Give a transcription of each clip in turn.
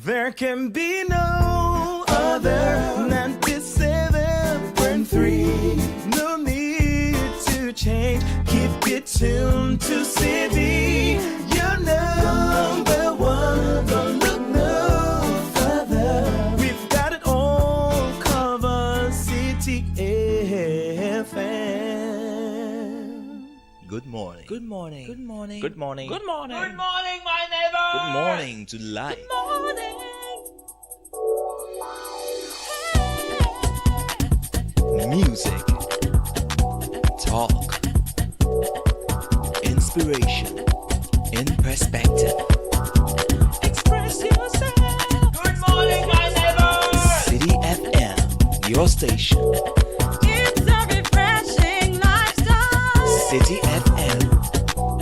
There can be no other 97.3. No need to change. Keep it tuned to Citi. You're number one. Don't look no further. We've got it all covered. Citi FM. Good morning. Good morning. Good morning. Good morning. Good morning. Good morning, my neighbor. Good morning to life. Good morning. Music, talk, inspiration, in perspective. Express yourself. Good morning, my neighbor. Citi FM, your station. It's a refreshing lifestyle. Citi FM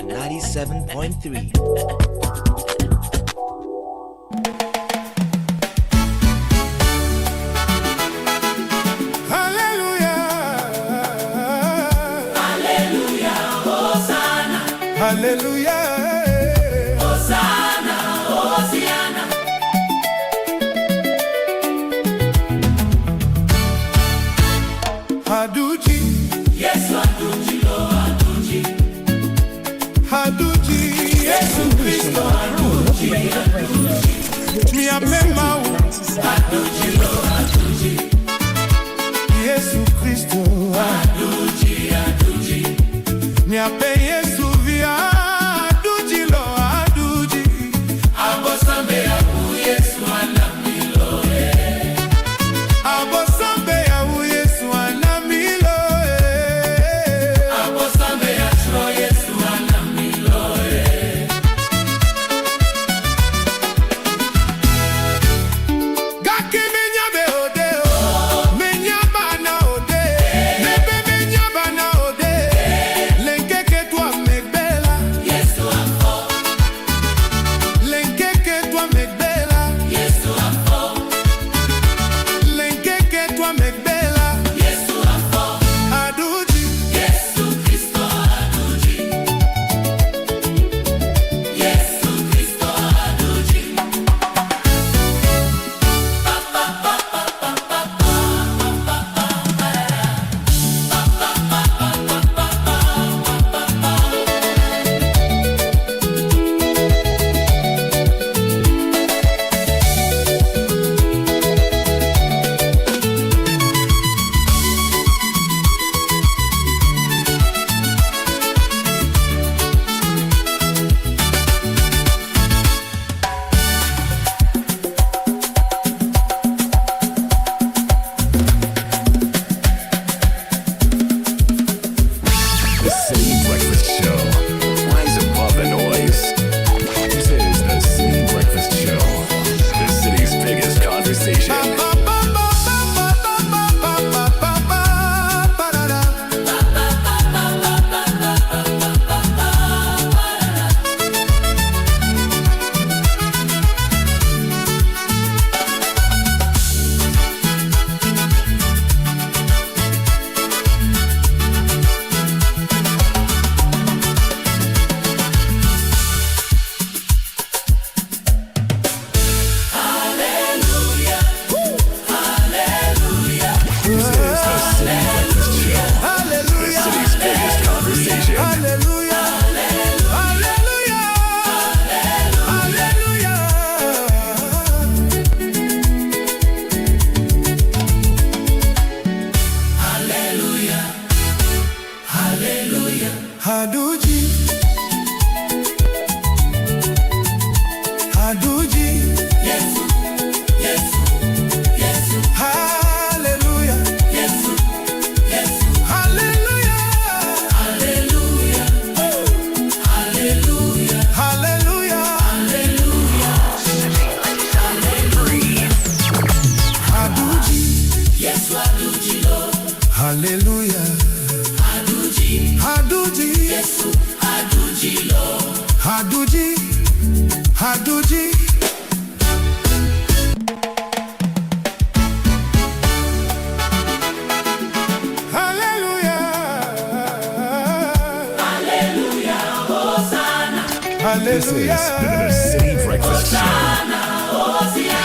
97.3. Hallelujah. Hosanna, Hosiana. Haduji. Yes, Haduji, Lord, Haduji. Haduji, Yesu Kristo, Haduji, Haduji. Mi amema u. Haduji, Lord, Haduji. Yesu Kristo, Haduji, Haduji. Mi ape Yesu via Haduji, Lord, Haduji. Abosambe ya u Yesu anamilo. Abosambe ya u Yesu anamilo. Abosambe ya tro Yesu anamilo. Gaki menyabe ode o, menyaba na ode, nebe menyaba na ode, lenkeke toi megbela, Yesu afo, lenkeke toi megbela, Yesu afo, lenkeke toi megbela, Yesu afo, Haduji, Yesu Kristo Haduji, Yesu Kristo Haduji. The Citi Breakfast Show. Rise above the noise. This is the Citi Breakfast Show. The city's biggest conversation. This is the Citi Breakfast Show. The city's biggest conversation. Hallelujah. Hallelujah. Hallelujah. Hallelujah. Hallelujah. Haduji. Haduji. Yesu. Yesu. Yesu. Hallelujah. Yesu. Yesu. Hallelujah. Hallelujah. Hallelujah. Hallelujah. Haduji. Yesu Haduji, Lord. Hallelujah. Haduji. Haduji. Yesu Haduji, Lord. Haduji. Haduji. Hallelujah. Hallelujah. Hosanna. This is the Citi Breakfast Show. Hosanna.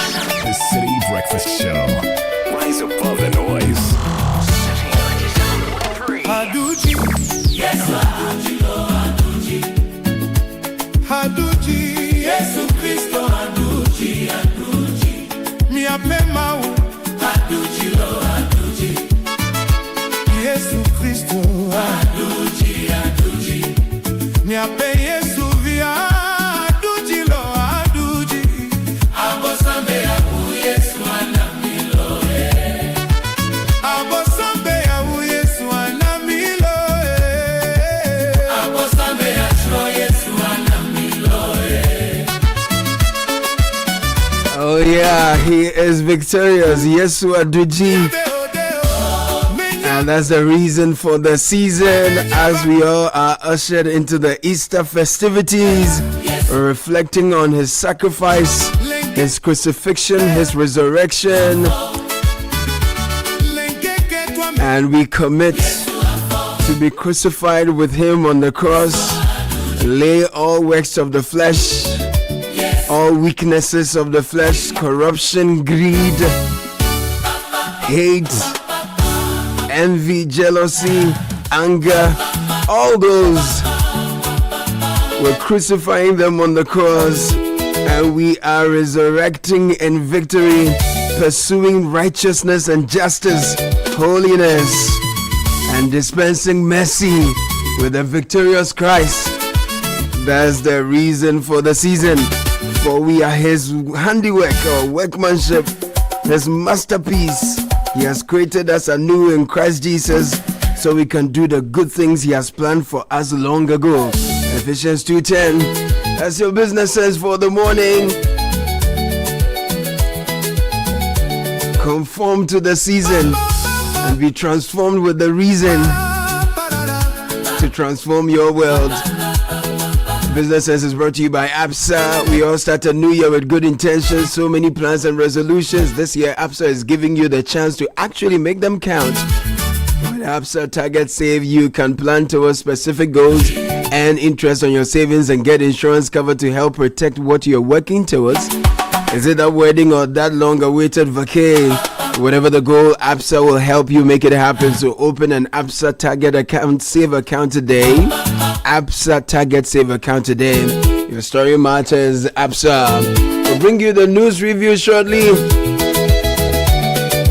Oh yeah, he is victorious. Yesu Aduji. And that's the reason for the season as we all are ushered into the Easter festivities, reflecting on his sacrifice, his crucifixion, his resurrection. And we commit to be crucified with him on the cross, lay all works of the flesh, all weaknesses of the flesh, corruption, greed, hate, envy, jealousy, anger, all those. We're crucifying them on the cross, and we are resurrecting in victory, pursuing righteousness and justice, holiness, and dispensing mercy with the victorious Christ. That's the reason for the season. For we are his handiwork or workmanship, his masterpiece. He has created us anew in Christ Jesus so we can do the good things he has planned for us long ago. Ephesians 2:10. That's your businesses for the morning. Conform to the season and be transformed with the reason to transform your world. Business Sense is brought to you by Absa. We all start a new year with good intentions, so many plans and resolutions. This year, Absa is giving you the chance to actually make them count. With Absa Target Save, you can plan towards specific goals and interest on your savings and get insurance cover to help protect what you're working towards. Is it that wedding or that long-awaited vacay? Whatever the goal, Absa will help you make it happen. So open an Absa Target account, save account today. Absa Target Save account today. Your story matters, Absa. We'll bring you the news review shortly.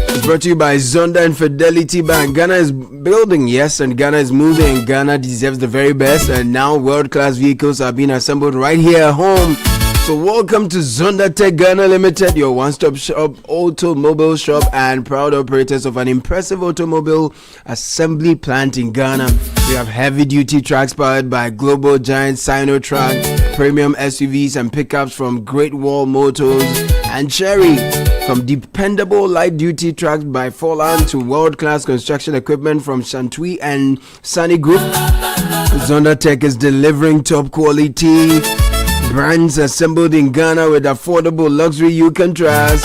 It's brought to you by Zonda and Fidelity Bank. Ghana is building, yes, and Ghana is moving. Ghana deserves the very best, and now world-class vehicles are being assembled right here at home. So welcome to Zonda Tech Ghana Limited, your one-stop shop, automobile shop, and proud operators of an impressive automobile assembly plant in Ghana. We have heavy-duty trucks powered by global giant Sinotrack, premium SUVs and pickups from Great Wall Motors and Cherry, from dependable light-duty trucks by Forland to world-class construction equipment from Shantui and Sunny Group. Zonda Tech is delivering top quality brands assembled in Ghana with affordable luxury you can trust.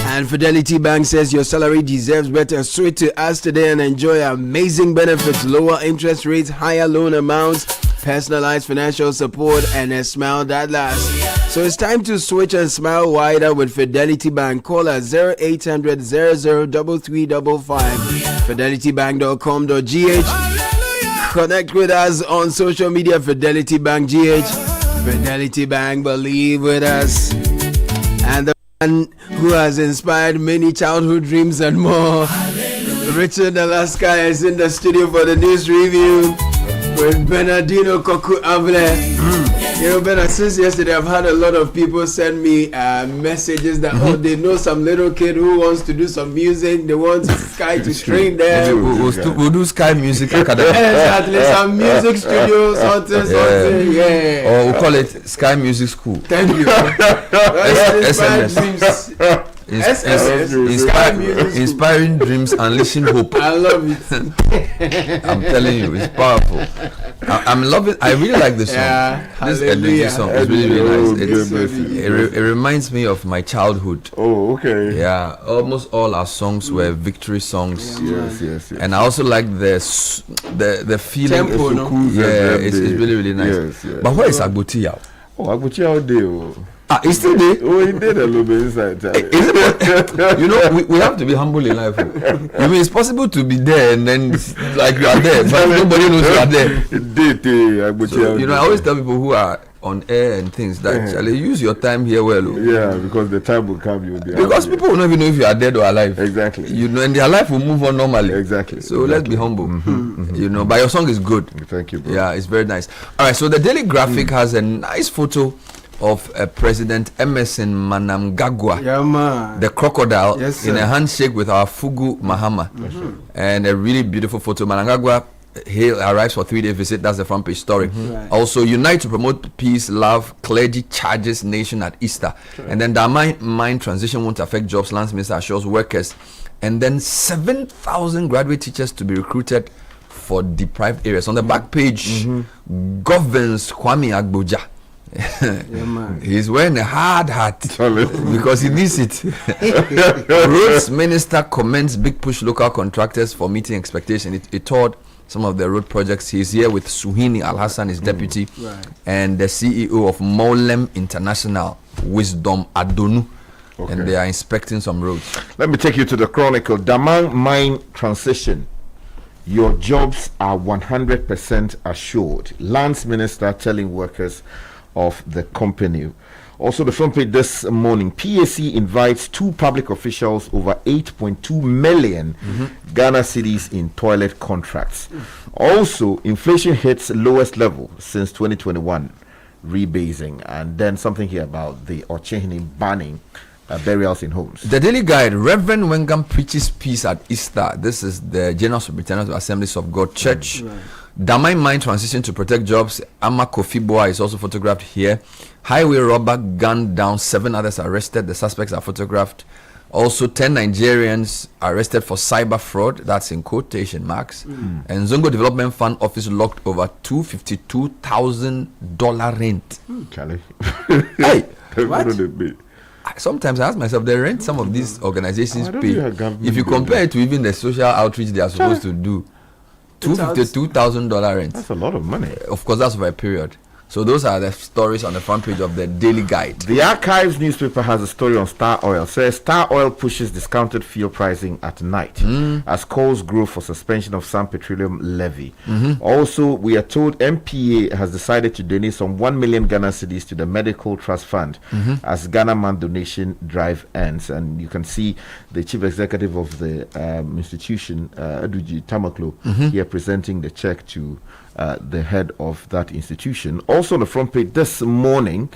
And Fidelity Bank says your salary deserves better. Switch to us today and enjoy amazing benefits, lower interest rates, higher loan amounts, personalized financial support, and a smile that lasts. So it's time to switch and smile wider with Fidelity Bank. Call us 0800 003355, fidelitybank.com.gh. Connect with us on social media, Fidelity Bank GH. Fidelity Bank, believe with us. And the man who has inspired many childhood dreams and more, Richard Alaska, is in the studio for the news review with Bernardino Koku Avle. You know, Bernard, since yesterday I've had a lot of people send me messages that they know some little kid who wants to do some music. They want Sky to train them. We'll do Sky Music Academy. Exactly, some music studios, something. Yeah. Or we'll call it Sky Music School. Thank you. SMS. Inspiring dreams, unleashing hope. I love it. I'm telling you, it's powerful. I'm loving. I really like this song. Yeah, This hallelujah. song is really, really nice. so It reminds me of my childhood. Oh, okay. Yeah, almost all our songs were victory songs. Yes. And I also like the feeling. Tempo, no? Yeah, it's really, really nice. Yes. But where is Agbuti now? Oh, Agbuchi out there. It's still there. Oh, he did a little bit inside. You know, we have to be humble in life. I mean, it's possible to be there and then like you are there, but nobody knows you are there. So, you know, I always tell people who are on air and things that shall use your time here well. Yeah, because the time will come, you will be because people will not even know if you are dead or alive. Exactly. You know, and their life will move on normally. Exactly. So let's be humble. You know, but your song is good. Thank you, bro. Yeah, it's very nice. All right, so the Daily Graphic has a nice photo of President Emerson Mnangagwa, the crocodile, Yes, in sir. a handshake with our Fugu Mahama. And a really beautiful photo. Mnangagwa he arrives for 3-day visit. That's the front page story. Right. Also, unite to promote peace, love. Clergy charges nation at Easter. And then the mine transition won't affect jobs. Lands Minister assures workers. And then 7,000 graduate teachers to be recruited for deprived areas. On the back page, governs Kwame Agboja. He's wearing a hard hat because he needs it. Roads Minister commends big push local contractors for meeting expectation. It toured some of the road projects. He's here with Suhini Al Hassan, his deputy, and the CEO of Molem International, Wisdom Adonu. Okay. And they are inspecting some roads. Let me take you to the Chronicle. Damang mine transition. Your jobs are 100% assured. Lands Minister telling workers of the company. Also, the front page this morning, PAC invites 2 public officials over 8.2 million Ghana cedis in toilet contracts. Also, inflation hits lowest level since 2021, rebasing. And then something here about the Ochehini banning burials in homes. The Daily Guide, Reverend Wengam preaches peace at Easter. This is the General Superintendent of Assemblies of God Church. Damai mine transition to protect jobs. Ama Kofi Boa is also photographed here. Highway robber gunned down, 7 others arrested. The suspects are photographed. Also, 10 Nigerians arrested for cyber fraud. That's in quotation marks. And Zongo Development Fund office locked over $252,000 rent. Charlie. Hey, What would it be? sometimes I ask myself, the rent some of these organizations I don't pay, think a government if you do compare that. it to even the social outreach they are supposed to do, $252,000 rent. That's a lot of money. Of course, that's over a period. So those are the stories on the front page of the Daily Guide. The Archives newspaper has a story on Star Oil. Says Star Oil pushes discounted fuel pricing at night as calls grow for suspension of some petroleum levy. Also, we are told MPA has decided to donate some 1 million Ghana cedis to the Medical Trust Fund as Ghana Man donation drive ends. And you can see the chief executive of the institution, Aduji Tamaklo, here presenting the check to the head of that institution. Also on the front page this morning,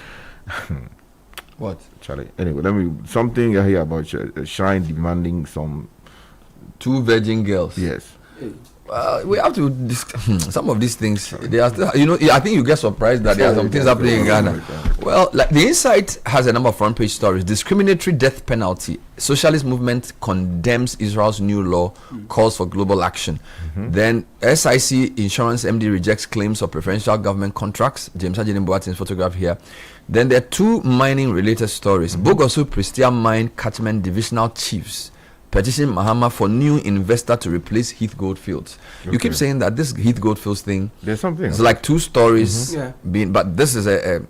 What? Charlie. Anyway, let me something I hear about Shrine demanding some. 2 virgin girls. Yes. We have to some of these things. They are still, I think you get surprised that there are some things happening in Ghana. Well, like the Insight has a number of front page stories. Discriminatory death penalty. Socialist movement condemns Israel's new law, calls for global action. Then SIC Insurance MD rejects claims of preferential government contracts. James Ajin Boatin's photograph here. Then there are 2 mining related stories. Bogosu Prestia Mine Catchment Divisional Chiefs petition Mahama for new investor to replace Heath Goldfields. You keep saying that this Heath Goldfields thing, There's something. it's like 2 stories Yeah. being, but this is a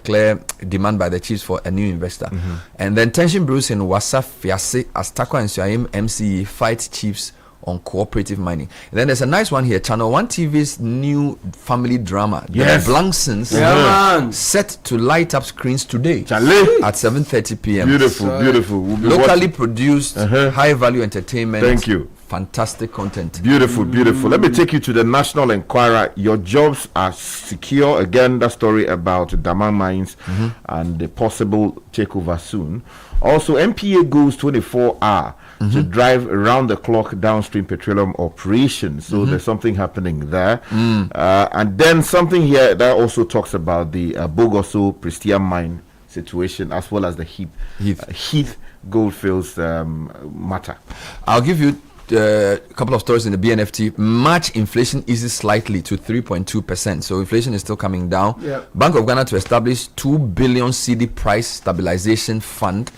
clear demand by the chiefs for a new investor. And then tension brews in Wasa Fiase as Takwa and Suaim MCE fight chiefs on cooperative mining. And then there's a nice one here, Channel 1 TV's new family drama, Yes. The Blanksons, Yeah, man. set to light up screens today Charlie. at 7:30 p.m. Beautiful, beautiful. We'll be Locally watching. produced, high value entertainment. Thank you. Fantastic content. Beautiful, beautiful. Let me take you to the National Enquirer. Your jobs are secure. Again, that story about Damang Mines and the possible takeover soon. Also, MPA goes 24-hour to drive around the clock downstream petroleum operations. So there's something happening there. And then something here that also talks about the Bogoso Prestia mine situation as well as the Heath Goldfields matter. I'll give you a couple of stories in the BNFT. March inflation eases slightly to 3.2%. So inflation is still coming down. Yeah. Bank of Ghana to establish 2 billion CD price stabilization fund.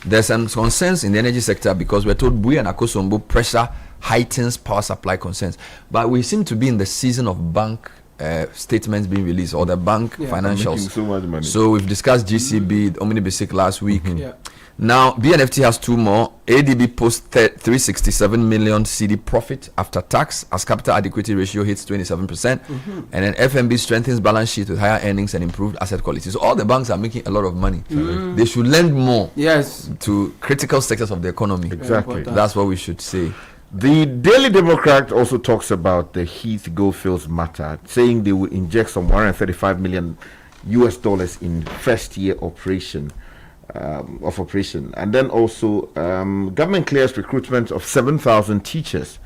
There's some concerns in the energy sector because we're told Bui and Akosombo pressure heightens power supply concerns. But we seem to be in the season of bank statements being released, or the bank financials. Making so much money. So we've discussed GCB, Omni Basic last week. Yeah. Now, BNFT has 2 more. ADB posts 367 million CD profit after tax as capital adequacy ratio hits 27%. And then FMB strengthens balance sheet with higher earnings and improved asset quality. So all the banks are making a lot of money. They should lend more Yes. to critical sectors of the economy. Exactly. important. That's what we should say. The Daily Democrat also talks about the Heath Goldfields matter, saying they will inject some $135 million in first year operation. of operation. And then also government clears recruitment of 7,000 teachers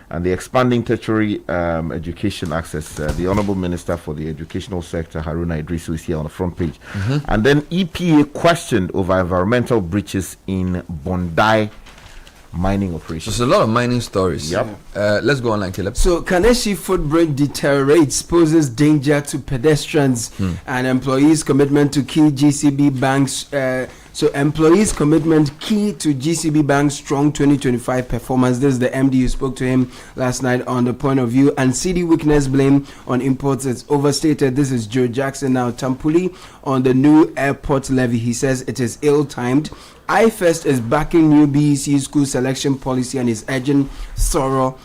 and the expanding tertiary education access. The Honourable Minister for the Educational Sector, Haruna Idrisu, is here on the front page. And then EPA questioned over environmental breaches in Bondi mining operations. There's a lot of mining stories. Yep. Let's go online, Caleb. So, Kaneshi footbridge deteriorates, poses danger to pedestrians, and employees' commitment to key GCB banks. So, employees' commitment key to GCB Bank's strong 2025 performance. This is the MD who spoke to him last night on the point of view. And Citi weakness blame on imports is overstated. This is Joe Jackson now. Tampuli on the new airport levy. He says it is ill-timed. iFirst is backing new BEC school selection policy and is urging thorough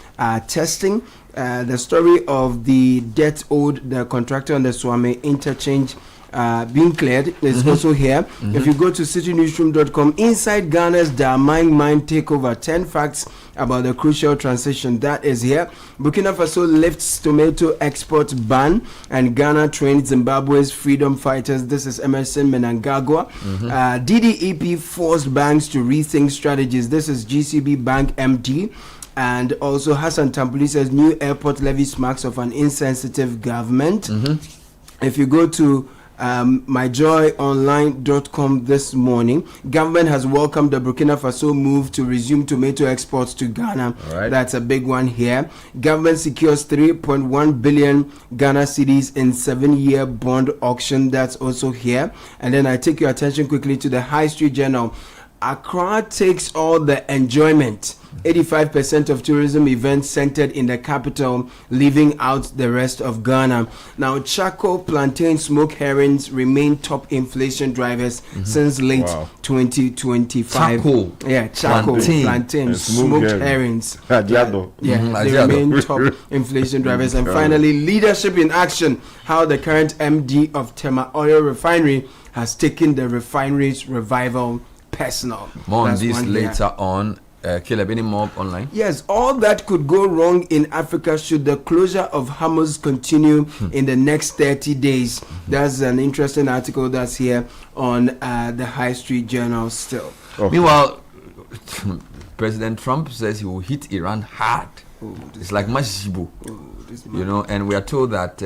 testing. The story of the debt owed the contractor on the Swami interchange being cleared is also here. If you go to citynewsroom.com, inside Ghana's Damang mine takeover, 10 facts about the crucial transition, that is here. Burkina Faso lifts tomato export ban and Ghana trains Zimbabwe's freedom fighters. This is Emerson Menangagwa. DDEP forced banks to rethink strategies. This is GCB Bank MD. And also Hassan Tampuli says new airport levy smacks of an insensitive government. If you go to myjoyonline.com this morning, government has welcomed the Burkina Faso move to resume tomato exports to Ghana. Right. That's a big one here. Government secures 3.1 billion Ghana cedis in 7-year bond auction. That's also here. And then I take your attention quickly to the High Street Journal. Accra takes all the enjoyment. 85% of tourism events centered in the capital, leaving out the rest of Ghana. Now, charcoal, plantain, smoked herrings remain top inflation drivers since late 2025. Charcoal. Yeah, charcoal, plantain, and smoked herrings. Adiado. Yeah, they remain top inflation drivers. And finally, leadership in action. How the current MD of Tema Oil Refinery has taken the refinery's revival personal. More on That's this one here. later on. Caleb, any more online? Yes, all that could go wrong in Africa should the closure of Hamas continue in the next 30 days. That's an interesting article that's here on the High Street Journal still. Meanwhile, President Trump says he will hit Iran hard. It's like Mashibu, you know, and we are told that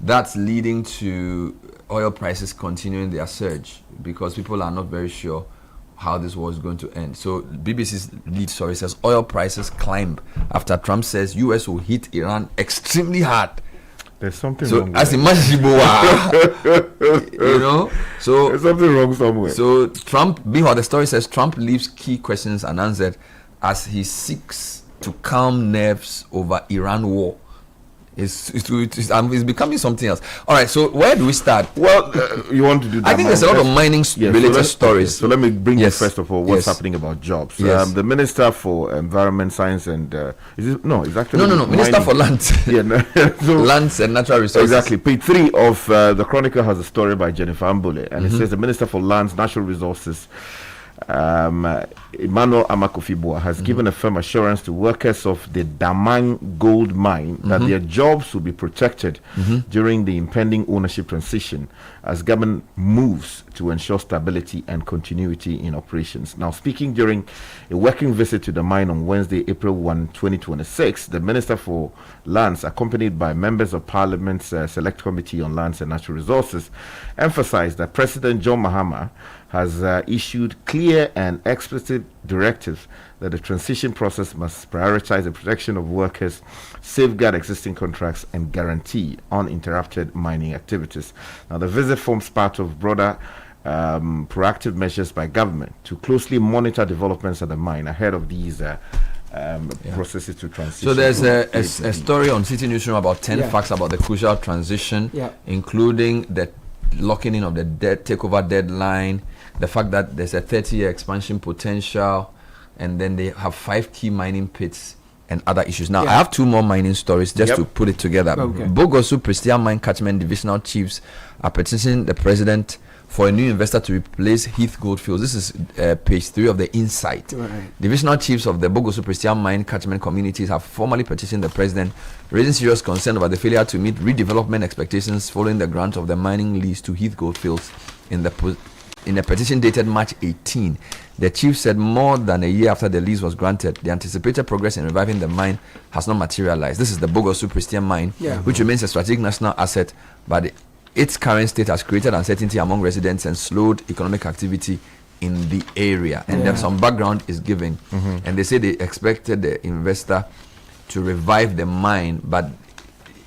that's leading to oil prices continuing their surge because people are not very sure how this war is going to end. So BBC's lead story says oil prices climb after Trump says US will hit Iran extremely hard. There's something So wrong. as a Mashibu, you know, so There's something wrong somewhere. so Trump, meanwhile, the story says Trump leaves key questions unanswered as he seeks to calm nerves over Iran war. It's becoming something else. All right, so where do we start? Well, you want to do that? I think there's a lot of mining related stories. So let me bring Yes. you first of all what's Yes. happening about jobs. Yes. The Minister for Environment, Science and it's actually No. Minister for mining. Land. Yeah, no, so- Lands and Natural Resources. Exactly. Page 3 of the Chronicle has a story by Jennifer Ambole, and it says the Minister for Lands, Natural Resources, Emmanuel Amakofibua, has given a firm assurance to workers of the Damang gold mine that their jobs will be protected during the impending ownership transition as government moves to ensure stability and continuity in operations. Now, speaking during a working visit to the mine on Wednesday, April 1, 2026, the Minister for Lands, accompanied by members of Parliament's Select Committee on Lands and Natural Resources, emphasized that President John Mahama has issued clear and explicit directives that the transition process must prioritize the protection of workers, safeguard existing contracts, and guarantee uninterrupted mining activities. Now, the visit forms part of broader proactive measures by government to closely monitor developments at the mine ahead of these processes to transition. So there's a story on Citi Newsroom about 10 facts about the crucial transition, including the locking in of the takeover deadline, the fact that there's a 30-year expansion potential, and then they have 5 key mining pits and other issues. Now, I have 2 more mining stories just to put it together. Okay. Bogosu Prestia Mine Catchment Divisional Chiefs are petitioning the president for a new investor to replace Heath Goldfields. This is page 3 of the Insight. Right. Divisional chiefs of the Bogosu Prestia Mine Catchment communities have formally petitioned the president, raising serious concern over the failure to meet redevelopment expectations following the grant of the mining lease to Heath Goldfields in the in a petition dated March 18, the chief said more than a year after the lease was granted, the anticipated progress in reviving the mine has not materialized. This is the Bogosu Pristine mine, which remains a strategic national asset, but its current state has created uncertainty among residents and slowed economic activity in the area. And then some background is given, and they say they expected the investor to revive the mine, but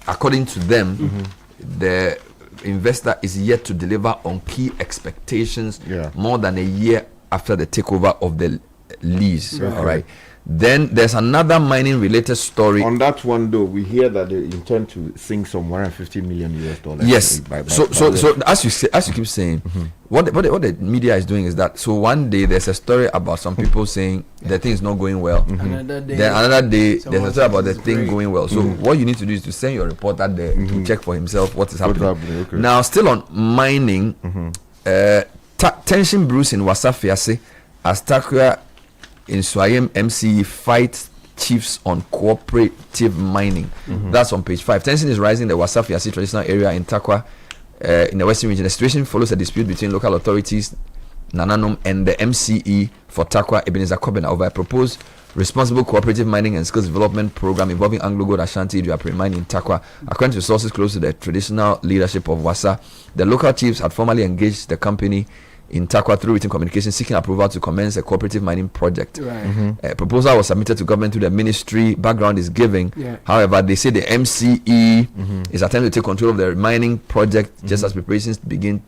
according to them, the investor is yet to deliver on key expectations more than a year after the takeover of the lease. All right. Then there's another mining related story. On that one though, we hear that they intend to sink some $150 million US. Yes. So as you keep saying, what the media is doing is that, so one day there's a story about some people saying the thing is not going well. Another day, then another day there's a story about the thing going well. So what you need to do is to send your reporter there to check for himself what is happening. Now, still on mining, tension brews in Wasafiase as Takwa in Swayem MCE fight chiefs on cooperative mining. That's on page 5. Tension is rising in the Wasafiase traditional area in Takwa in the western region. The situation follows a dispute between local authorities, Nananom, and the MCE for Takwa Ebenezer Kobena over a proposed responsible cooperative mining and skills development program involving Anglo Gold Ashanti Duapre mining in Takwa. According to sources close to the traditional leadership of Wasa, the local chiefs had formally engaged the company in Takwa through written communication seeking approval to commence a cooperative mining project. A proposal was submitted to government through the ministry. Background is given. However, they say the MCE is attempting to take control of the mining project just as preparations begin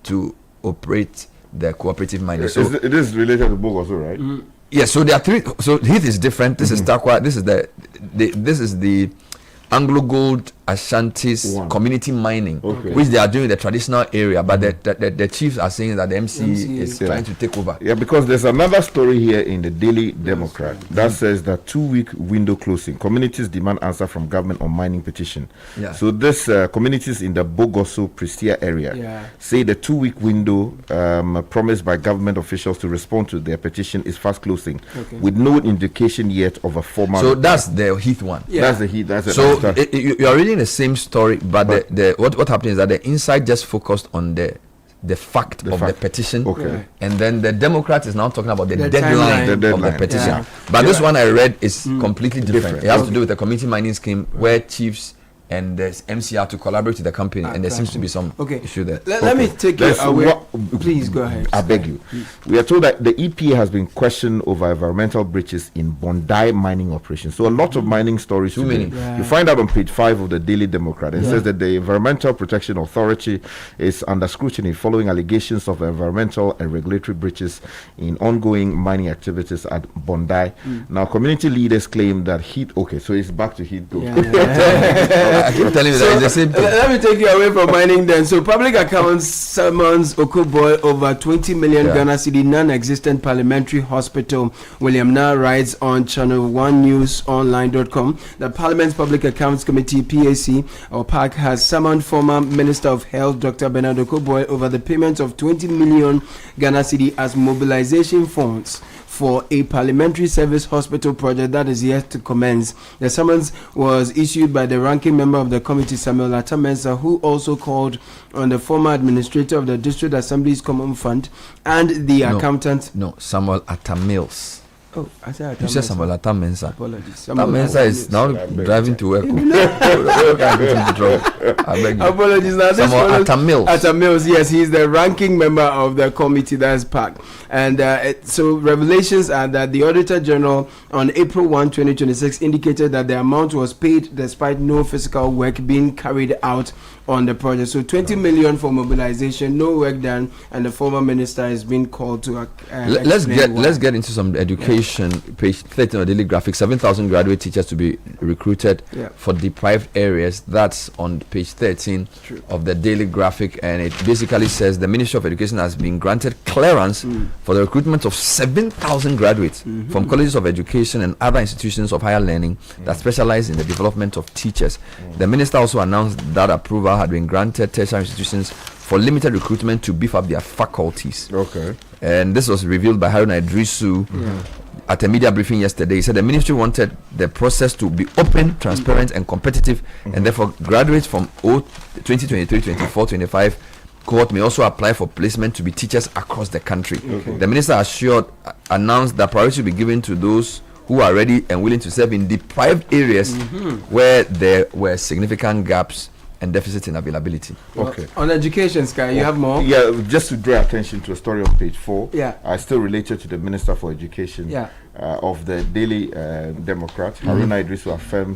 to operate the cooperative mining. So it is related to Bogo also, right? Yes. So there are three. So Heath is different. This is Takwa. This is the Anglo Gold Ashanti's community mining, which they are doing in the traditional area, but the chiefs are saying that the MCE is trying to take over. Yeah, because there's another story here in the Daily Democrat that says that 2-week window closing. Communities demand answer from government on mining petition. So this communities in the Bogoso Prestia area say the 2-week window promised by government officials to respond to their petition is fast closing, with no indication yet of a formal. So that's the Heath one. That's the Heath. That's so you are reading the same story, but what happened is that the inside just focused on the fact of the petition, and then the Democrat is now talking about the deadline of the petition. But this one I read is completely different. It has to do with the community mining scheme where chiefs and the MCR to collaborate with the company, and there seems to be some issue there. Let me take you away. Please go ahead. I beg you. We are told that the EPA has been questioned over environmental breaches in Bondi mining operations. So a lot of mining stories. Too many. You find out on page 5 of the Daily Democrat. It says that the Environmental Protection Authority is under scrutiny following allegations of environmental and regulatory breaches in ongoing mining activities at Bondi. Now, community leaders claim that Heat. Okay, so it's back to Heat. I keep telling you that it's the same thing. Let me take you away from mining then. So public accounts summons Okoboy over 20 million Ghana Cedi non-existent parliamentary hospital. William Na writes on channel 1newsonline.com that Parliament's Public Accounts Committee PAC or PAC has summoned former Minister of Health Dr. Bernard Okoboy over the payment of 20 million Ghana Cedi as mobilization funds for a parliamentary service hospital project that is yet to commence. The summons was issued by the ranking member of the committee, Samuel Atamensa, who also called on the former administrator of the District Assembly's Common Fund and the accountant. No, Samuel Atamils. Oh, I said Atamensa. You said Samuel Atamensa. Apologies. Atamensa is now driving to work. I beg you. Apologies. Now, Samuel Atamils. Atamils, yes, he's the ranking member of the committee, that's PAC. And so revelations are that the Auditor General on April 1, 2026 indicated that the amount was paid despite no physical work being carried out on the project. So 20 million for mobilization, no work done, and the former minister is being called to let's get into some education. Page 13 of the Daily Graphic. 7,000 graduate teachers to be recruited for deprived areas. That's on page 13 of the Daily Graphic, and it basically says the Ministry of Education has been granted clearance for the recruitment of 7,000 graduates from colleges of education and other institutions of higher learning that specialize in the development of teachers. The minister also announced that approval had been granted tertiary institutions for limited recruitment to beef up their faculties. And this was revealed by Haruna Idrisu at a media briefing yesterday. He said the ministry wanted the process to be open, transparent, and competitive, and therefore graduates from 2023, 24, 25 cohort may also apply for placement to be teachers across the country. The minister announced that priority will be given to those who are ready and willing to serve in deprived areas where there were significant gaps and deficits in availability. Okay. On education, Sky, you have more? Yeah, just to draw attention to a story on page 4. Yeah. Still related to the Minister for Education. Yeah. Of the Daily Democrat, Haruna Idris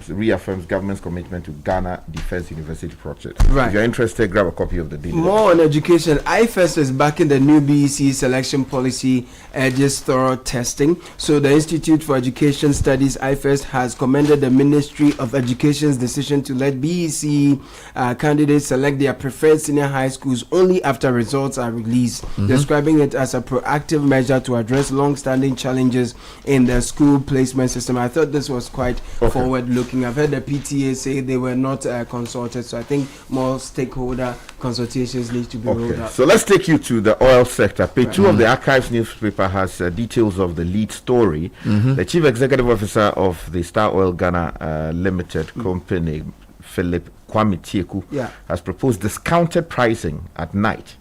reaffirms government's commitment to Ghana Defense University project. Right. If you're interested, grab a copy of the Daily More on education. IFEST is backing the new BEC selection policy urges thorough testing. So the Institute for Education Studies, IFEST, has commended the Ministry of Education's decision to let BEC candidates select their preferred senior high schools only after results are released, describing it as a proactive measure to address long-standing challenges in the school placement system. I thought this was quite forward-looking. I've heard the PTA say they were not consulted, so I think more stakeholder consultations need to be rolled out. So let's take you to the oil sector. Page 2 of the Archives newspaper has details of the lead story. The Chief Executive Officer of the Star Oil Ghana Limited Company, Philip Kwame Tieku, has proposed discounted pricing at night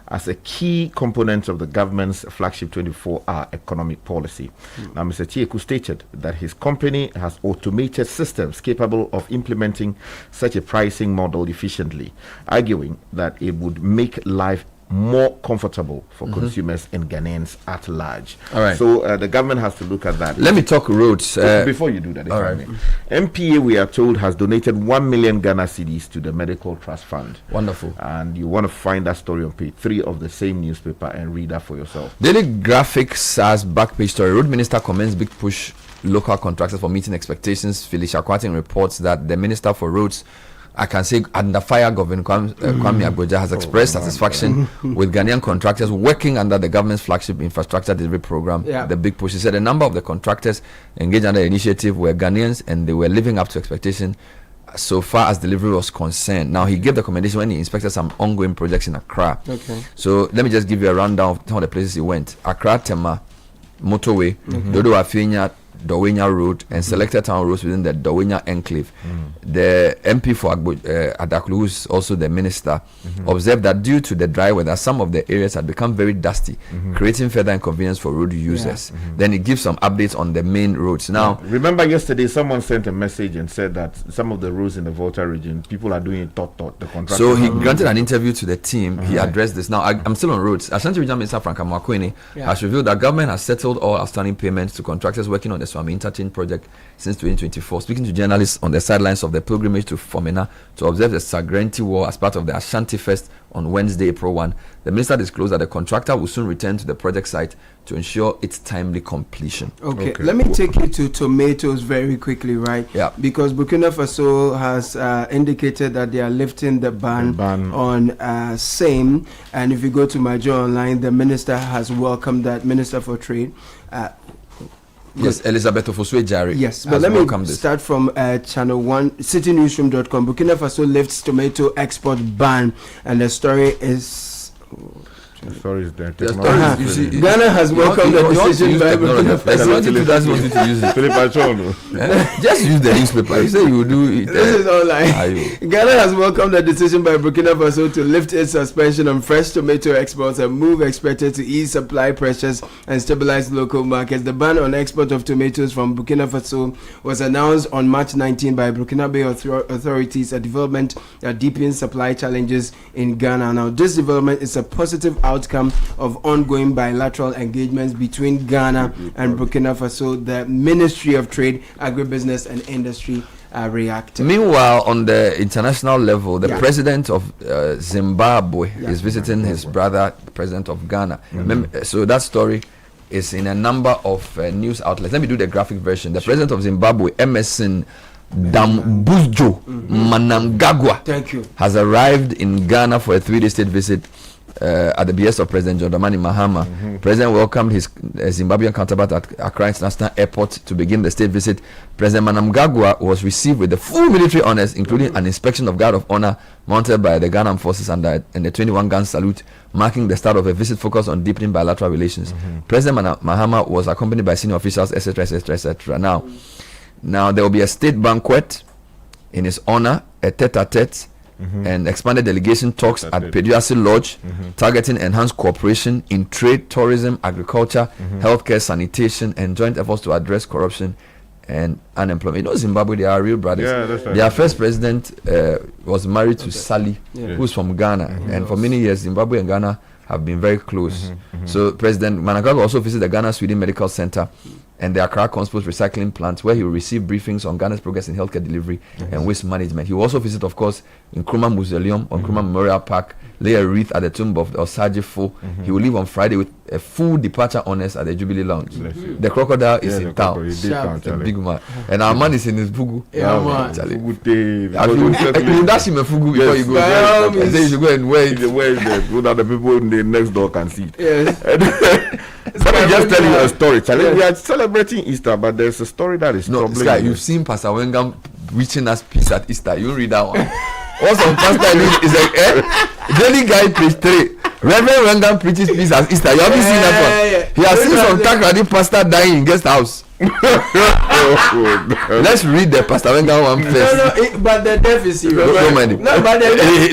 as a key component of the government's flagship 24-hour economic policy. Now, Mr. Tieku stated that his company has automated systems capable of implementing such a pricing model efficiently, arguing that it would make life more comfortable for consumers and Ghanaians at large. All right. So the government has to look at that. Let me talk roads. Before you do that, if all I right. may. MPA, we are told, has donated 1 million Ghana cedis to the Medical Trust Fund. Wonderful. And you want to find that story on page 3 of the same newspaper and read that for yourself. Daily Graphics has back page story. Road Minister commends big push local contractors for meeting expectations. Felicia Kwatin reports that the Minister for Roads, I can say under fire government Kwame Agboja, has expressed satisfaction with Ghanaian contractors working under the government's flagship infrastructure delivery program, the Big Push. He said a number of the contractors engaged under the initiative were Ghanaians and they were living up to expectation so far as delivery was concerned. Now, he gave the commendation when he inspected some ongoing projects in Accra. So let me just give you a rundown of some of the places he went. Accra Tema Motorway, Dodo Afinya Dowenya Road, and selected town roads within the Dowenya enclave. The MP for Adaklu, who is also the minister, observed that due to the dry weather, some of the areas had become very dusty, creating further inconvenience for road users. Then it gives some updates on the main roads. Now, remember yesterday someone sent a message and said that some of the roads in the Volta region, people are doing it tot. The contractor. So he granted an interview to the team. He addressed this. Now, I'm still on roads. Ashanti Regional Minister Frank Amakwene has revealed that government has settled all outstanding payments to contractors working on the Swami Interchange project since 2024. Speaking to journalists on the sidelines of the pilgrimage to Fomena to observe the Sagrenti War as part of the Ashanti Fest on Wednesday, April 1, the minister disclosed that the contractor will soon return to the project site to ensure its timely completion. Okay. Let me take you to tomatoes very quickly, right? Yeah. Because Burkina Faso has indicated that they are lifting the ban on same. And if you go to Major Online, the minister has welcomed that, Minister for Trade. Yes, Elizabeth Ofosue Jari. Yes, but let me start from channel 1, citynewsroom.com. Burkina Faso lifts tomato export ban, and the story is... The story is there. Ghana has welcomed the decision by Burkina Faso. Just use the newspaper. You say you will do it. This is online. Ghana has welcomed the decision by Burkina Faso to lift its suspension on fresh tomato exports, a move expected to ease supply pressures and stabilize local markets. The ban on export of tomatoes from Burkina Faso was announced on March 19 by Burkina Faso authorities, a development that deepens supply challenges in Ghana. Now, this development is a positive outcome of ongoing bilateral engagements between Ghana and Burkina Faso. The Ministry of Trade, Agribusiness and Industry reacted. Meanwhile, on the international level, the president of Zimbabwe is visiting his brother, the president of Ghana. So that story is in a number of news outlets. Let me do the graphic version. The president of Zimbabwe, Emerson Dambujo Mnangagwa, has arrived in Ghana for a 3-day state visit at the behest of President John Dramani Mahama. President welcomed his Zimbabwean counterpart at Accra International Airport to begin the state visit. President Mnangagwa was received with the full military honors, including an inspection of Guard of Honor mounted by the Ghana Armed Forces and the 21-gun salute, marking the start of a visit focused on deepening bilateral relations. President Mahama was accompanied by senior officials, etc., etc., etc. Now there will be a state banquet in his honor, a tete-a-tete, and expanded delegation talks at Peduasi Lodge, targeting enhanced cooperation in trade, tourism, agriculture, healthcare, sanitation, and joint efforts to address corruption and unemployment. You know, Zimbabwe, they are real brothers. Yeah, that's right. Their first president was married to Sally, who's from Ghana, and for many years, Zimbabwe and Ghana have been very close. So President Mnangagwa also visited the Ghana Sweden Medical Center and the Accra Compost Recycling Plant, where he will receive briefings on Ghana's progress in healthcare delivery and waste management. He will also visit, of course, Nkrumah Mausoleum on Nkrumah Memorial Park, lay a wreath at the tomb of Osajifo. He will leave on Friday with a full departure honors at the Jubilee Lounge. The crocodile is in town. A big man. And our man is in his fugu. You dash him a fugu before you go. And then you should go and wait. So that the people in the next door can see it. Yes. Let me just tell you a story. We are celebrating Easter, but there's a story that is troubling. Sky, you've seen Pastor Wengam reaching us peace at Easter. You read that one. Also, Pastor is like, Daily Guide page 3. Reverend Wengam preaches peace at Easter. You haven't seen that one. He has seen some Takrady pastor dying in guest house. Let's read the Pastor Wengam one first. But the death is serious. Don't mind it.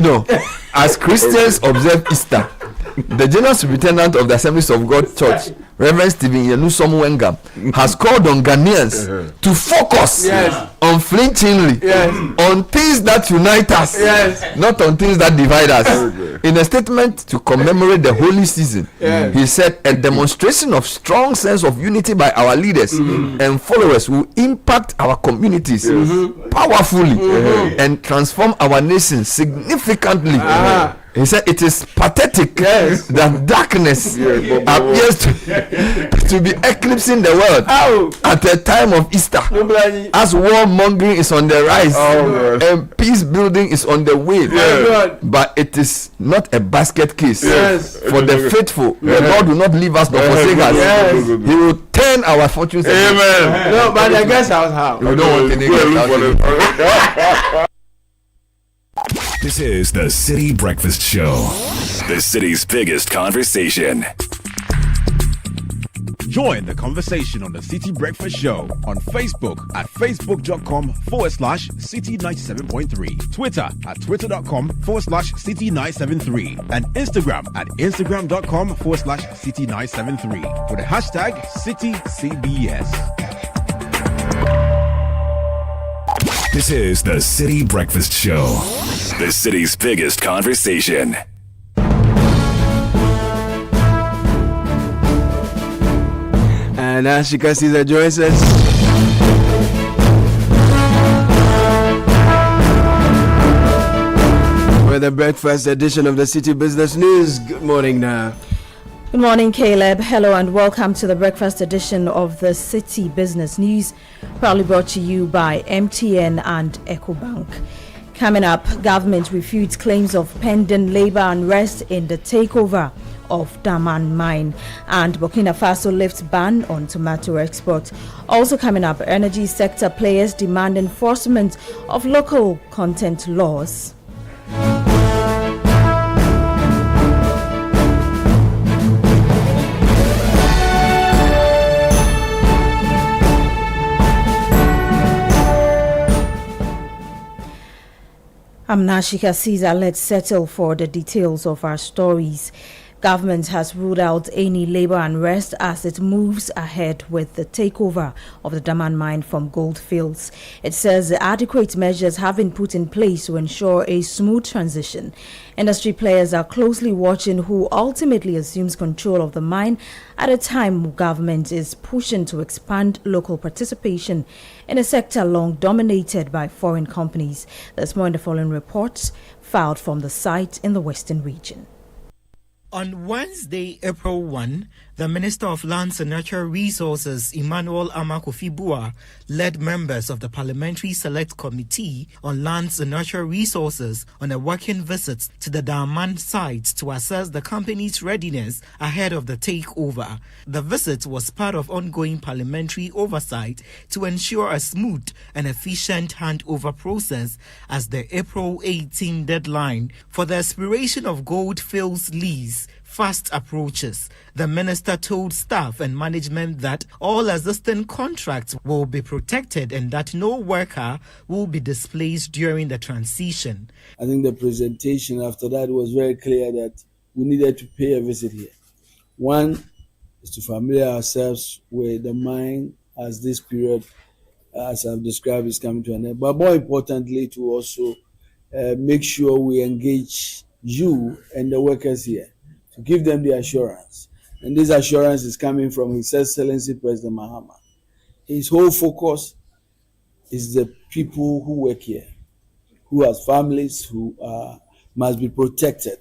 No. As Christians observe Easter, the General Superintendent of the Assemblies of God Church, Reverend Stephen Yenusom Wengam, has called on Ghanaians to focus unflinchingly on things that unite us, not on things that divide us. In a statement to commemorate the holy season, he said, a demonstration of strong sense of unity by our leaders and followers will impact our communities powerfully and transform our nation significantly. He said it is pathetic that darkness appears to be eclipsing the world at a time of Easter, as warmongering is on the rise and peace building is on the way. But it is not a basket case for the faithful. The Lord will not leave us nor forsake us. He will turn our fortunes. Amen. No, but the guest house how? We don't want any guest house. This is the City Breakfast Show, the city's biggest conversation. Join the conversation on the City Breakfast Show on Facebook at facebook.com/City97.3, Twitter at twitter.com/City973, and Instagram at instagram.com/City973 with the hashtag CityCBS. This is the City Breakfast Show, the city's biggest conversation. And as you can see, the joins us. With the breakfast edition of the City Business News. Good morning now. Good morning, Caleb. Hello and welcome to the breakfast edition of the City Business News, proudly brought to you by MTN and EcoBank. Coming up, government refutes claims of pending labor unrest in the takeover of Daman mine, and Burkina Faso lifts ban on tomato export. Also coming up, energy sector players demand enforcement of local content laws. I'm Nashika Caesar. Let's settle for the details of our stories. Government has ruled out any labor unrest as it moves ahead with the takeover of the Daman mine from Goldfields. It says adequate measures have been put in place to ensure a smooth transition. Industry players are closely watching who ultimately assumes control of the mine at a time government is pushing to expand local participation in a sector long dominated by foreign companies. There's more in the following reports filed from the site in the Western region. On Wednesday, April 1, the Minister of Lands and Natural Resources, Emmanuel Amakofibua, led members of the Parliamentary Select Committee on Lands and Natural Resources on a working visit to the Daman site to assess the company's readiness ahead of the takeover. The visit was part of ongoing parliamentary oversight to ensure a smooth and efficient handover process as the April 18 deadline for the expiration of Goldfields lease these fast approaches. The minister told staff and management that all existing contracts will be protected and that no worker will be displaced during the transition. I think the presentation after that was very clear that we needed to pay a visit here. One is to familiarize ourselves with the mine as this period, as I've described, is coming to an end. But more importantly, to also make sure we engage you and the workers here to give them the assurance. And this assurance is coming from His Excellency President Mahama. His whole focus is the people who work here, who have families, who must be protected.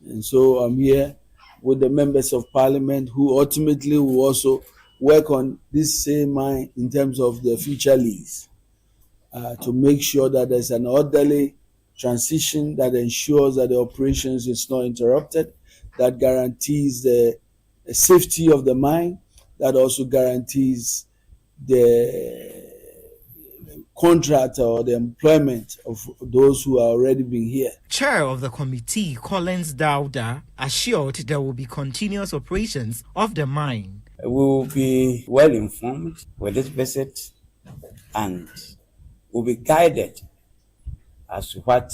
And so I'm here with the members of parliament who ultimately will also work on this same mine in terms of the future lease to make sure that there's an orderly transition that ensures that the operations is not interrupted, that guarantees the safety of the mine, that also guarantees the contract or the employment of those who are already been here. Chair of the committee, Collins Dauda, assured there will be continuous operations of the mine. We will be well informed with this visit and will be guided as to what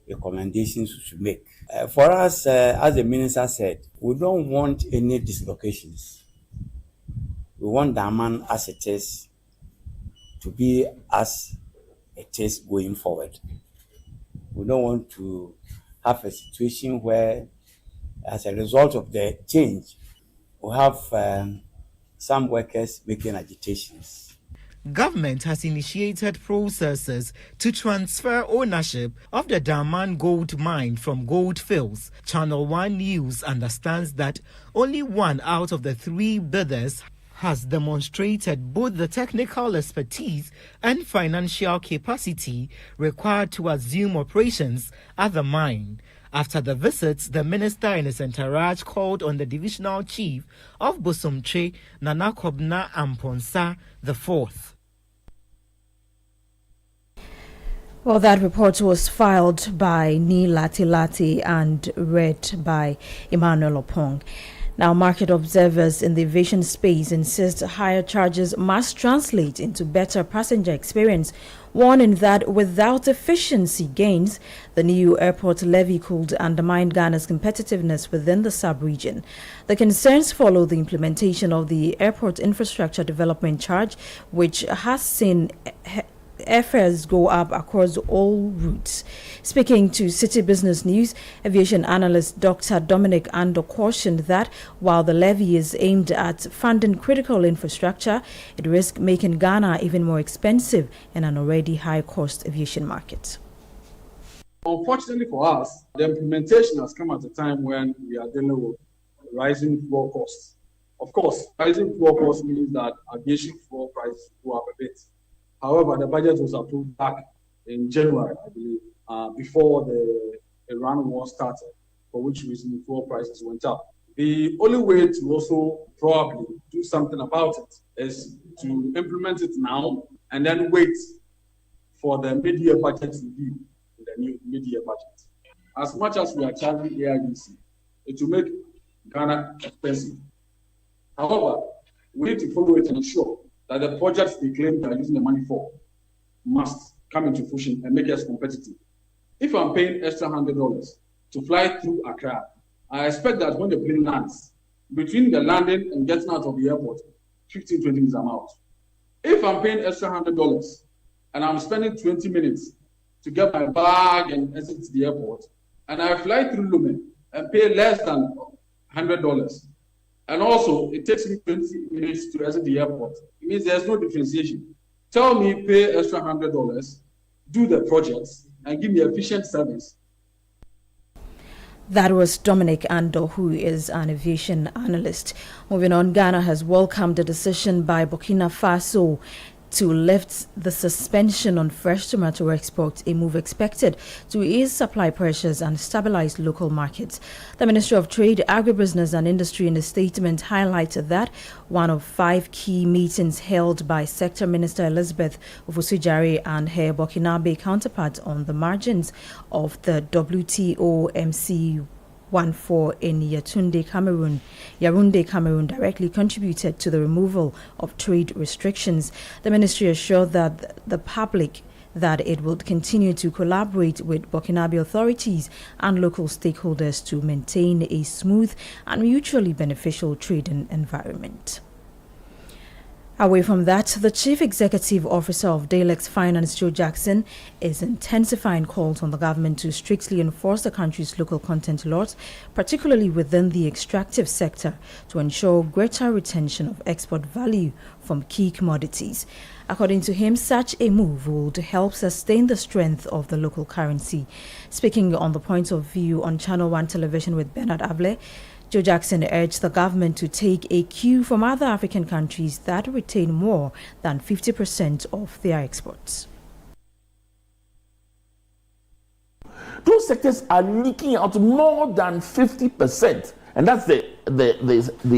recommendations we should make. For us, as the minister said, we don't want any dislocations. We want Daman as it is to be as it is going forward. We don't want to have a situation where, as a result of the change, we have some workers making agitations. Government has initiated processes to transfer ownership of the Daman gold mine from Goldfields. Channel 1 News understands that only 1 out of the 3 bidders has demonstrated both the technical expertise and financial capacity required to assume operations at the mine. After the visits, the minister and his entourage called on the divisional chief of Bosomtwe, Nana Kobna Amponsa IV. Well, that report was filed by Ni Lati and read by Emmanuel Opong. Now, market observers in the aviation space insist higher charges must translate into better passenger experience, warning that without efficiency gains, the new airport levy could undermine Ghana's competitiveness within the sub-region. The concerns follow the implementation of the Airport Infrastructure Development Charge, which has seen airfares go up across all routes. Speaking to Citi Business News, aviation analyst Dr. Dominic Ando cautioned that while the levy is aimed at funding critical infrastructure, it risks making Ghana even more expensive in an already high-cost aviation market. Unfortunately for us, the implementation has come at a time when we are dealing with rising fuel costs. Of course, rising fuel costs means that aviation fuel prices go up a bit. However, the budget was approved back in January, I believe, before the Iran war started, for which reason fuel prices went up. The only way to also probably do something about it is to implement it now and then wait for the mid-year budget review, the new mid-year budget. As much as we are charging AIDC, it will make Ghana expensive. However, we need to follow it and ensure that the projects they claim they are using the money for must come into fruition and make us competitive. If I'm paying extra $100 to fly through Accra, I expect that when the plane lands, between the landing and getting out of the airport, 15, 20 minutes I'm out. If I'm paying extra $100 and I'm spending 20 minutes to get my bag and exit the airport, and I fly through Lome and pay less than $100, and also it takes me 20 minutes to exit the airport, it means there's no differentiation. Tell me, pay extra $100, do the projects, and give me efficient service. That was Dominic Ando, who is an aviation analyst. Moving on, Ghana has welcomed the decision by Burkina Faso to lift the suspension on fresh tomato exports, a move expected to ease supply pressures and stabilize local markets. The Ministry of Trade, Agribusiness and Industry in a statement highlighted that one of 5 key meetings held by Sector Minister Elizabeth Ofusujare and her Burkinabe counterpart on the margins of the WTO MC 14 in Yaoundé, Cameroon directly contributed to the removal of trade restrictions. The ministry assured the public that it would continue to collaborate with Burkinabe authorities and local stakeholders to maintain a smooth and mutually beneficial trading environment. Away from that, the Chief Executive Officer of Dalex Finance, Joe Jackson, is intensifying calls on the government to strictly enforce the country's local content laws, particularly within the extractive sector, to ensure greater retention of export value from key commodities. According to him, such a move would help sustain the strength of the local currency. Speaking on the point of view on Channel 1 television with Bernard Able, Joe Jackson urged the government to take a cue from other African countries that retain more than 50% of their exports. Those sectors are leaking out more than 50%. And that's the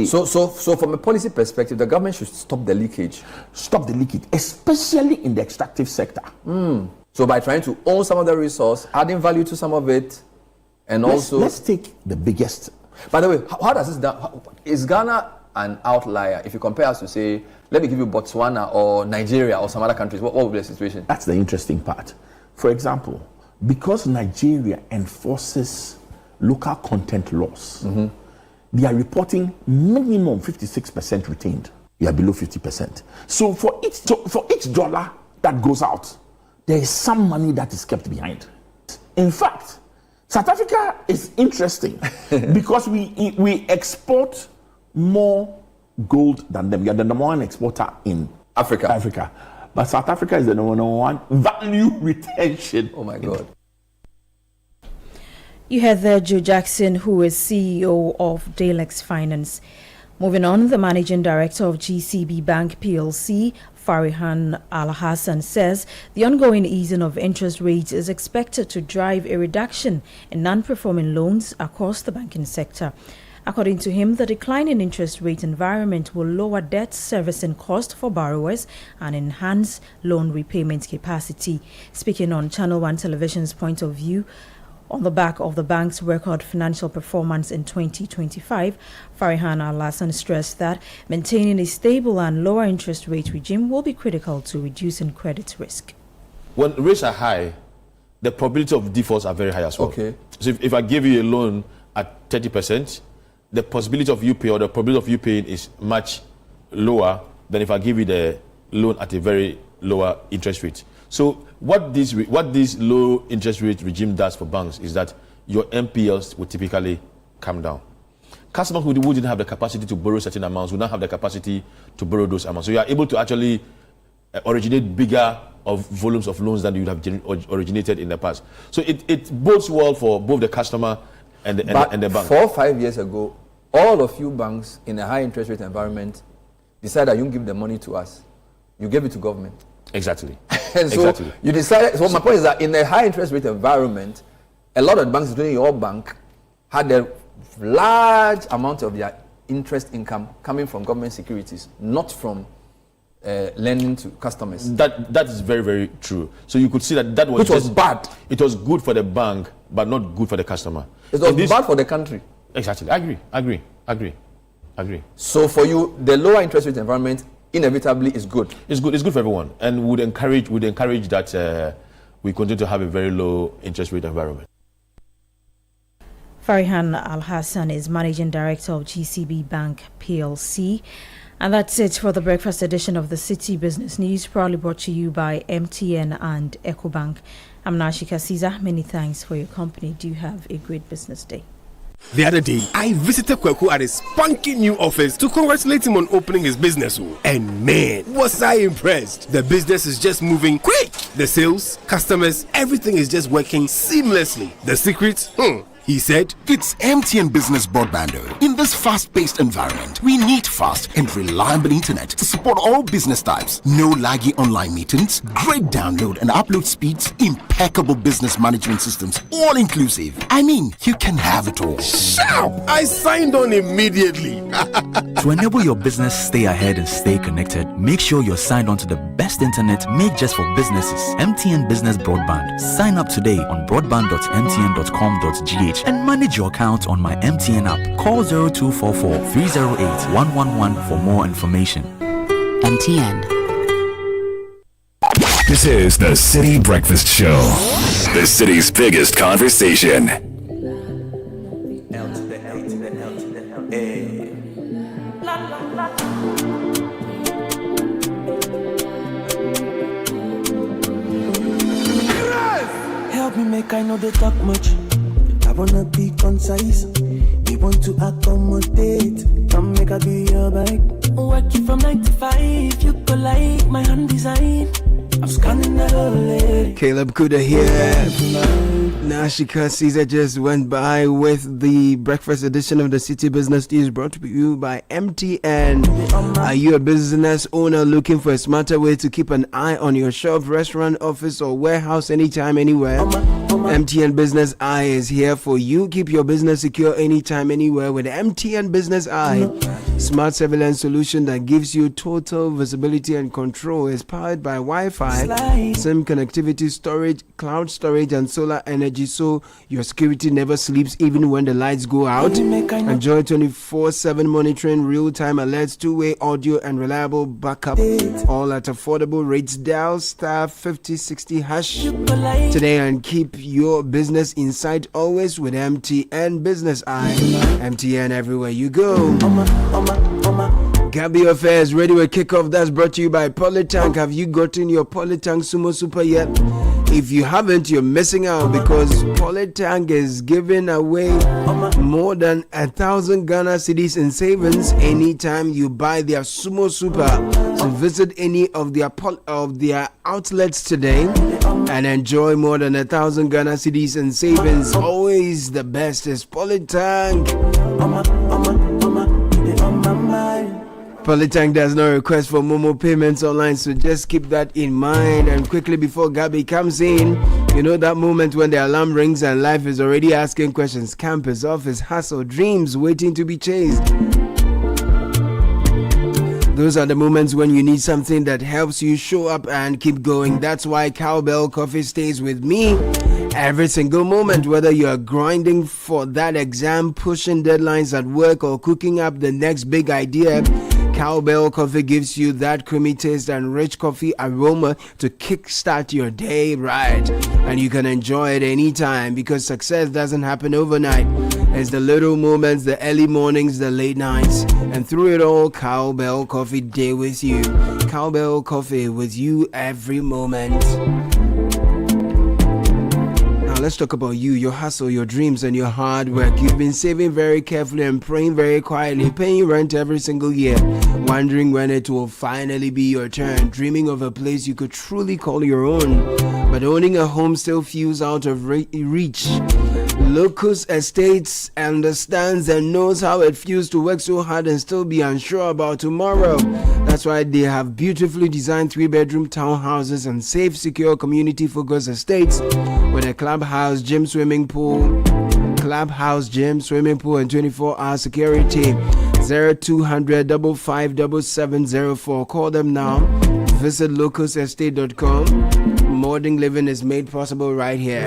So from a policy perspective, the government should stop the leakage. Stop the leakage, especially in the extractive sector. So by trying to own some of the resource, adding value to some of it, and let's take the biggest. By the way, how does this done? Is Ghana an outlier if you compare us to, say, let me give you Botswana or Nigeria or some other countries? What would be the situation? That's the interesting part. For example, because Nigeria enforces local content laws, they are reporting minimum 56% retained. You are below 50%. So for each dollar that goes out, there is some money that is kept behind. In fact, South Africa is interesting because we export more gold than them. We are the number one exporter in Africa. But South Africa is the number one value retention. Oh my God. You heard there Joe Jackson, who is CEO of Dalex Finance. Moving on, the managing director of GCB Bank PLC, Farihan Al-Hassan, says the ongoing easing of interest rates is expected to drive a reduction in non-performing loans across the banking sector. According to him, the decline in interest rate environment will lower debt servicing cost for borrowers and enhance loan repayment capacity. Speaking on Channel 1 Television's Point of View, on the back of the bank's record financial performance in 2025, Farihan Al-Hassan stressed that maintaining a stable and lower interest rate regime will be critical to reducing credit risk. When rates are high, the probability of defaults are very high as well. Okay. So if I give you a loan at 30%, the possibility of you paying or the probability of you paying is much lower than if I give you the loan at a very lower interest rate. So what this low interest rate regime does for banks is that your NPLs will typically come down. Customers who didn't have the capacity to borrow certain amounts will not have the capacity to borrow those amounts. So you are able to actually originate bigger of volumes of loans than you would have originated in the past. So it bodes well for both the customer and the bank. 4 or 5 years ago, all of you banks in a high interest rate environment decided that you don't give the money to us. You gave it to government. Exactly. And so you decided. So my point is that in a high interest rate environment, a lot of banks, including your bank, had a large amount of their interest income coming from government securities, not from lending to customers. That is very, very true. So you could see that was which was bad. It was good for the bank, but not good for the customer. It was bad for the country. Exactly. I agree. So for you, the lower interest rate environment inevitably is good. It's good for everyone, and would encourage that we continue to have a very low interest rate environment. Farihan Al-Hassan is Managing Director of GCB Bank PLC. And that's it for the breakfast edition of the Citi Business News, proudly brought to you by MTN and EcoBank. I'm Nashika Caesar. Many thanks for your company. Do have a great business day. The other day, I visited Kweku at his spunky new office to congratulate him on opening his business. And man, was I impressed. The business is just moving quick. The sales, customers, everything is just working seamlessly. The secret? He said, it's MTN Business Broadband. In this fast-paced environment, we need fast and reliable internet to support all business types. No laggy online meetings, great download and upload speeds, impeccable business management systems, all inclusive. I mean, you can have it all. Sharp! I signed on immediately. To enable your business stay ahead and stay connected, make sure you're signed on to the best internet made just for businesses. MTN Business Broadband. Sign up today on broadband.mtn.com.gh package and manage your account on my MTN app. Call 0244 308 111 for more information. MTN. This is the City Breakfast Show, the city's biggest conversation. Help me make I know they talk much. I wanna be concise. We want to accommodate. Come make I be your bike. Working from 9 to 5. You go like my hand design. I'm scanning the whole lady. Caleb Kuda here. Nashika Caesar just went by with the breakfast edition of the City Business News brought to you by MTN. Are you a business owner looking for a smarter way to keep an eye on your shop, restaurant, office, or warehouse anytime, anywhere? MTN Business Eye is here for you. Keep your business secure anytime, anywhere with MTN Business Eye. Smart surveillance solution that gives you total visibility and control is powered by Wi-Fi, SIM connectivity, storage, cloud storage, and solar energy, so your security never sleeps even when the lights go out. Enjoy 24/7 monitoring, real-time alerts, two-way audio, and reliable backup, all at affordable rates. Dial star 5060 hash today and keep your business in sight always with MTN Business Eye. MTN everywhere you go. Gabby Affairs ready with Kickoff. That's brought to you by Polytank. Have you gotten your Polytank Sumo Super yet? If you haven't, you're missing out because Polytank is giving away more than 1,000 Ghana cedis in savings anytime you buy their Sumo Super. So visit any of their outlets today and enjoy more than 1,000 Ghana cedis in savings. Always the best is Polytank. Polytank does not request for Momo payments online, so just keep that in mind. And quickly before Gabby comes in, you know that moment when the alarm rings and life is already asking questions. Campus, office, hustle, dreams waiting to be chased. Those are the moments when you need something that helps you show up and keep going. That's why Cowbell Coffee stays with me every single moment, whether you are grinding for that exam, pushing deadlines at work, or cooking up the next big idea. Cowbell Coffee gives you that creamy taste and rich coffee aroma to kickstart your day right. And you can enjoy it anytime because success doesn't happen overnight. It's the little moments, the early mornings, the late nights. And through it all, Cowbell Coffee day with you. Cowbell Coffee with you every moment. Let's talk about you, your hustle, your dreams, and your hard work. You've been saving very carefully and praying very quietly, paying rent every single year, wondering when it will finally be your turn, dreaming of a place you could truly call your own. But owning a home still feels out of reach. Locust Estates understands and knows how it feels to work so hard and still be unsure about tomorrow. That's why they have beautifully designed 3-bedroom townhouses and safe, secure, community-focused estates with a clubhouse, gym, swimming pool, and 24-hour security. 0200 55 7704. Call them now. Visit locusestate.com. Modern living is made possible right here.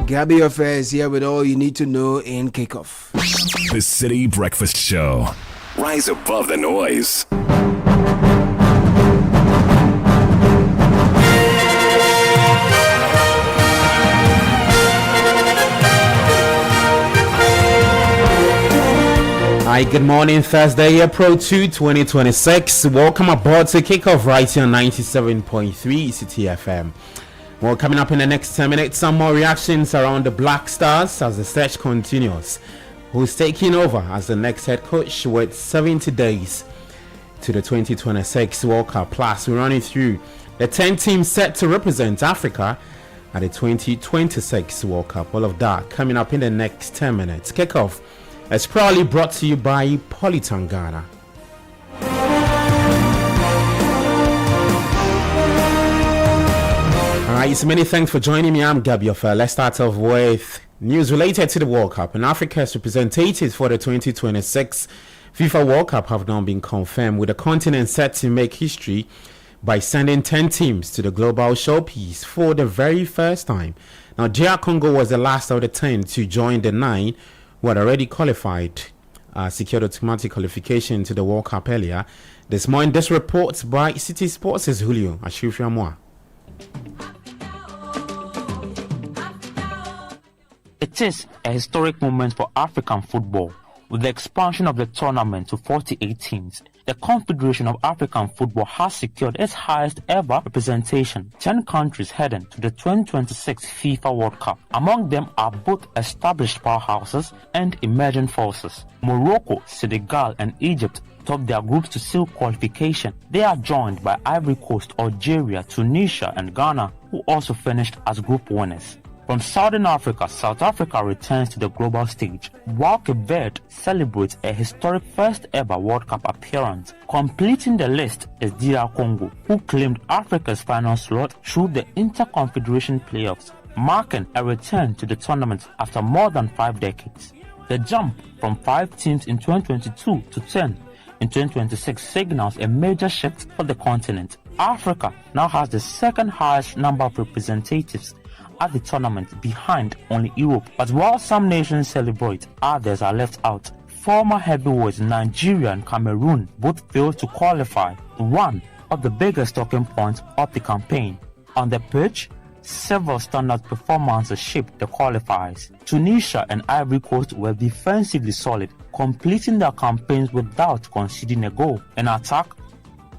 Gabby Affairs is here with all you need to know in Kickoff. The City Breakfast Show. Rise above the noise. Hi, good morning, Thursday, April 2, 2026. Welcome aboard to Kickoff right here on 97.3 Citi FM. Well, coming up in the next 10 minutes, some more reactions around the Black Stars as the search continues. Who's taking over as the next head coach with 70 days to the 2026 World Cup. Plus, we're running through the 10 teams set to represent Africa at the 2026 World Cup. All of that coming up in the next 10 minutes. Kickoff is proudly brought to you by Polytank Ghana. Alright, so many thanks for joining me. I'm Gabby Affairs. Let's start off with news related to the World Cup. And Africa's representatives for the 2026 FIFA World Cup have now been confirmed, with the continent set to make history by sending 10 teams to the global showpiece for the very first time. Now, DR Congo was the last of the 10 to join the 9 who had already qualified, secured automatic qualification to the World Cup earlier. This morning, this report by Citi Sports' Julio Ashifriamwa. It is a historic moment for African football. With the expansion of the tournament to 48 teams, the Confederation of African Football has secured its highest ever representation, 10 countries heading to the 2026 FIFA World Cup. Among them are both established powerhouses and emerging forces. Morocco, Senegal and Egypt top their groups to seal qualification. They are joined by Ivory Coast, Algeria, Tunisia and Ghana, who also finished as group winners. From Southern Africa, South Africa returns to the global stage, while Cape Verde celebrates a historic first ever World Cup appearance. Completing the list is DR Congo, who claimed Africa's final slot through the Inter-Confederation playoffs, marking a return to the tournament after more than 5 decades. The jump from 5 teams in 2022 to 10 in 2026 signals a major shift for the continent. Africa now has the second highest number of representatives at the tournament, behind only Europe. But while some nations celebrate, others are left out. Former heavyweights Nigeria and Cameroon both failed to qualify, one of the biggest talking points of the campaign. On the pitch, several standout performances shaped the qualifiers. Tunisia and Ivory Coast were defensively solid, completing their campaigns without conceding a goal. In attack,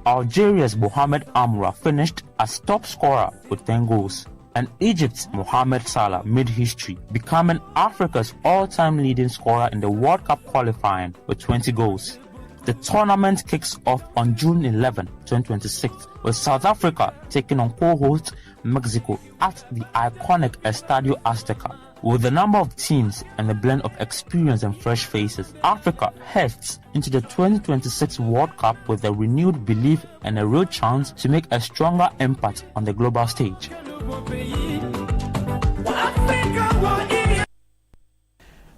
Algeria's Mohamed Amra finished as top scorer with 10 goals. And Egypt's Mohamed Salah made history, becoming Africa's all-time leading scorer in the World Cup qualifying with 20 goals. The tournament kicks off on June 11, 2026, with South Africa taking on co-host Mexico at the iconic Estadio Azteca. With the number of teams and the blend of experience and fresh faces, Africa heads into the 2026 World Cup with a renewed belief and a real chance to make a stronger impact on the global stage.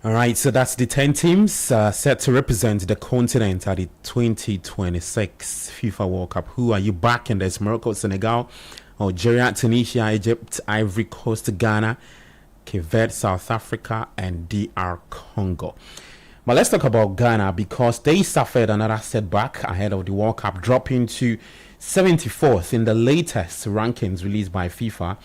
All right, so that's the 10 teams set to represent the continent at the 2026 FIFA World Cup. Who are you backing? There's Morocco, Senegal, Algeria, Tunisia, Egypt, Ivory Coast, Ghana, Cape Verde, South Africa, and DR Congo. But let's talk about Ghana, because they suffered another setback ahead of the World Cup, dropping to 74th in the latest rankings released by FIFA,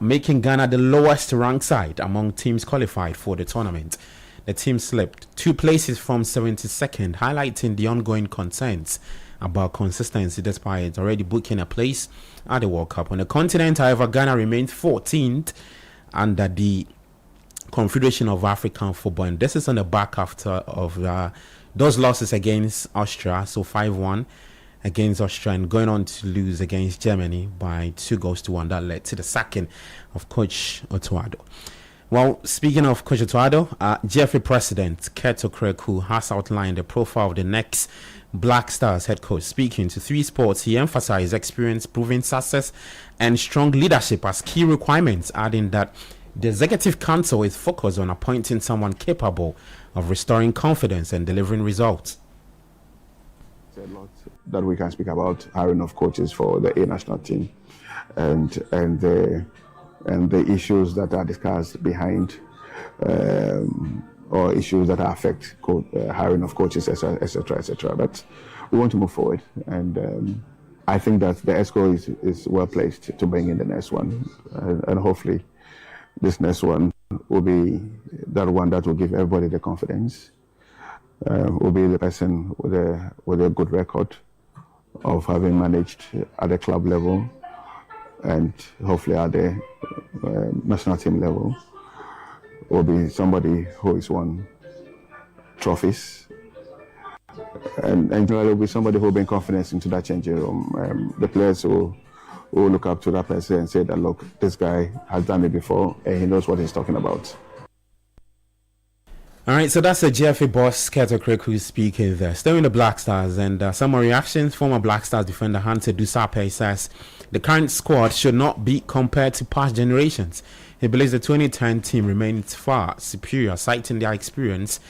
making Ghana the lowest ranked side among teams qualified for the tournament. The team slipped 2 places from 72nd, highlighting the ongoing concerns about consistency despite already booking a place at the World Cup. On the continent, however, Ghana remained 14th under the Confederation of African Football, and this is on the back after of those losses against Austria, so 5-1 against Austria, and going on to lose against Germany by 2-1. That led to the sacking of Coach Otuado. Well, speaking of Coach Otuado, GFA President Keto Kreku has outlined the profile of the next Black Stars head coach. Speaking to 3 Sports, he emphasized experience, proven success, and strong leadership as key requirements, adding that the Executive Council is focused on appointing someone capable of restoring confidence and delivering results. There's a lot that we can speak about hiring of coaches for the A national team, and the issues that are discussed behind, or issues that affect hiring of coaches, etc. But we want to move forward, and I think that the ESCO is well placed to bring in the next one, and hopefully this next one will be that one that will give everybody the confidence. Will be the person with a good record of having managed at the club level and hopefully at the national team level. Will be somebody who has won trophies, and generally will be somebody who will bring confidence into that changing room. The players will look up to that person and say that, look, this guy has done it before and he knows what he's talking about. All right, so that's the GFA boss, Keto Kreku, speaking there. Still in the Black Stars, and some more reactions. Former Black Stars defender Hunter Dusape says the current squad should not be compared to past generations. He believes the 2010 team remains far superior, citing their experience,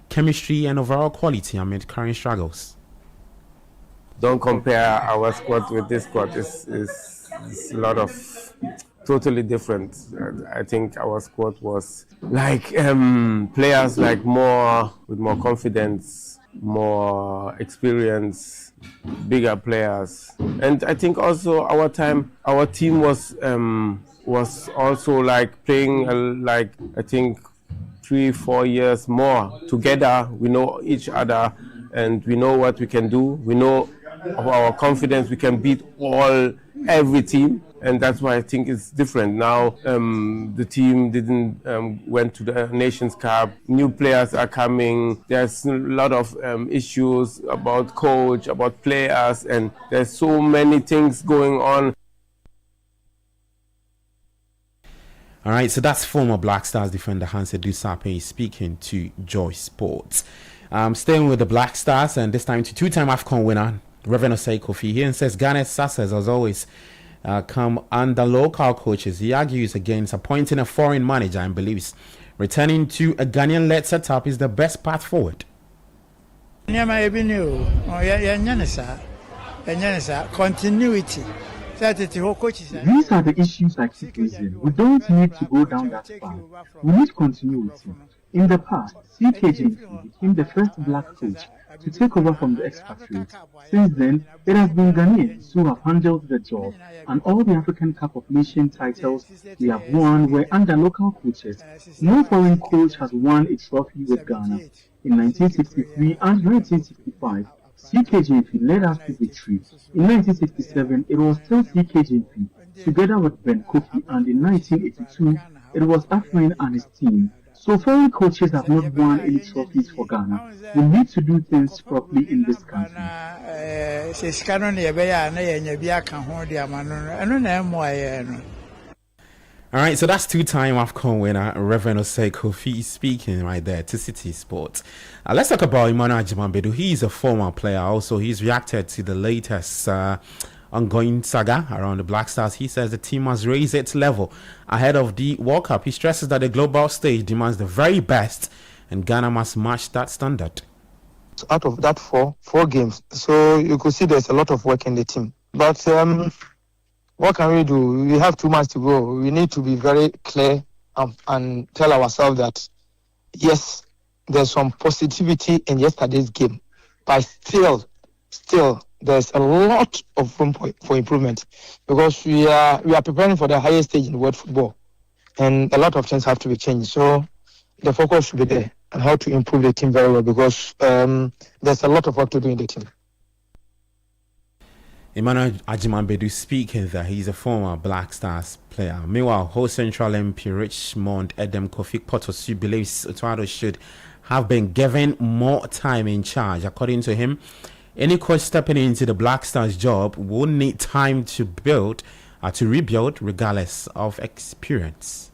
chemistry, and overall quality amid current struggles. don't compare our squad with this squad. It's a lot of totally different. I think our squad was like players like with more confidence, more experience, bigger players, and I think also our team was also like playing like I think 3-4 years more together. We know each other and we know what we can do. We know of our confidence. We can beat every team. And that's why I think it's different. Now the team didn't went to the Nations Cup. New players are coming. There's a lot of issues about coach, about players, and there's so many things going on. All right, so that's former Black Stars defender Hanse Dusape speaking to Joy Sports. Staying with the Black Stars, and this time to two-time AFCON winner Reverend Osei Kofi. He says Ghana's success has always come under local coaches. He argues against appointing a foreign manager and believes returning to a Ghanaian-led setup is the best path forward. Continuity. These are the issues like citizen. We don't need to go down that path. We need continuity. In the past, CKJ became the first black coach to take over from the expatriates. Since then, it has been Ghanaians who have handled the job, and all the African Cup of Nations titles we have won were under local coaches. No foreign coach has won a trophy with Ghana. In 1963 and 1965, CKJP led us to victory. In 1967, it was still CKJP, together with Ben Kofi, and in 1982, it was Afrin and his team. So foreign coaches have not won any trophies for Ghana. We need to do things properly in this country. All right, so that's two-time AFCON winner Reverend Osei Kofi speaking right there to Citi Sports. Let's talk about Emmanuel Ajimambedu. He's a former player. Also, he's reacted to the latest ongoing saga around the Black Stars. He says the team must raise its level ahead of the World Cup. He stresses that the global stage demands the very best, and Ghana must match that standard. Out of that four games, so you could see there's a lot of work in the team. But what can we do? We have 2 months to go. We need to be very clear and tell ourselves that, yes, there's some positivity in yesterday's game, but still, there's a lot of room for improvement, because we are preparing for the highest stage in world football, and a lot of things have to be changed. So the focus should be there on how to improve the team very well, because there's a lot of work to do in the team. Emmanuel Ajimambedu speaking that he's a former Black Stars player. Meanwhile, Whole Central MP Richmond Edem Kofi Potosu believes Otuado should have been given more time in charge. According to him, any coach stepping into the Black Stars job will need time to rebuild regardless of experience.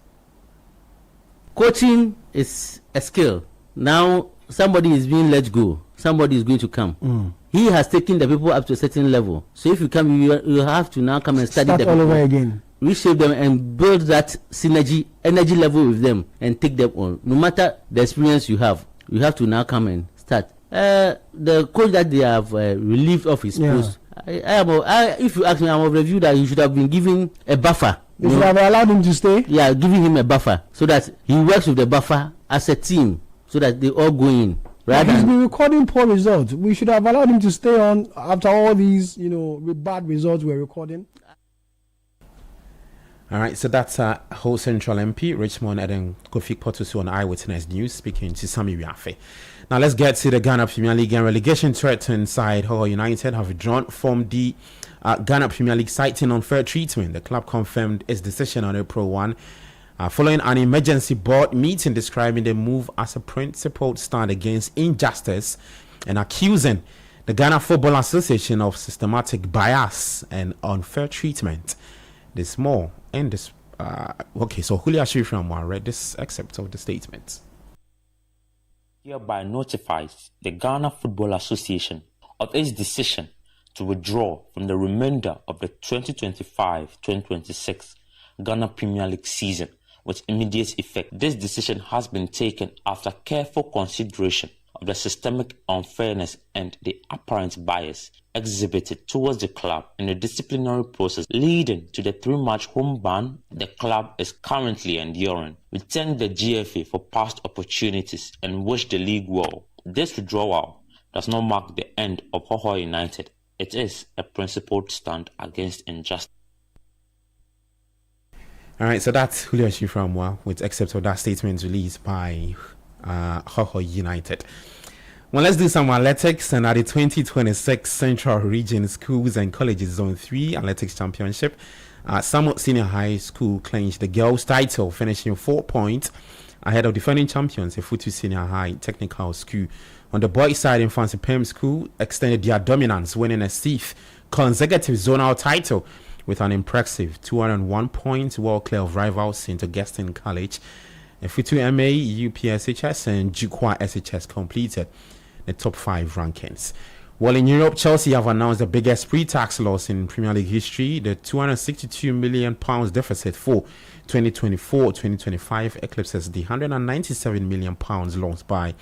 Coaching is a skill. Now somebody is being let go. Somebody is going to come. He has taken the people up to a certain level. So if you come, you have to now come and study them all over again, reshape them, and build that synergy, energy level with them, and take them on. No matter the experience you have to now come and start. The coach that they have relieved of his post, if you ask me, I'm of the view that he should have been given a buffer. You should have allowed him to stay. Yeah, giving him a buffer so that he works with the buffer as a team, so that they all go in. Right, he's been recording poor results. We should have allowed him to stay on after all these, bad results we're recording. All right, so that's Whole Central MP Richmond Eden Kofi Potosu on Eyewitness News speaking to Sami Wiafe. Now let's get to the Ghana Premier League, and relegation threatened side Hull United have withdrawn from the Ghana Premier League, citing unfair treatment. The club confirmed its decision on April 1. Following an emergency board meeting describing the move as a principled stand against injustice and accusing the Ghana Football Association of systematic bias and unfair treatment. There's more in this. So Julia Shiframwa read this excerpt of the statement. Hereby notifies the Ghana Football Association of its decision to withdraw from the remainder of the 2025-2026 Ghana Premier League season with immediate effect. This decision has been taken after careful consideration of the systemic unfairness and the apparent bias exhibited towards the club in the disciplinary process leading to the 3-match home ban the club is currently enduring. We thank the GFA for past opportunities and wish the league well. This withdrawal does not mark the end of Hoho United. It is a principled stand against injustice. All right, so that's Julio Shiframwa with excerpt of that statement released by Hoho United. Well, let's do some athletics. And at the 2026 Central Region Schools and Colleges Zone 3 Athletics Championship, Samuel Senior High School clinched the girls' title, finishing 4 points ahead of defending champions, Efutu Senior High Technical School. On the boys' side, Infancy Pem School extended their dominance, winning a 6th consecutive zonal title with an impressive 201 points, well clear of rivals St. Augustine College. Efutu MA, UPSHS, and Jukwa SHS completed the top 5 rankings. Well, in Europe, Chelsea have announced the biggest pre-tax loss in Premier League history. The £262 million deficit for 2024-2025 eclipses the £197 million lost by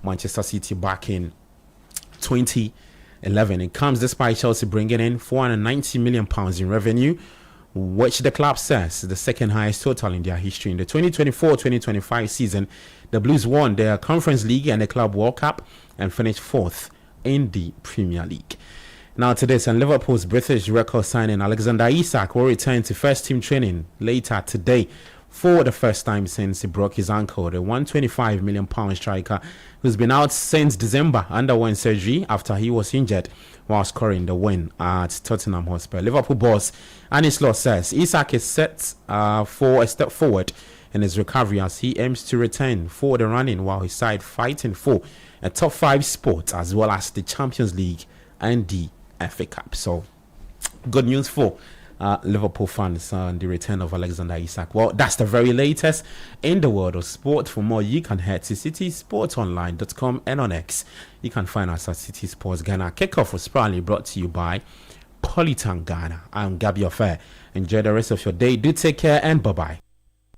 Manchester City back in 2011. It comes despite Chelsea bringing in £490 million in revenue, which the club says is the second highest total in their history. In the 2024-2025 season, the Blues won their Conference League and the Club World Cup and finished 4th in the Premier League. Now to this, and Liverpool's British record signing Alexander Isak will return to first team training later today for the first time since he broke his ankle. The £125 million striker, who's been out since December, underwent surgery after he was injured while scoring the win at Tottenham Hotspur. Liverpool boss Anis Law says Isak is set for a step forward in his recovery as he aims to return for the running while his side fighting for a top 5 spot as well as the Champions League and the FA Cup. So good news for Liverpool fans on the return of Alexander Isak. Well, that's the very latest in the world of sport. For more, you can head to citysportsonline.com and on X. You can find us at City Sports Ghana. Kickoff was proudly brought to you by Polytank Ghana. I'm Gabi Affair. Enjoy the rest of your day. Do take care and bye-bye.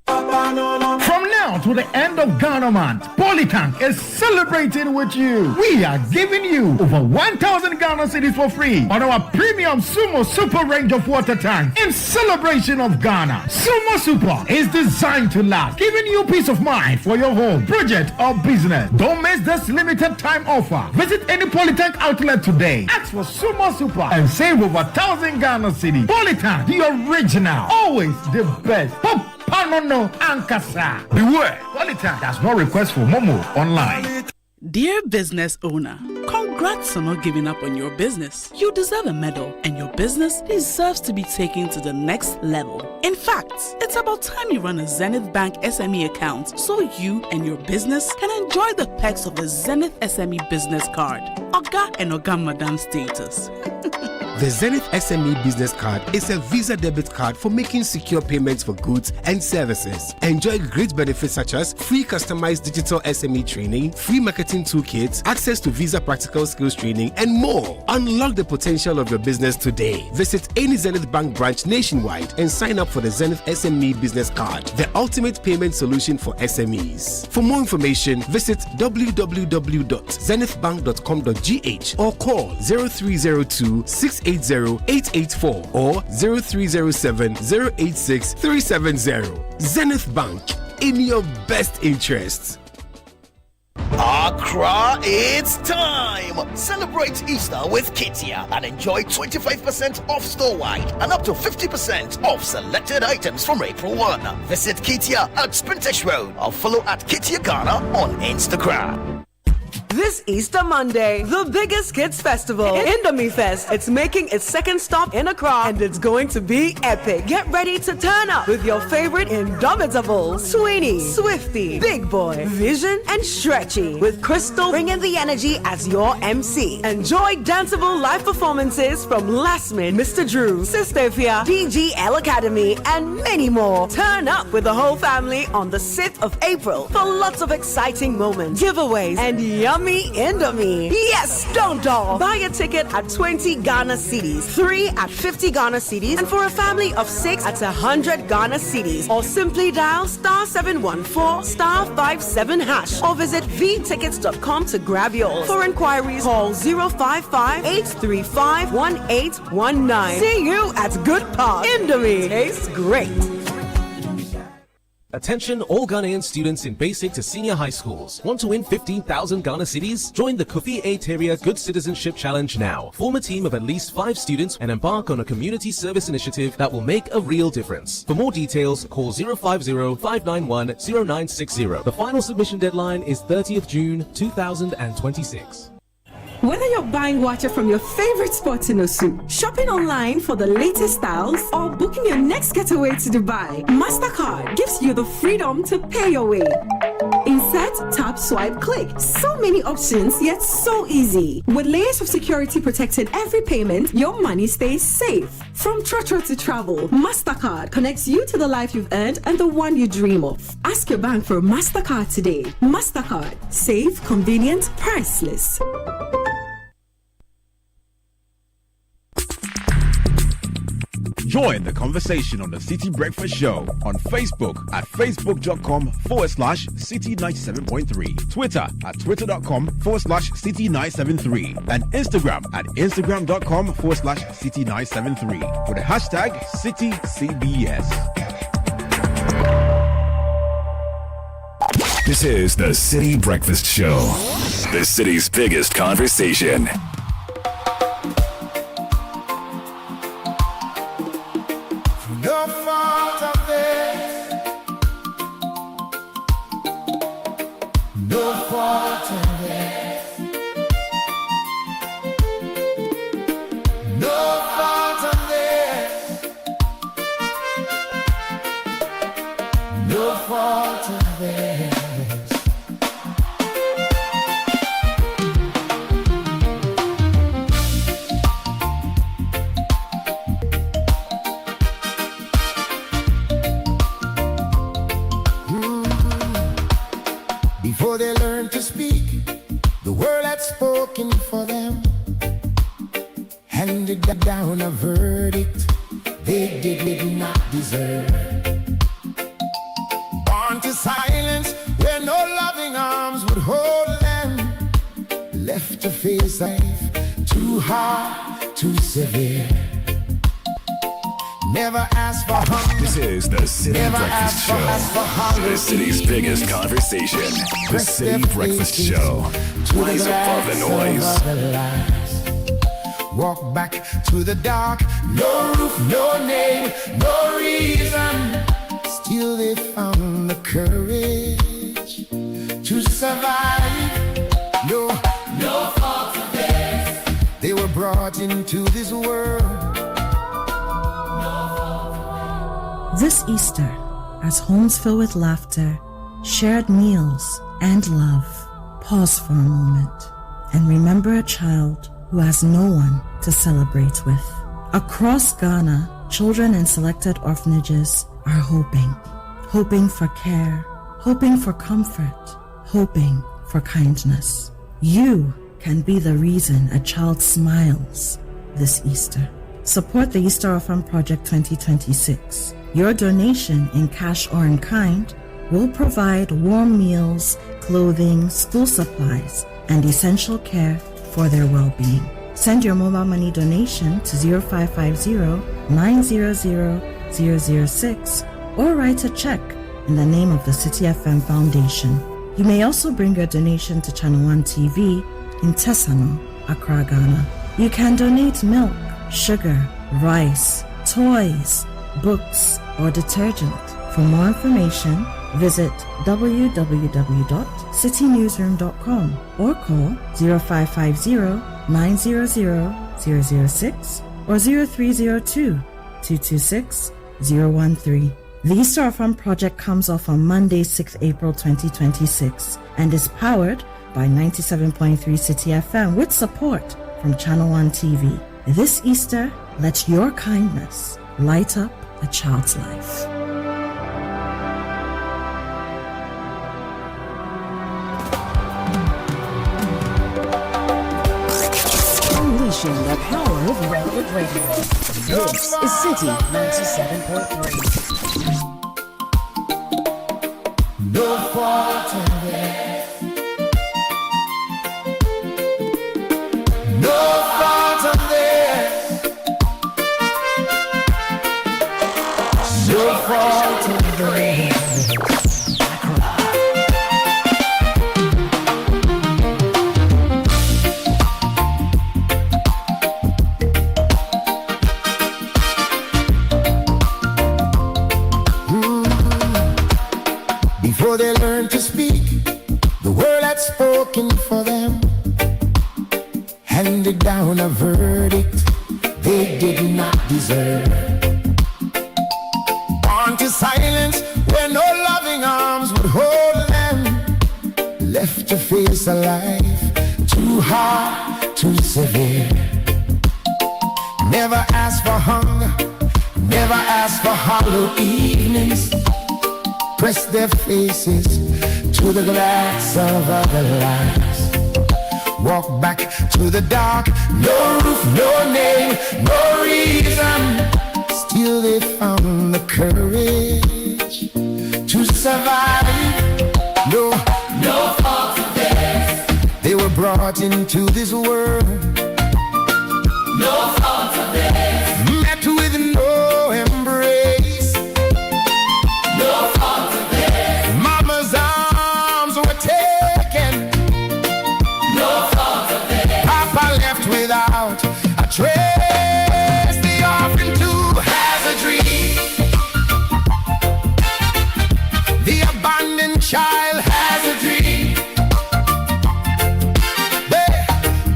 From now to the end of Ghana month, Polytank is celebrating with you. We are giving you over 1,000 Ghana cedis for free on our premium Sumo Super range of water tanks in celebration of Ghana. Sumo Super is designed to last, giving you peace of mind for your home, project, or business. Don't miss this limited time offer. Visit any Polytank outlet today. Ask for Sumo Super and save over 1,000 Ghana cedis. Polytank, the original, always the best. Panono Ankasa. Beware, Polytank does not request for Momo online. Dear business owner, congrats on not giving up on your business. You deserve a medal, and your business deserves to be taken to the next level. In fact, it's about time you run a Zenith Bank SME account so you and your business can enjoy the perks of the Zenith SME business card. Oga and Oga Madam status. The Zenith SME Business Card is a Visa debit card for making secure payments for goods and services. Enjoy great benefits such as free customized digital SME training, free marketing toolkits, access to Visa practical skills training, and more. Unlock the potential of your business today. Visit any Zenith Bank branch nationwide and sign up for the Zenith SME Business Card, the ultimate payment solution for SMEs. For more information, visit www.zenithbank.com.gh or call 0302 680-884 or 0307-086-370. Zenith Bank, in your best interests. Accra, it's time! Celebrate Easter with Kitia and enjoy 25% off store-wide and up to 50% off selected items from April 1. Visit Kitia at Spintex Road or follow at Kitia Ghana on Instagram. This Easter Monday, the biggest kids festival, Indomie Fest. It's making its second stop in Accra, and it's going to be epic. Get ready to turn up with your favorite Indomitables, Sweeney, Swifty, Big Boy, Vision, and Stretchy, with Crystal bringing the energy as your MC. Enjoy danceable live performances from Lasmin, Mr. Drew, Sistefia, DGL Academy, and many more. Turn up with the whole family on the 6th of April for lots of exciting moments, giveaways, and yummy Indomie. Yes, don't dull. Buy a ticket at 20 Ghana cedis, 3 at 50 Ghana cedis, and for a family of 6 at 100 Ghana cedis. Or simply dial *714*57# or visit vtickets.com to grab yours. For inquiries, call 055-835-1819. See you at Good Park. Indomie tastes great. Attention all Ghanaian students in basic to senior high schools. Want to win 15,000 Ghana cedis? Join the Kofi A. Teria Good Citizenship Challenge now. Form a team of at least 5 students and embark on a community service initiative that will make a real difference. For more details, call 050-591-0960. The final submission deadline is 30th June 2026. Whether you're buying water from your favorite spots in Osu, shopping online for the latest styles, or booking your next getaway to Dubai, MasterCard gives you the freedom to pay your way. Insert, tap, swipe, click. So many options, yet so easy. With layers of security protecting every payment, your money stays safe. From Trotro to travel, MasterCard connects you to the life you've earned and the one you dream of. Ask your bank for MasterCard today. MasterCard. Safe, convenient, priceless. Join the conversation on the Citi Breakfast Show on Facebook at facebook.com/Citi97.3, Twitter at twitter.com/Citi973, and Instagram at instagram.com/Citi973 with the hashtag CitiCBS. This is the Citi Breakfast Show, the city's biggest conversation. No fault of theirs. No fault of theirs. No fault of theirs. No fault of theirs. Before they learned to speak, the world had spoken for them, handed down a verdict they did not deserve. Born to silence where no loving arms would hold them, left to face life too hard, too severe. Never asked for hunger. This is the Citi Breakfast Show, the city's biggest conversation. The Citi Breakfast Show. Rise above the noise. Walk back to the dark, no roof, no name, no reason. Still they found the courage to survive. No fault of theirs. They were brought into this world. This Easter, as homes fill with laughter, shared meals, and love, pause for a moment and remember a child who has no one to celebrate with. Across Ghana, children in selected orphanages are hoping for care, hoping for comfort, hoping for kindness. You can be the reason a child smiles this Easter. Support the Easter Orphan Project 2026. Your donation in cash or in kind will provide warm meals, clothing, school supplies, and essential care for their well-being. Send your mobile money donation to 0550-900-006 or write a check in the name of the Citi FM Foundation. You may also bring your donation to Channel 1 TV in Tesano, Accra, Ghana. You can donate milk, sugar, rice, toys, books, or detergent. For more information, visit www.citinewsroom.com or call 0550-900-006 or 0302-226-013. The Easter Orphan Project comes off on Monday, 6th April 2026 and is powered by 97.3 Citi FM with support from Channel 1 TV. This Easter, let your kindness light up a child's life. Unleashing the power of relevant radio. This is Citi 97.3. No fault in there. No fault in there. No fault in there. Before they learned to speak, the word had spoken for them, handed down a verdict they did not deserve. Born to silence where no loving arms would hold them, left to face a life too hard, too severe. Never asked for hunger, never asked for hollow evenings, press their faces to the glass of other lives. Walk back to the dark, no roof, no name, no reason. Still they found the courage to survive. No fault of theirs. They were brought into this world. No fault of theirs. Met with no embrace. No fault of theirs. Mama's arms were taken. No fault of theirs. Papa left without a trace. The orphan too has a dream. The abandoned child has a dream.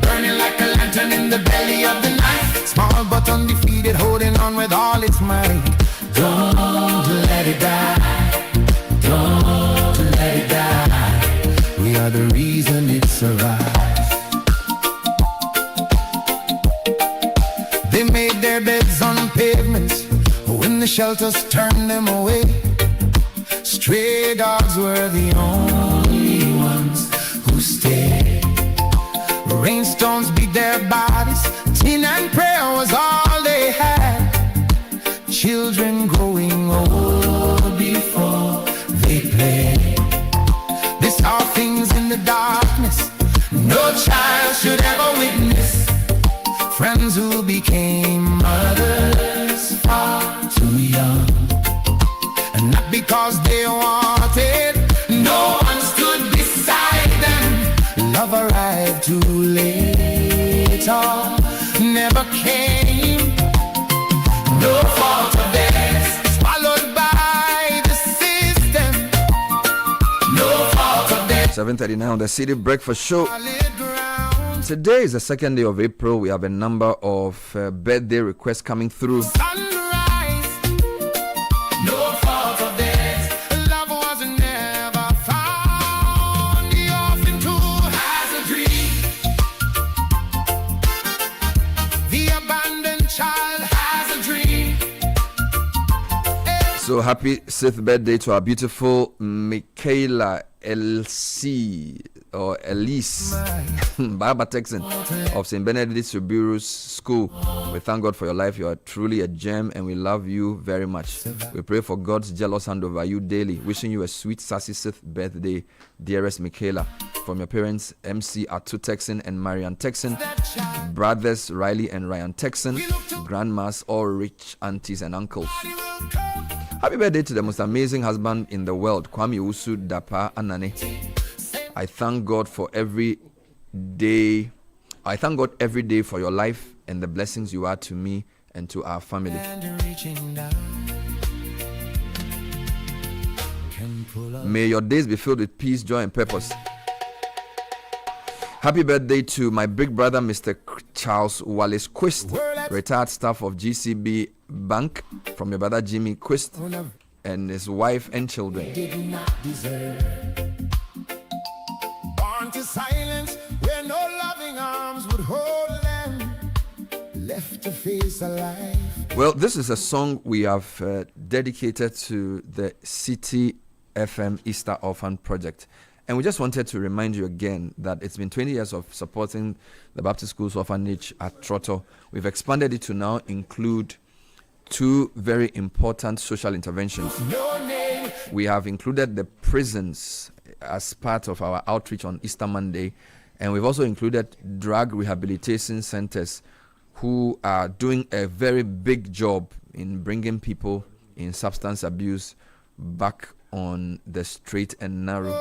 Burning like a lantern in the belly of the night. Small but undefeated, holding on with all its might. Don't let it die. Don't let it die. We are the reason it survives. They made their beds on pavements when the shelters turned them away. Stray dogs were the only ones who stayed. Rainstones beat their bodies, tin and prayer was all they had. Children growing old before they play. They saw things in the darkness no child should ever witness. Friends who became mothers far too young, and not because they wanted, no one stood beside them. Love arrived too late, or never came. No fault of theirs, swallowed by the system. No fault of theirs. 7:39 on the City Breakfast Show. Today is the second day of April. We have a number of birthday requests coming through. No fault of theirs, love was never found. The orphan too has a dream. The abandoned child has a dream. So happy 6th birthday to our beautiful Michaela LC or Elise Baba Texan of St. Benedict Subiru's School. We thank God for your life. You are truly a gem and we love you very much. We pray for God's jealous hand over you daily. Wishing you a sweet, sassy 6th birthday, dearest Michaela. From your parents, MC Atu Texan and Marian Texan, brothers Riley and Ryan Texan, grandmas, all rich aunties and uncles. Happy birthday to the most amazing husband in the world, Kwame Usu Dapa Anane. I thank God every day for your life and the blessings you are to me and to our family. May your days be filled with peace, joy, and purpose. Happy birthday to my big brother, Mr. Charles Wallace Quist, retired staff of GCB Bank, from your brother Jimmy Quist and his wife and children. Born to silence where no loving arms would hold them, left to face a life. Well, this is a song we have dedicated to the Citi FM Easter Orphan Project. And we just wanted to remind you again that it's been 20 years of supporting the Baptist Schools Orphanage at Trotto. We've expanded it to now include 2 very important social interventions. We have included the prisons as part of our outreach on Easter Monday, and we've also included drug rehabilitation centers who are doing a very big job in bringing people in substance abuse back on the straight and narrow.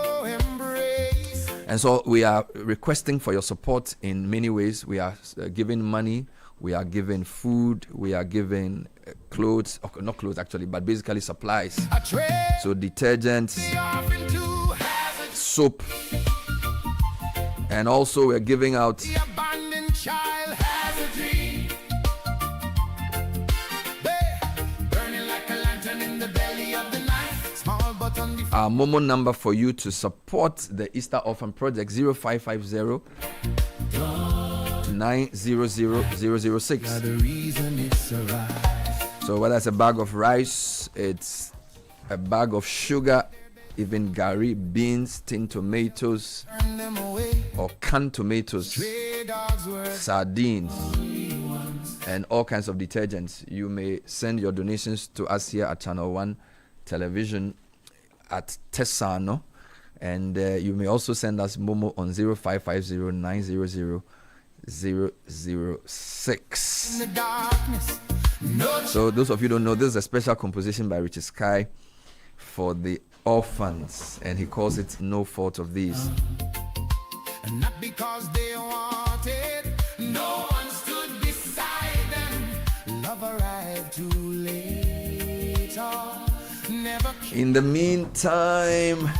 And so we are requesting for your support in many ways. We are giving money, we are giving food, we are giving clothes, not clothes actually, but basically supplies. So detergents, soap, and also we're giving out our Momo number for you to support the Easter Orphan Project, 0550 900 006. So whether it's a bag of rice, it's a bag of sugar, even gari, beans, tinned tomatoes, or canned tomatoes, sardines, and all kinds of detergents, you may send your donations to us here at Channel 1 Television at Tesano, and you may also send us Momo on 0550 900 006. So those of you who don't know, this is a special composition by Richard Sky for the orphans, and he calls it No Fault of These. And not because they wanted, no one stood beside them. Love arrived too late. Never. In the meantime,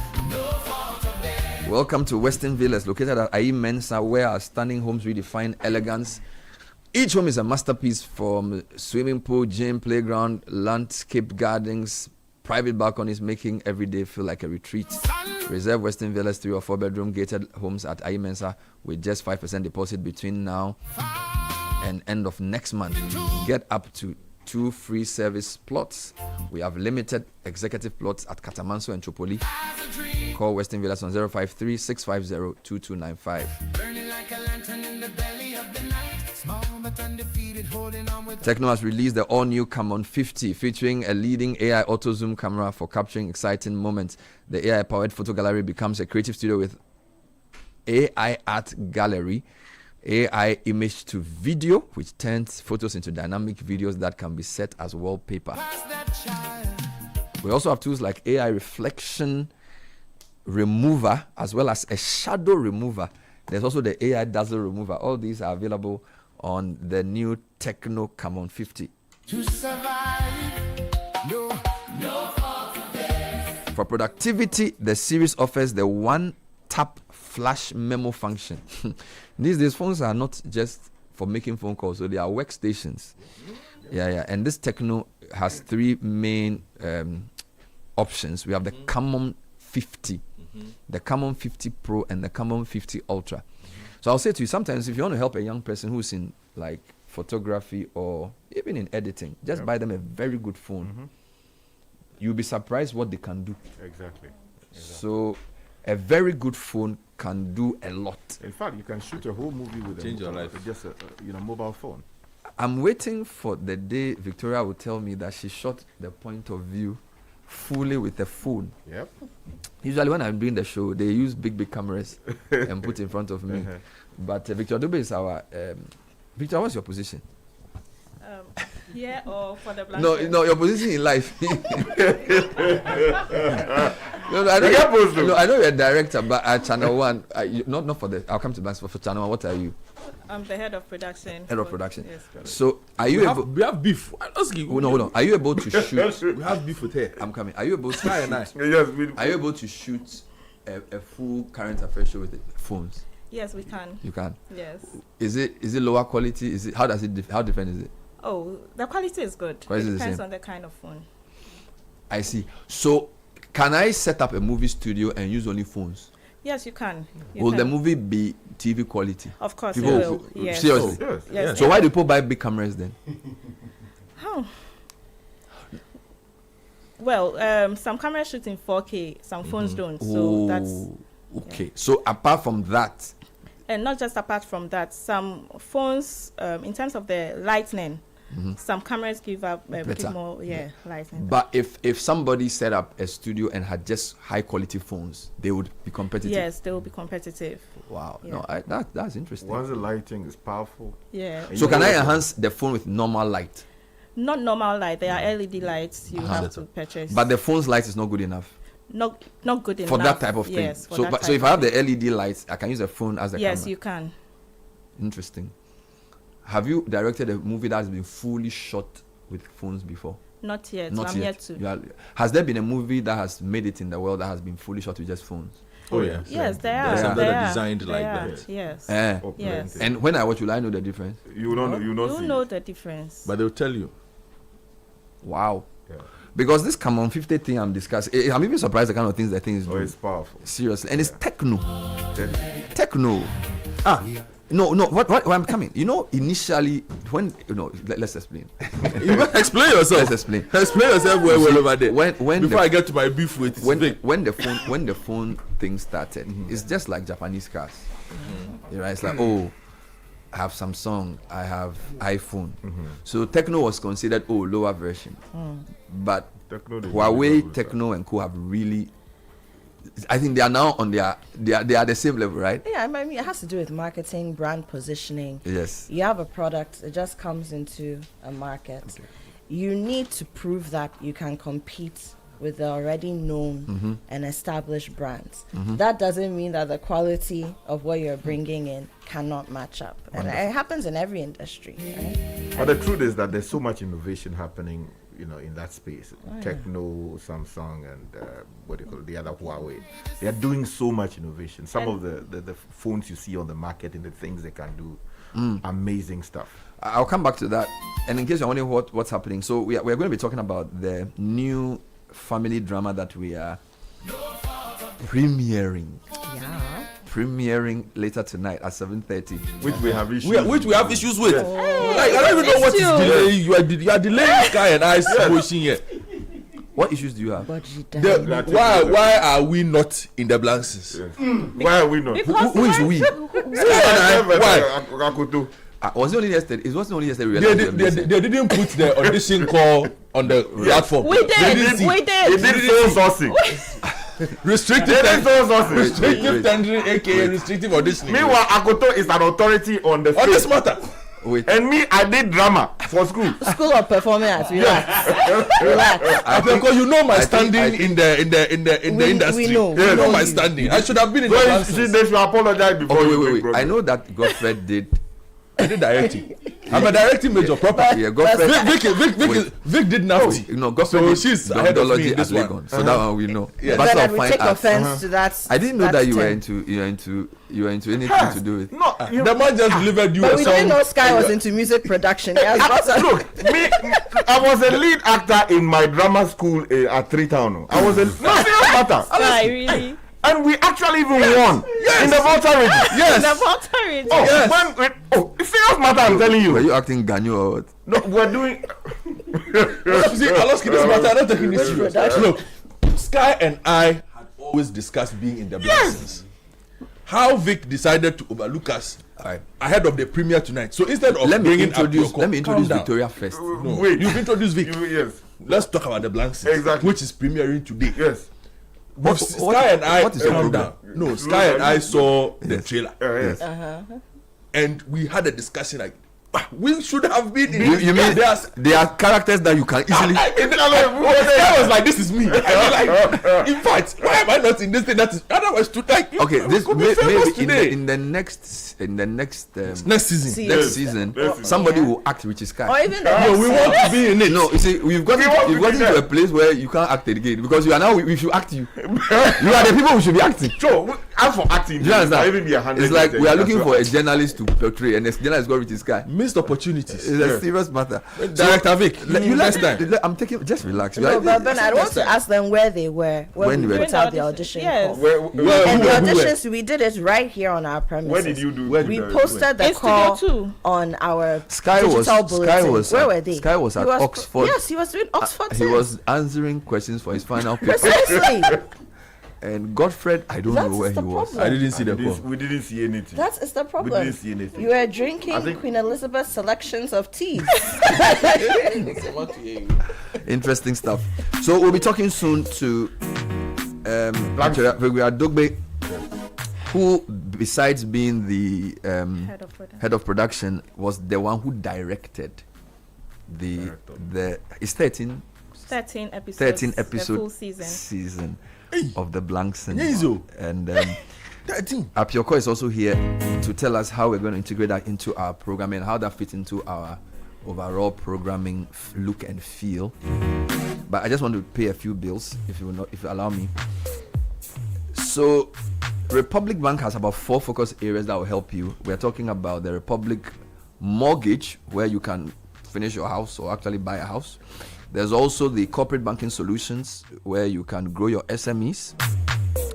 welcome to Western Villas, located at Ayi Mensa, where our stunning homes redefine elegance. Each home is a masterpiece, from swimming pool, gym, playground, landscaped gardens, private balconies, making every day feel like a retreat. Reserve Western Villas 3 or 4 bedroom gated homes at Ayi Mensa with just 5% deposit between now and end of next month. Get up to 2 free service plots. We have limited executive plots at Katamanso and Chopoli. Call Western Villas on 053 650 2295. Techno has released the all-new Camon 50, featuring a leading AI auto zoom camera for capturing exciting moments. The AI-powered photo gallery becomes a creative studio with AI art gallery, AI image to video, which turns photos into dynamic videos that can be set as wallpaper. We also have tools like AI reflection remover, as well as a shadow remover. There's also the AI dazzle remover. All these are available on the new Techno Camon 50. To survive, no fault of theirs. For productivity, the series offers the one-tap flash memo function. These days, phones are not just for making phone calls, so they are workstations. Yeah. And this Techno has 3 main options. We have the Camon 50, the Camon 50 Pro, and the Camon 50 Ultra. So I'll say to you, sometimes if you want to help a young person who's in like photography or even in editing, just buy them a very good phone. You'll be surprised what they can do. Exactly. So a very good phone can do a lot. In fact, you can shoot a whole movie with just a mobile phone. I'm waiting for the day Victoria will tell me that she shot the point of view fully with a phone. Yep. Usually when I'm doing the show, they use big cameras and put in front of me. But Victor Dube is our... Victor, what's your position? Here or for the black? No, your position in life. I know you're a director, but at Channel 1, not for the... I'll come to Banks, but for Channel 1, what are you? I'm the head of production. Head of production. Yes. So, are you able... We have beef. Hold on. Are you able to shoot... We have beef with her. I'm coming. Are you able to shoot... Yes, are you able to shoot a full current affairs show with phones? Yes, we can. You can? Yes. Is it lower quality? How different is it? Oh, the quality is good. It depends on the kind of phone. I see. So, can I set up a movie studio and use only phones? Yes, you can. Will the movie be TV quality? Of course it will. Yes. Seriously? Yes. So why do people buy big cameras then? How? Well, some cameras shoot in 4K, some phones don't. So Okay, so apart from that, and not just apart from that, some phones, in terms of the lightning, some cameras give up a bit more, lightning. But if somebody set up a studio and had just high quality phones, they would be competitive. Yes, they will be competitive. Wow, Yeah. no, that's interesting. Once the lighting is powerful. Yeah. So can I enhance the phone with normal light? Not normal light. There are LED lights you have to purchase. But the phone's light is not good enough. Not good enough For that type of thing. Yes. So if I have the LED lights, I can use the phone as a camera. Yes, you can. Interesting. Have you directed a movie that has been fully shot with phones before? Not yet. Not I'm yet. yet to. Has there been a movie that has made it in the world that has been fully shot with just phones? Oh yeah. Yes, there are. Some There that are. are designed like There that. are. Yes. Yes. And when I watch, will I know the difference? You don't. You You'll know the difference. But they'll tell you. Wow. Yeah. Because this come on 50 thing I'm discussing, I'm even surprised the kind of things that things do. It's powerful. Seriously. And it's techno. Techno. No, what I'm coming. You know, initially, let's explain. Explain yourself. Let's explain. Explain yourself well over there. Before I get to my beef with when the phone thing started, it's just like Japanese cars. Right? It's like, I have Samsung, I have iPhone. So Techno was considered lower version. But Huawei, Techno, and Co have really. I think they are now on they are the same level, right? Yeah, I mean it has to do with marketing, brand positioning. Yes. You have a product, it just comes into a market. Okay. You need to prove that you can compete with the already known and established brands. That doesn't mean that the quality of what you're bringing in cannot match up. And it happens in every industry, right? But the truth is that there's so much innovation happening, in that space. Techno, Samsung, and the other Huawei. They are doing so much innovation. Some of the phones you see on the market and the things they can do, amazing stuff. I'll come back to that. And in case you're wondering what's happening, so we're going to be talking about the new family drama that we are premiering. Yeah. Premiering later tonight at 7:30. Which we have issues. Which we have issues with. I don't even know what is delaying. You are delaying Sky and I's motion here. What issues do you have? Why are we not in the blanks? Yes. Why are we not? Who is we? Sky and I. Why? Was it only yesterday? It wasn't only yesterday. They didn't put the audition call on the platform. We did. They did sourcing. Restrictive tendering, aka restrictive auditioning. Meanwhile, Akoto is an authority on the this matter. Wait. And me, I did drama for school. School of Performing Arts. Relax. Because you know my standing in the industry. We know. You know my standing. I should have been in the classes. They should apologize before wait. I know that Godfred did. I did directing. I'm a directing major proper. Yeah, Godfred. Vic did nasty. Godfred. So she's ahead of me in this one. So that one we know. Yeah. But I would take offense to that. I didn't know that you were into anything to do with. No, the man just delivered you but a we song. didn't know Sky was into music production. Look, I was a lead actor in my drama school at Freetown. I was a serious matter. Sky, really? And we actually even won in the Volta region. Yes. In the Volta region. Serious matter, I'm telling you. Were you acting Ganyo or what? No, we're doing. See, Aloski, this matter, I'm not taking this serious. Look, Sky and I had always discussed being in the blessings. How Vic decided to overlook us ahead of the premiere tonight. So instead of let me introduce Victoria first. No, wait, you've introduced Vic. Yes. Let's talk about the blanks. Exactly. Which is premiering today. Yes. But Sky and I calm down. No, Sky and I saw the trailer. Yes. And we had a discussion like, we should have been in you mean there are characters that you can easily I was like, this is me. In fact, why am I not in this thing that is otherwise to like okay, this maybe in the next season somebody will act which is Sky. Or even we want to be in it. No, you see, we've got into a place where you can't act again because you are now we should act you. You are the people who should be acting. Sure, as for acting, you understand? It's like we are looking for a journalist to portray and the journalist got which is Sky. Missed opportunities. It's a serious matter. Director Vic, you next time. I'm taking. Just relax. No, but I want to ask them where they were when we put out the audition. Yes. And the auditions, we did it right here on our premises. Where did you do? We posted the call on our digital bulletin. Where were they? Sky was at Oxford. Yes, he was doing Oxford. He was answering questions for his final paper. Precisely. And Godfred, I don't know where he was. I didn't see the call. We didn't see anything. That's the problem. We didn't see anything. You were drinking Queen Elizabeth's selections of teas. Interesting stuff. So we'll be talking soon to Victoria Dogbe, who, besides being the head of production, was the one who directed the it's 13 episodes, the full season of the Blanks and Apioko is also here to tell us how we're going to integrate that into our programming and how that fits into our overall programming look and feel. But I just want to pay a few bills, if you allow me. So Republic Bank has about 4 focus areas that will help you. We're talking about the Republic Mortgage, where you can finish your house or actually buy a house. There's also the Corporate Banking Solutions, where you can grow your SMEs.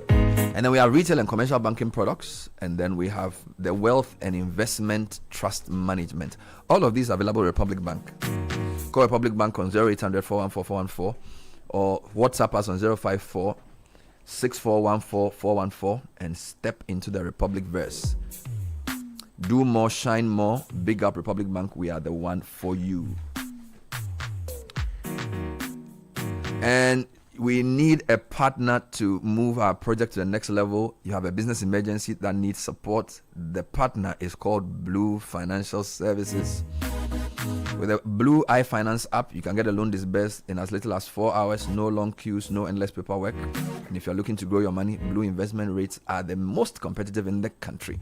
And then we have retail and commercial banking products. And then we have the wealth and investment trust management. All of these are available at Republic Bank. Call Republic Bank on 0800 414 414 or WhatsApp us on 054 6414 414 and step into the Republic verse. Do more, shine more. Big up Republic Bank. We are the one for you. And we need a partner to move our project to the next level. You have a business emergency that needs support. The partner is called Blue Financial Services. With the Blue iFinance app, you can get a loan disbursed in as little as 4 hours. No long queues, no endless paperwork. And if you're looking to grow your money, Blue investment rates are the most competitive in the country.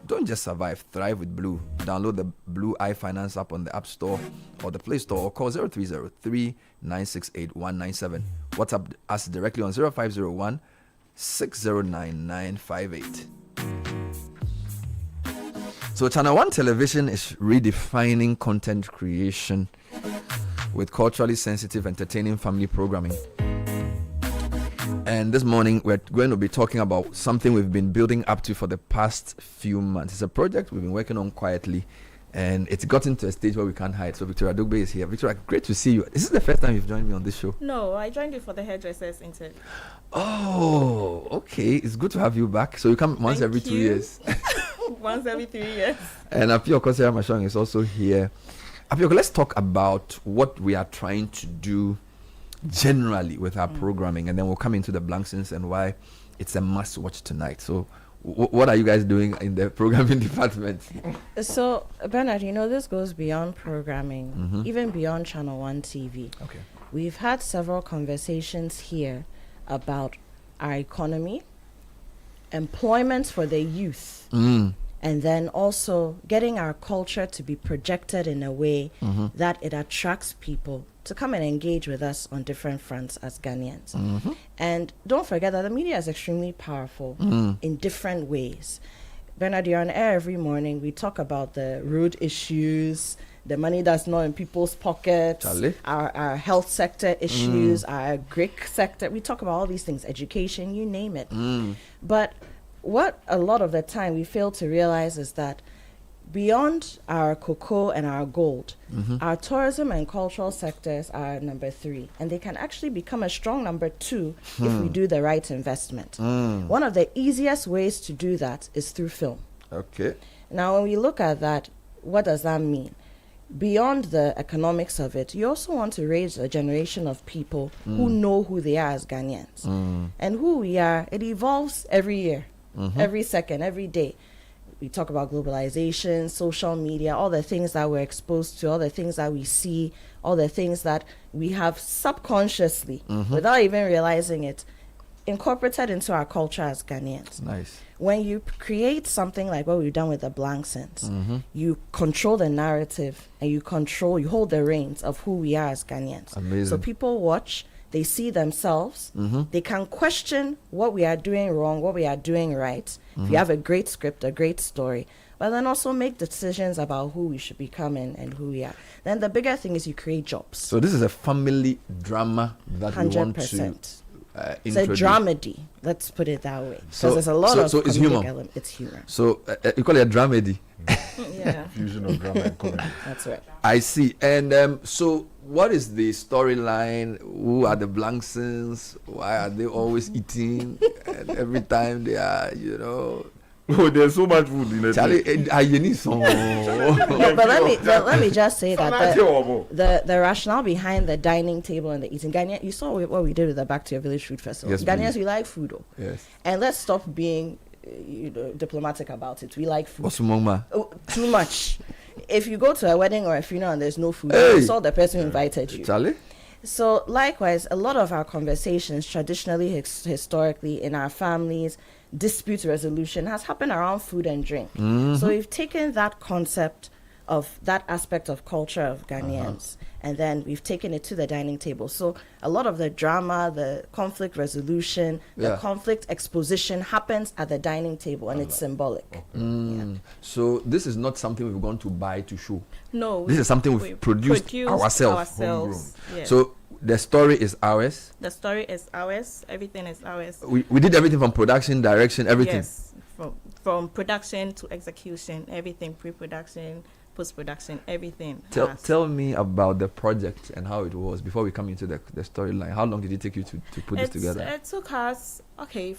Don't just survive, thrive with Blue. Download the Blue iFinance app on the App Store or the Play Store, or call 0303-968-197. WhatsApp us directly on 0501 609958. So Channel 1 Television is redefining content creation with culturally sensitive, entertaining family programming. And this morning we're going to be talking about something we've been building up to for the past few months. It's a project we've been working on quietly, and it's gotten to a stage where we can't hide. So Victoria Dogbe is here. Victoria, great to see you. Is this the first time you've joined me on this show? No, I joined you for the hairdressers interview. Oh, okay. It's good to have you back. So you come once every 2 years. Once every 3 years. And Apioko Sarah Mashong is also here. Apioko, let's talk about what we are trying to do generally with our programming, and then we'll come into the Blanksons and why it's a must watch tonight. So what are you guys doing in the programming department? So Bernard, this goes beyond programming, even beyond Channel 1 TV. Okay. We've had several conversations here about our economy, employment for the youth, and then also getting our culture to be projected in a way that it attracts people to come and engage with us on different fronts as Ghanaians. And don't forget that the media is extremely powerful in different ways. Bernard, you're on air every morning. We talk about the road issues, the money that's not in people's pockets, our health sector issues, our Greek sector. We talk about all these things, education, you name it. But what a lot of the time we fail to realize is that beyond our cocoa and our gold, our tourism and cultural sectors are number 3, and they can actually become a strong number 2 if we do the right investment. One of the easiest ways to do that is through film. Okay. Now, when we look at that, what does that mean? Beyond the economics of it, you also want to raise a generation of people who know who they are as Ghanaians. And who we are, it evolves every year, every second, every day. We talk about globalization, social media, all the things that we're exposed to, all the things that we see, all the things that we have subconsciously, without even realizing it, incorporated into our culture as Ghanaians. Nice. When you create something like what we've done with the Blanksons, you control the narrative and you hold the reins of who we are as Ghanaians. Amazing. So people watch, they see themselves, they can question what we are doing wrong, what we are doing right. If you have a great script, a great story, but then also make decisions about who we should become and who we are. Then the bigger thing is you create jobs. So this is a family drama that 100%. We want to It's a dramedy. Let's put it that way. Because So- there's a lot so- of so it's comedic humor. element. It's humor. So you call it a dramedy. Yeah. Fusion of drama and comedy. That's right. I see. And so, what is the storyline? Who are the Blanksons? Why are they always eating? And every time they are, Oh, there's so much food in it. Charlie, you need some. Yeah, but let me just say that the rationale behind the dining table and the eating, Ghanaian, you saw what we did with the Back to Your Village Food Festival. Yes, Ghanaians, please. we like food, oh. Yes. And let's stop being diplomatic about it. We like food. What's wrong, ma? Oh, too much. If you go to a wedding or a funeral and there's no food, Hey! you saw the person who invited you. Charlie? So likewise, a lot of our conversations traditionally, historically, in our families, dispute resolution has happened around food and drink. Mhm. So we've taken that concept of that aspect of culture of Ghanaians, and then we've taken it to the dining table. So a lot of the drama, the conflict resolution, the Yeah. conflict exposition happens at the dining table, and it's symbolic. So this is not something we've gone to buy to show. No, This is something we we've produced produced ourselves. ourselves, yes. So the story is ours. The story is ours. Everything is ours. We did everything from production, direction, everything. Yes, from production to execution, everything, pre-production, post-production, everything. Tell me about the project and how it was before we come into the storyline. How long did it take you to put this together? It took us,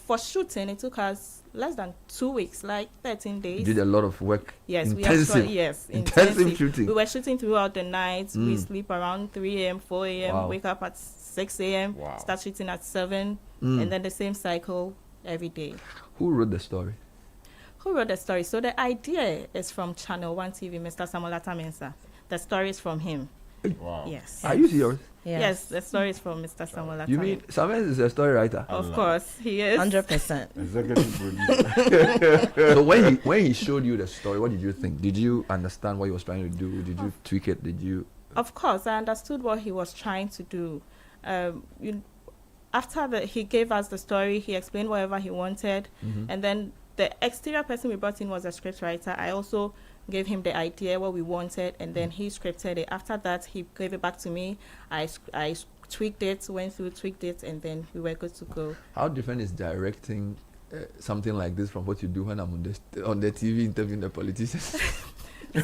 for shooting, it took us less than 2 weeks, like 13 days. You did a lot of work. Yes, intensive. Intensive shooting. We were shooting throughout the night. We Mm. sleep around 3 a.m., 4 a.m., Wow. wake up at 6 a.m., start shooting at 7, Mm. and then the same cycle every day. Who wrote the story? Who wrote the story? So the idea is from Channel 1 TV, Mr. Samuel Atamensa. The story is from him. Wow. Yes. Are you serious? Yes, the story is from Mr. Samuel Atamensa. You mean Samuel is a story writer? Of course, he is. 100%. Executive producer. So when he showed you the story, what did you think? Did you understand what he was trying to do? Did you tweak it? Did you? Of course, I understood what he was trying to do. After he gave us the story, he explained whatever he wanted, and then the exterior person we brought in was a script writer. I also gave him the idea, what we wanted, and then he scripted it. After that, he gave it back to me. I tweaked it, tweaked it, and then we were good to go. How different is directing something like this from what you do when I'm on the TV interviewing the politicians?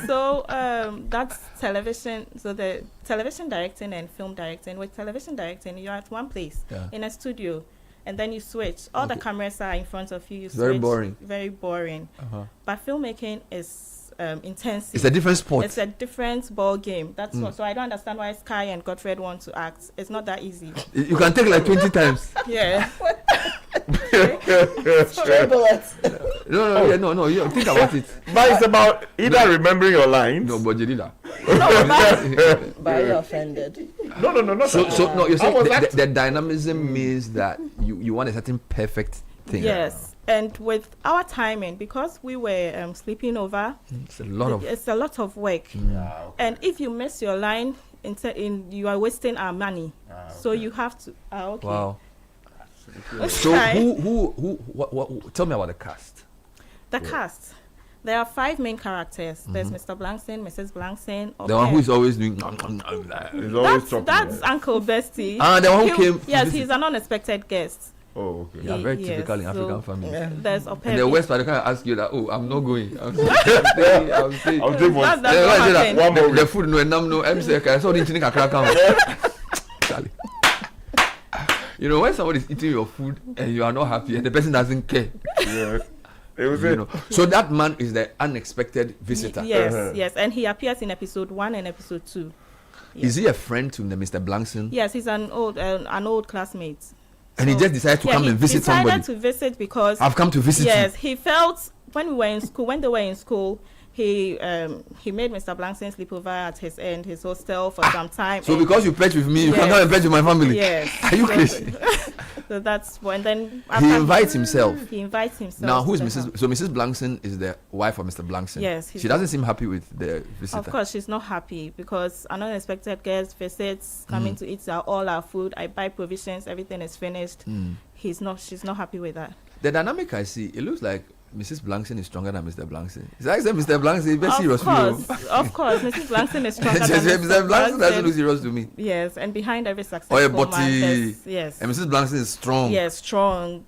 So that's television. So the television directing and film directing. With television directing, you're at one place in a studio, and then you switch. All the cameras are in front of you. You switch. Very boring. Very boring. But filmmaking is intensive. It's a different sport. It's a different ball game. That's what. So I don't understand why Sky and Godfred want to act. It's not that easy. You can take like 20 times. Yeah. Stray bullets. No. You think about it. But it's about either remembering your lines. No, but you did that. But you're offended. No. So no, you're saying the dynamism means that you want a certain perfect thing. Yes, and with our timing, because we were sleeping over, it's a lot of work. And if you miss your line, you are wasting our money. So you have to. Okay. Wow. So who tell me about the cast. The cast. There are 5 main characters. There's Mr. Blankson, Mrs. Blankson. The one who is always doing. That's Uncle Bestie. The one who came. Yes, he's an unexpected guest. Oh, okay. Yeah, very typical in African families. There's In the West, I can ask you that. Oh, I'm not going. I'm staying. I'll take one. The food no, no. I'm saying I saw the internet Charlie. You know, when somebody is eating your food and you are not happy and the person doesn't care. Yeah. So that man is the unexpected visitor. Yes, and he appears in episode 1 and episode 2. Yes. Is he a friend to the Mr. Blankson? Yes, he's an old classmate. And he just decided to come and visit somebody. He decided to visit because I've come to visit you. Yes, he felt when they were in school, he made Mr. Blankson sleep over at his hostel for some time. So because you pledge with me, you can come and pledge with my family. Yes. Are you crazy? So that's when then he invites himself. He invites himself. Now who is Mrs. So Mrs. Blankson is the wife of Mr. Blankson. Yes. She doesn't seem happy with the visitor. Of course, she's not happy because an unexpected guest visits, coming to eat all our food. I buy provisions, everything is finished. She's not happy with that. The dynamic I see, it looks like Mrs. Blankson is stronger than Mr. Blankson. Is that Mr. Blankson? Very serious. Of course, Mrs. Blankson is stronger than Mr. Blankson doesn't look serious to me. Yes, and behind every successful man, yes. And Mrs. Blankson is strong. Yes, strong.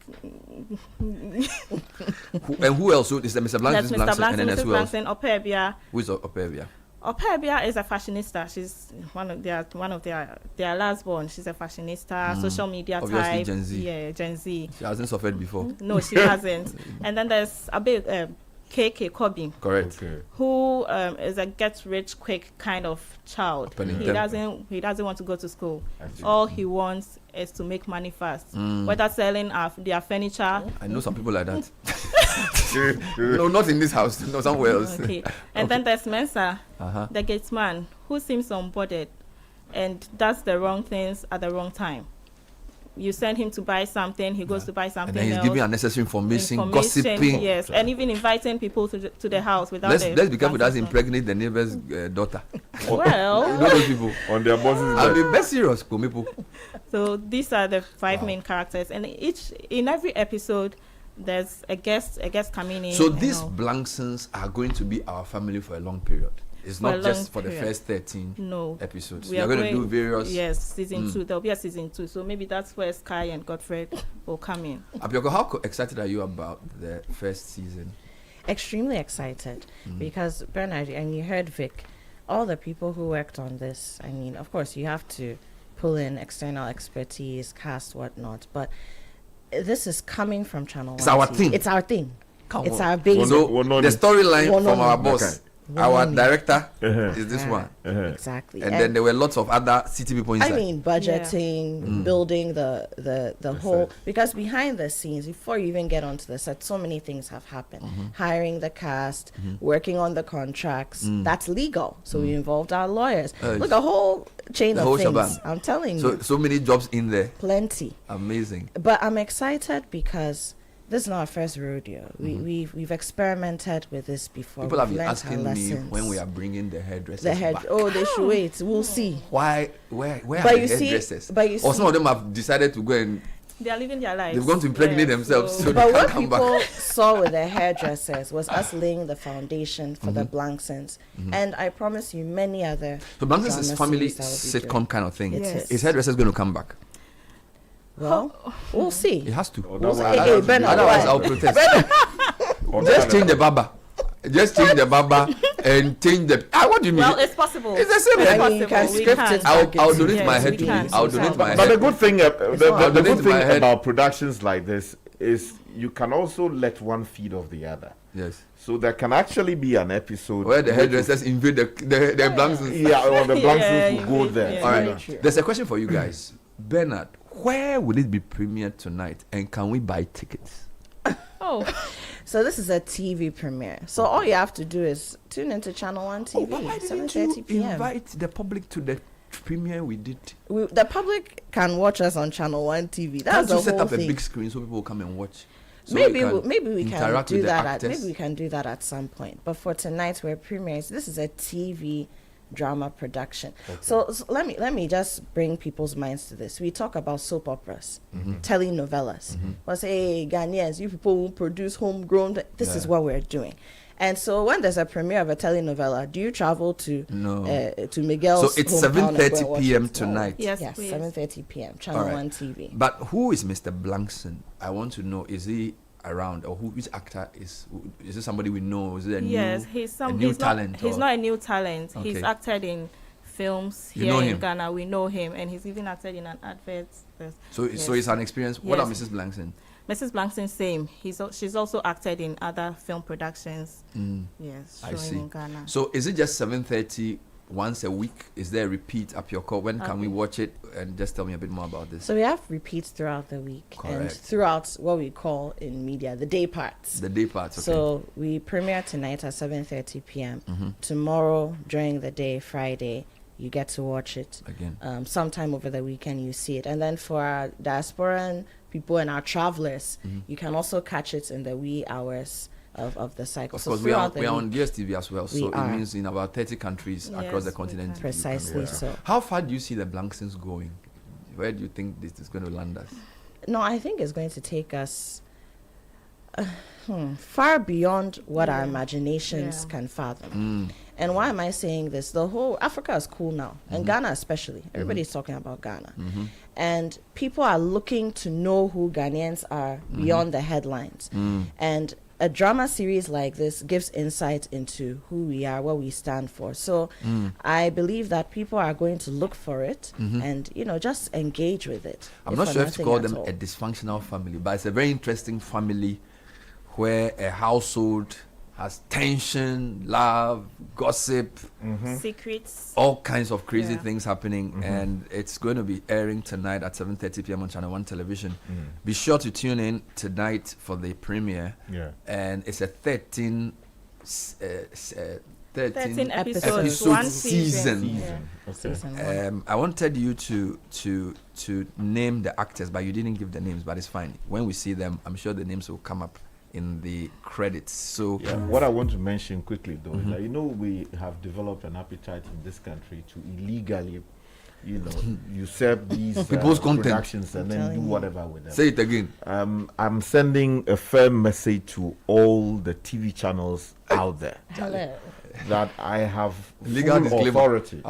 And who else? So is the Mr. Blankson, Mr. Blankson, and then Mrs. who else? Blankson, Opebia. Who is Opebia? Opebia is a fashionista. She's one of their last born. She's a fashionista, social media obviously type. Gen Z. Yeah, Gen Z. She hasn't suffered before. No, she hasn't. And then there's a bit KK Kobe. Correct. Okay. Who is a get rich quick kind of child. He doesn't want to go to school. All he wants is to make money fast. Whether selling their furniture. I know some people like that. No, not in this house. No, somewhere else. Okay. And then there's Mensa, the gatesman, who seems unbothered and does the wrong things at the wrong time. You send him to buy something, he goes to buy something and then he's else. giving unnecessary information, gossiping. Yes, and even inviting people to the house without. Let's be careful that impregnate the neighbor's daughter. Well, you know those people on their bosses. I mean, best serious people. So these are the five main characters, and in every episode, there's a guest coming in. So these Blanksons are going to be our family for a long period. It's not just for the first 13 episodes. We are going to do various. Yes, season 2. There'll be a season 2. So maybe that's where Sky and Godfrey will come in. Apioko, how excited are you about the first season? Extremely excited because Bernard, and you heard Vic, all the people who worked on this. I mean, of course, you have to pull in external expertise, cast, whatnot, but this is coming from Channel 1. It's our thing. It's our thing. Come it's on. our baby. So the storyline from our boss. Okay. Our director is this one. Exactly. And then there were lots of other city people inside. I mean, budgeting, building the whole, because behind the scenes, before you even get onto the set, so many things have happened. Hiring the cast, working on the contracts, that's legal. So we involved our lawyers. Look, a whole chain of things. Shabam. I'm telling you. So many jobs in there. Plenty. Amazing. But I'm excited because this is not our first rodeo. We've experimented with this before. People have been asking me when we are bringing the hairdressers back. Oh, they should wait. We'll see. Why? Where are the hairdressers? Or some of them have decided to go and. They are living their lives. They've gone to impregnate themselves, so but they what can't come people back. saw with the hairdressers was us laying the foundation for the Blanksons, and I promise you, many other. So Blanksons is family sitcom kind of thing. Yes. Is hairdressers going to come back? Well, we'll see. It has to. Otherwise, I'll protest. Just change the barber. Just change the barber and change the. What do you mean? Well, it's possible. It's the same. I mean, you can script it. I'll donate my head to you. I'll donate my head. But the good thing, the good thing head. about productions like this is you can also let one feed off the other. Yes. So there can actually be an episode where the hairdressers invade the Blanksons. Yeah, or the Blanksons will go there. All right. There's a question for you guys, Bernard. Where will it be premiered tonight, and can we buy tickets? So this is a TV premiere. So all you have to do is tune into Channel 1 TV. But why didn't you invite the public to the premiere we did? The public can watch us on Channel 1 TV. That's the whole thing. Set up a big screen so people will come and watch. So maybe we can do that. Maybe we can do that at some point. But for tonight, we're premiering. This is a TV drama production. Okay. So let me just bring people's minds to this. We talk about soap operas, telenovelas. We'll say, hey, Ghanaians, you people who produce homegrown. This is what we're doing. And so when there's a premiere of a telenovela, do you travel to Miguel's? So it's 7:30 p.m. tonight. Yes, 7:30 p.m. Channel 1 TV. But who is Mr. Blankson? I want to know. Is he around, or which actor is it somebody we know? Is it a new talent? He's not a new talent. Okay. He's acted in films here in Ghana. We know him, and he's even acted in an advert. So he's an experience. What about Mrs. Blankson? Mrs. Blankson, same. She's also acted in other film productions. Yes, showing in Ghana. So is it just 7:30 once a week? Is there a repeat up your call? When can we watch it? And just tell me a bit more about this. So we have repeats throughout the week. Correct. And throughout what we call in media the day parts. The day parts. Okay. So we premiere tonight at 7:30 p.m. Tomorrow during the day, Friday, you get to watch it again. Sometime over the weekend you see it, and then for our diasporan people and our travelers, you can also catch it in the wee hours of the cycle. Of course, we are on DSTV as well, so it means in about 30 countries across the continent. Precisely so. How far do you see the Blanksons going? Where do you think this is going to land us? No, I think it's going to take us far beyond what our imaginations can fathom. And why am I saying this? The whole Africa is cool now, and Ghana especially. Everybody's talking about Ghana. And people are looking to know who Ghanaians are beyond the headlines. And a drama series like this gives insight into who we are, what we stand for. So I believe that people are going to look for it and, just engage with it. I'm not sure if to call them a dysfunctional family, but it's a very interesting family where a household has tension, love, gossip, secrets, all kinds of crazy things happening, and it's going to be airing tonight at 7:30 p.m. on Channel 1 television. Be sure to tune in tonight for the premiere. And it's a 13 episode season. I wanted you to name the actors, but you didn't give the names, but it's fine. When we see them, I'm sure the names will come up in the credits. So what I want to mention quickly though is that we have developed an appetite in this country to illegally usurp these people's content productions and then do whatever with them. Say it again. I'm sending a firm message to all the TV channels out there that I have legal full authority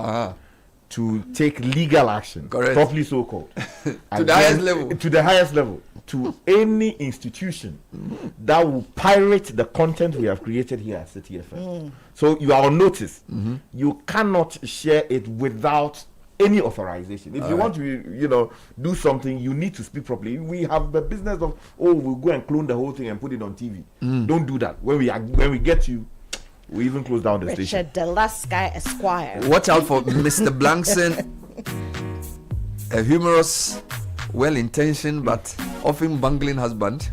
to take legal action, properly so called, to the highest level, to any institution that will pirate the content we have created here at Citi FM. So you are on notice. You cannot share it without any authorization. If you want to, do something, you need to speak properly. We have the business of we'll go and clone the whole thing and put it on TV. Don't do that. When we get you, we even close down the station. Richard the Last Guy Esquire. Watch out for Mr. Blankson, a humorous, well-intentioned but often bungling husband.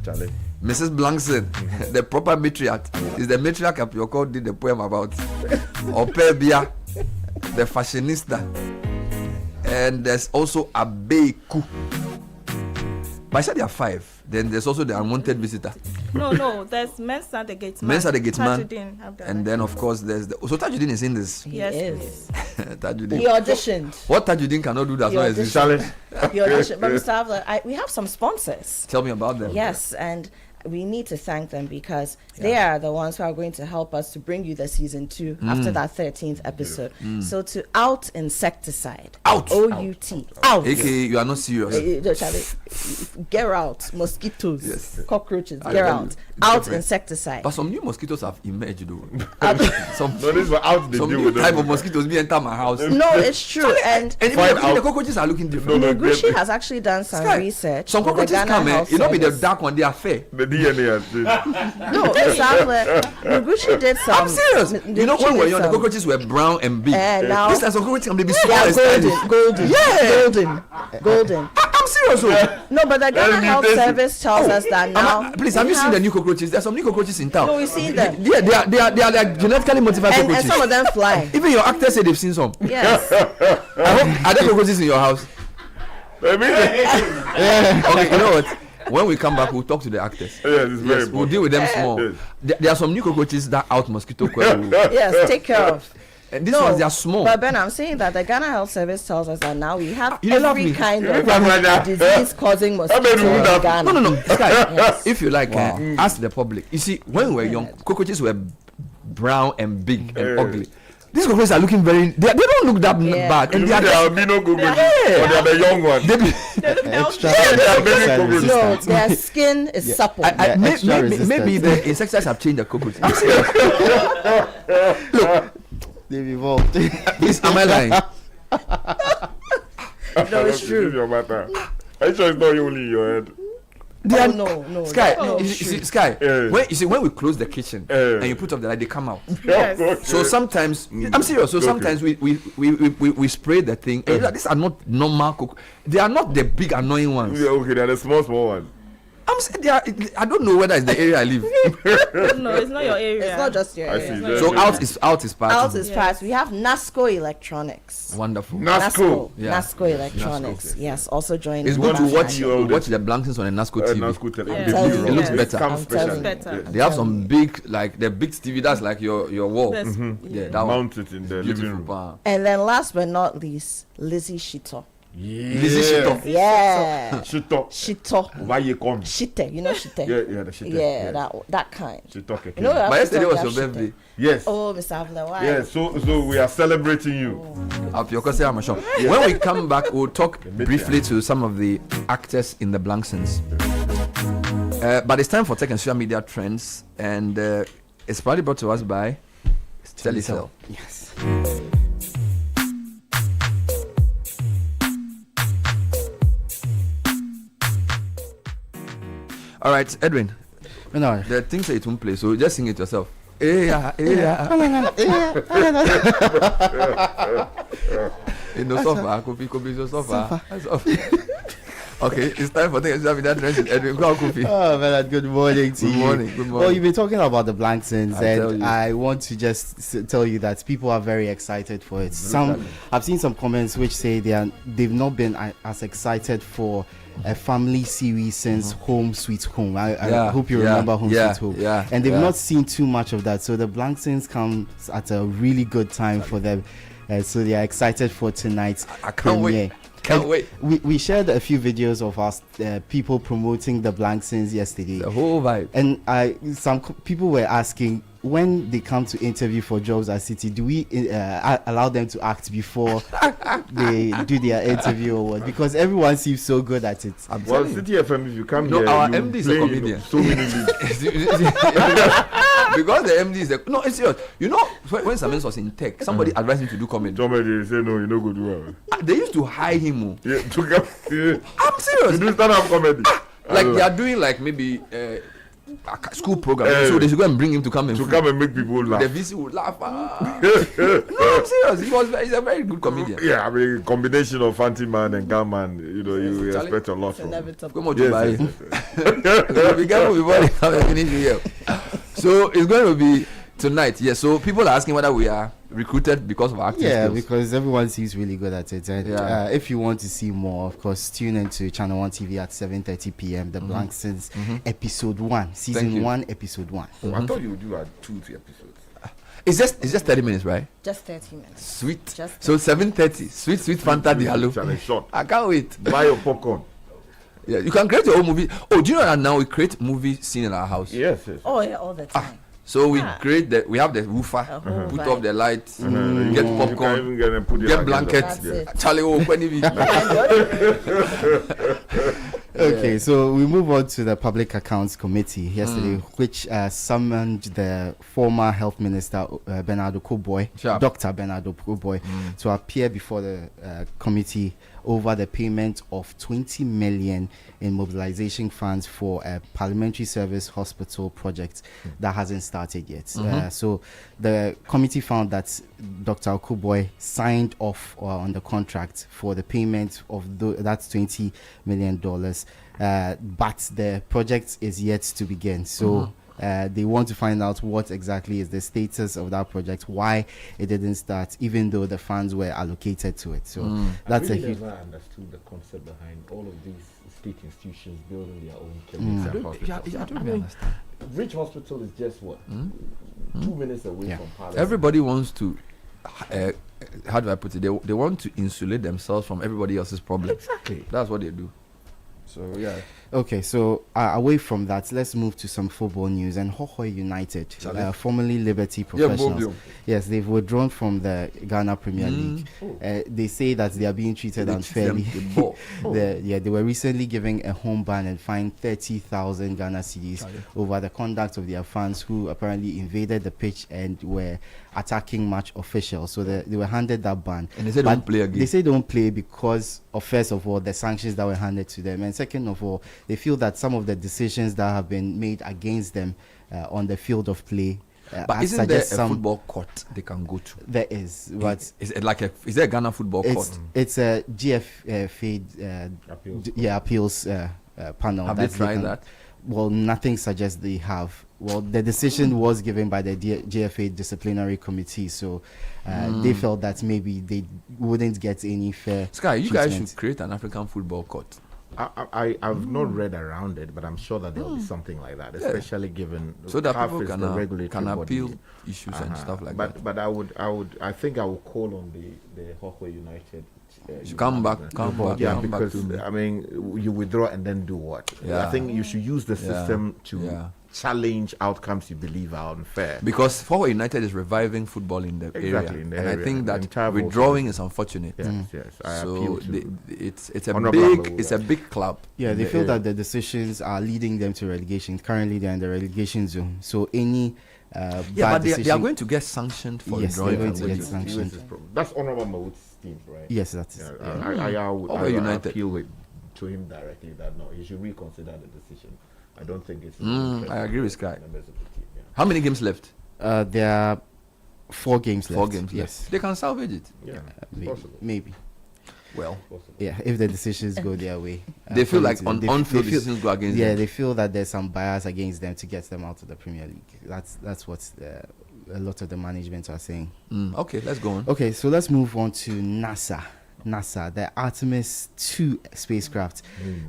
Mrs. Blankson, the proper matriarch, is the matriarch Apioko did the poem about. Opebia, the fashionista, and there's also Abeku. But I said there are 5. Then there's also the unwanted visitor. No, there's Mensa the Gateman. Mensa the Gateman. And then of course there's so Tajuddin is in this. Yes, please. Tajuddin. He auditioned. What Tajuddin cannot do that's why is this challenge. He auditioned. But Mr. Avla, we have some sponsors. Tell me about them. Yes, and we need to thank them because they are the ones who are going to help us to bring you the season 2 after that 13th episode. So to Out Insecticide. Out. O-U-T. Out. AKA, you are not serious. Get out. Mosquitoes. Cockroaches. Get out. Out Insecticide. But some new mosquitoes have emerged though. Some new type of mosquitoes be enter my house. No, it's true. And even the cockroaches are looking different. Gucci has actually done some research. Some cockroaches come be the dark one, they are fair. DNA. No, exactly. Gucci did some. I'm serious. When we were young, the cockroaches were brown and big. Now this type of cockroaches can be small and golden. Golden. I'm serious. No, but the Ghana Health Service tells us that now. Please, have you seen the new cockroaches? There's some new cockroaches in town. No, we've seen them. Yeah, they are like genetically modified cockroaches. And some of them fly. Even your actors say they've seen some. Yes. Are there cockroaches in your house? Okay, you know what? When we come back, we'll talk to the actors. Yes, we'll deal with them small. There are some new cockroaches that out mosquito coil. Yes, take care of. And these ones, they are small. But Ben, I'm saying that the Ghana Health Service tells us that now we have every kind of disease-causing mosquito in Ghana. No. Sky, if you like, ask the public. You see, when we were young, cockroaches were brown and big and ugly. These cockroaches are looking very. They don't look that bad. And they are albino cockroaches, or they are the young ones. They look no, their skin is supple. Maybe the insecticides have changed the cockroaches. I'm serious. Look, they've evolved. Please, am I lying? No, it's true. Are you sure it's not only in your head? No. Sky, Sky. When we close the kitchen and you put up the light, they come out. Yes. So sometimes, I'm serious. So sometimes we spray the thing. These are not normal they are not the big annoying ones. Yeah, okay, they are the small ones. I'm saying I don't know whether it's the area I live. No, it's not your area. It's not just your area. So out is part. Out is part. We have NASCO Electronics. Wonderful. NASCO Electronics. Yes, also joining. It's good to watch the Blankins on a NASCO TV. It looks better. Better. They have some big, like the big TV that's like your wall. Yeah, that mounted in the living room. And then last but not least, Lizzie Shito. Yeah. Yeah. Shito. Shito. Why you come? Shite. You know shite. Yeah, the shite. Yeah, that kind. Shito. You know, but yesterday was your birthday. Yes. Oh, Mr. Avila, why? Yeah, so we are celebrating you. When we come back, we'll talk briefly to some of the actors in the blank scenes. But it's time for tech and social media trends, and it's probably brought to us by Telecel. Yes. All right, Edwin. No. The things that it won't play, so just sing it yourself. In the sofa, could be sofa. Okay, it's time for things to be that dressing. Edwin, go Kofi. Oh man, good morning to you. Good morning. Well, you've been talking about the blank scenes, and I want to just tell you that people are very excited for it. I've seen some comments which say they've not been as excited for a family series since Home Sweet Home. I hope you remember Home Sweet Home. And they've not seen too much of that. So the blank scenes comes at a really good time for them. So they are excited for tonight's premiere. Can't wait. We shared a few videos of us people promoting the blank scenes yesterday. The whole vibe. And some people were asking, when they come to interview for jobs at Citi, do we allow them to act before they do their interview or what? Because everyone seems so good at it. Well, Citi FM, if you come here, our you MD is play, a comedian. So many leads. Because the MD is it's serious. You know, when Samuel was in tech, somebody advised him to do comedy. Somebody said, no, you know good well. They used to hire him. Yeah, to come. I'm serious. To do stand-up comedy. Like they are doing like maybe a school program, so they should go and bring him to come and make people laugh. The VC would laugh. No, I'm serious. He's a very good comedian. Yeah, I mean, combination of Fanti Man and Gunman, you expect a lot from him. Be careful before they come and finish here. So it's going to be tonight. Yeah. So people are asking whether we are recruited because of our acting skills. Because everyone seems really good at it. And if you want to see more, of course, tune into Channel 1 TV at 7:30 p.m. The Blank Scenes episode 1, season 1, episode 1. Oh, I thought you would do 2 episodes. It's just 30 minutes, right? Just 30 minutes. Sweet. Just so 7:30. Sweet Fanta Diallo. I can't wait. Buy your popcorn. Yeah, you can create your own movie. Oh, do you know that now we create movie scene in our house? Yes. Oh yeah, all the time. So we create we have the roofer, put off the lights, get popcorn, get blankets. Charlie, Okay, so we move on to the Public Accounts Committee yesterday, which summoned the former Health Minister Bernardo Koboy, Dr. Bernardo Koboy, to appear before the committee over the payment of 20 million in mobilization funds for a parliamentary service hospital project that hasn't started yet. So the committee found that Dr. Koboy signed off on the contract for the payment of that's $20 million, but the project is yet to begin. So they want to find out what exactly is the status of that project, why it didn't start, even though the funds were allocated to it. So that's I really never understood the concept behind all of these state institutions building their own clinics and hospitals. I don't really understand. Rich Hospital is just 2 minutes away from Palace. Everybody wants to. How do I put it? They want to insulate themselves from everybody else's problems. Exactly. That's what they do. So yeah. Okay, so away from that, let's move to some football news. And Hohoi United, formerly Liberty Professionals, yes, they've withdrawn from the Ghana Premier League. They say that they are being treated unfairly. They were recently given a home ban and fined 30,000 Ghana cedis over the conduct of their fans who apparently invaded the pitch and were attacking match officials. So they were handed that ban. And they said don't play again. They say don't play because of, first of all, the sanctions that were handed to them, and second of all, they feel that some of the decisions that have been made against them on the field of play. But isn't there a football court they can go to? There is, but is it like is there a Ghana football court? It's a GFA appeals panel. Have they tried that? Well, nothing suggests they have. Well, the decision was given by the GFA disciplinary committee, so they felt that maybe they wouldn't get any fair Sky, you treatment. guys should create an African football court. I've not read around it, but I'm sure that there will be something like that, especially given so that CAF people is the regulatory can appeal body. issues and stuff like that. But I think I will call on the Hawkeye United. Come back. Yeah, because I mean, you withdraw and then do what? Yeah. I think you should use the system to challenge outcomes you believe are unfair. Because Forward United is reviving football in the area, In the and area. I think that withdrawing is unfortunate. Yes. I So appeal to it's a Honorable big a big club. Yeah, they feel that the decisions are leading them to relegation. Currently, they're in the relegation zone. So any but they are going to get sanctioned for withdrawing. They're going to get sanctioned. That's Honorable Mahmoud's team, right? Yes, that's it. I would United. appeal to him directly that no, he should reconsider the decision. I don't think it's. I agree with Sky. How many games left? There are 4 games left. 4 games yes. left. They can salvage it. Yeah, maybe. Well, yeah, if the decisions go their way. They feel like on-field decisions go against them. Yeah, they feel that there's some bias against them to get them out of the Premier League. That's what a lot of the management are saying. Okay, let's go on. Okay, so let's move on to NASA, the Artemis 2 spacecraft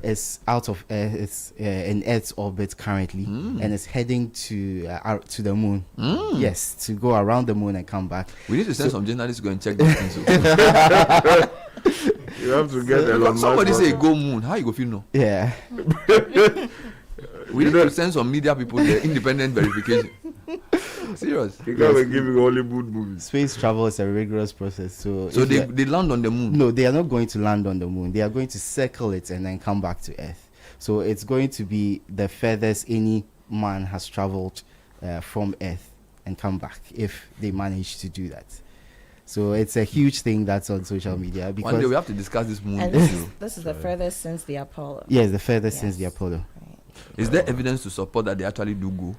is out of it's in Earth's orbit currently, and it's heading to the moon. Yes, to go around the moon and come back. We need to send some journalists to go and check these things. You have to get somebody say go moon. How you go feel no? Yeah. We need to send some media people the independent verification. Serious. You can't be giving Hollywood movies. Space travel is a rigorous process. So they land on the moon? No, they are not going to land on the moon. They are going to circle it and then come back to Earth. So it's going to be the furthest any man has traveled from Earth and come back if they manage to do that. So it's a huge thing that's on social media. Because one day we have to discuss this moon. And this is the furthest since the Apollo. Yes, the furthest since the Apollo. Right. Is there evidence to support that they actually do go?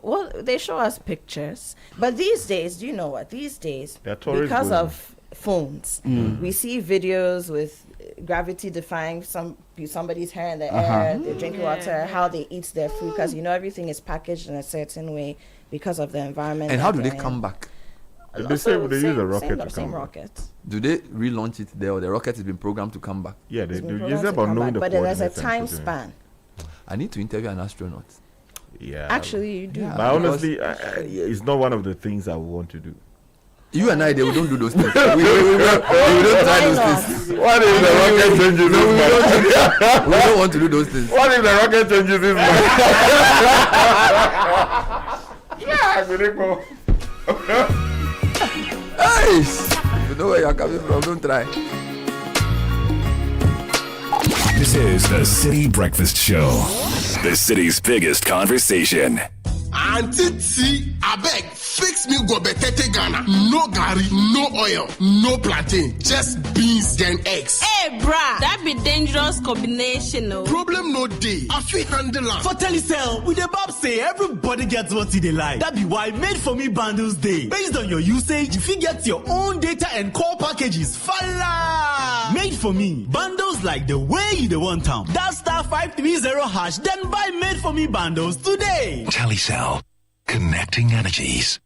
Well, they show us pictures. But these days, do you know what? These days, because of phones, we see videos with gravity defying somebody's hair in the air, they're drinking water, how they eat their food, because everything is packaged in a certain way because of the environment. And how do they come back? They use a rocket. Same rocket. Do they relaunch it there, or the rocket has been programmed to come back? Yeah, they do. It's about knowing the but there's a time span. I need to interview an astronaut. Yeah, actually, you do. But honestly, it's not one of the things I would want to do. You and I, we don't do those things. we don't try those things. What if the rocket changes his mind? We don't want to do those things. What if the rocket changes his mind? Yeah, Filippo. Hey, you know where you're coming from, don't try. This is the City Breakfast Show, the city's biggest conversation. Auntie T, I beg, fix me gobetete Ghana. No gari, no oil, no plantain, just beans and eggs. Hey, brah, that be dangerous combination, no? Problem no day. I feel handle am. For Telecel, with the Bob say everybody gets what they like. That be why Made For Me bundles day. Based on your usage, you can get your own data and call packages. Fala! Made For Me bundles like the way you want them. That *530#, then buy Made For Me bundles today. Telecel, connecting energies.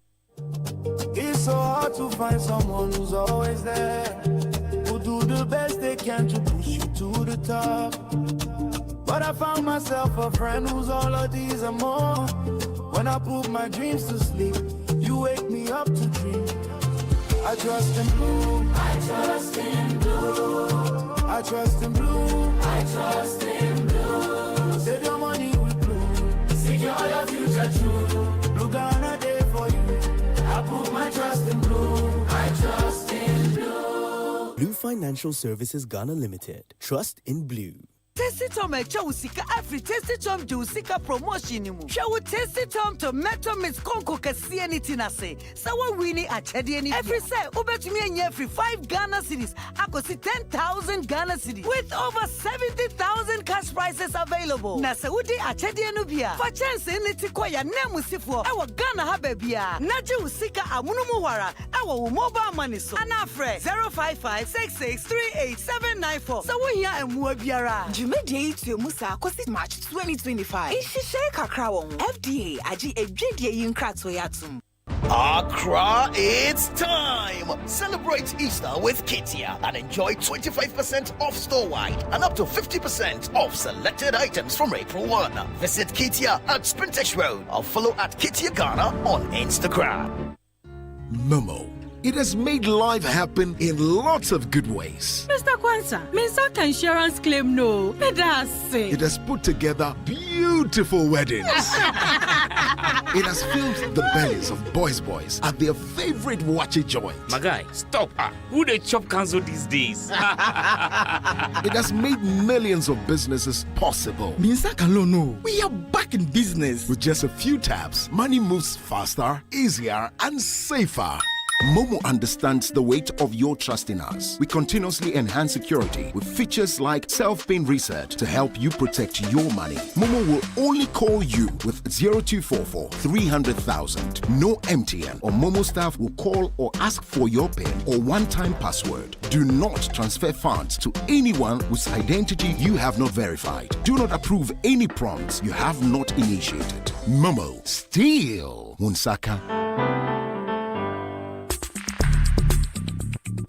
It's so hard to find someone who's always there, who do the best they can to push you to the top. But I found myself a friend who's all of these and more. When I put my dreams to sleep, you wake me up to dream. I trust in blue. I trust in blue. I trust in blue. I trust in blue. Save your money with blue. Secure your future true. Blue Ghana day for you. I put my trust in blue. I trust in blue. Blue Financial Services Ghana Limited. Trust in blue. Tasty Tom Chawusika every Tasty Tom Jusika promotion mu. Shawu Tasty Tom tomato miss konko kasiani tinase. Sawa winnie a chediani. Every say ubetumi every 5 Ghana cedis. Akosi 10,000 Ghana cedis with over 70,000 cash prizes available. Na se udi a chedianu bia. For chance niti kwa ya nemu sifo. Ewa Ghana habe bia. Naji usika amunumu wara. Ewa mobile money so. Anafre 055-6638-794. Sawa hiya emua biara. Media to Musa Kosi March 2025. Ishishe kakra won. FDA aji ejidie yinkra to yatum. Accra, it's time! Celebrate Easter with Kitia and enjoy 25% off store-wide and up to 50% off selected items from April 1. Visit Kitia at Sprintex Road or follow at Kitia Ghana on Instagram. Momo. It has made life happen in lots of good ways. Mr. Kwanzaa, Minsaka insurance claim no. It has put together beautiful weddings. It has filled the bellies of boys at their favorite watchy joint. My guy, stop. Who they chop cancel these days? It has made millions of businesses possible. Minsaka no. We are back in business. With just a few taps, money moves faster, easier, and safer. Momo understands the weight of your trust in us. We continuously enhance security with features like self-paying research to help you protect your money. Momo will only call you with 0244 300,000. No MTN or Momo staff will call or ask for your PIN or one-time password. Do not transfer funds to anyone whose identity you have not verified. Do not approve any prompts you have not initiated. Momo, still Wunsaka.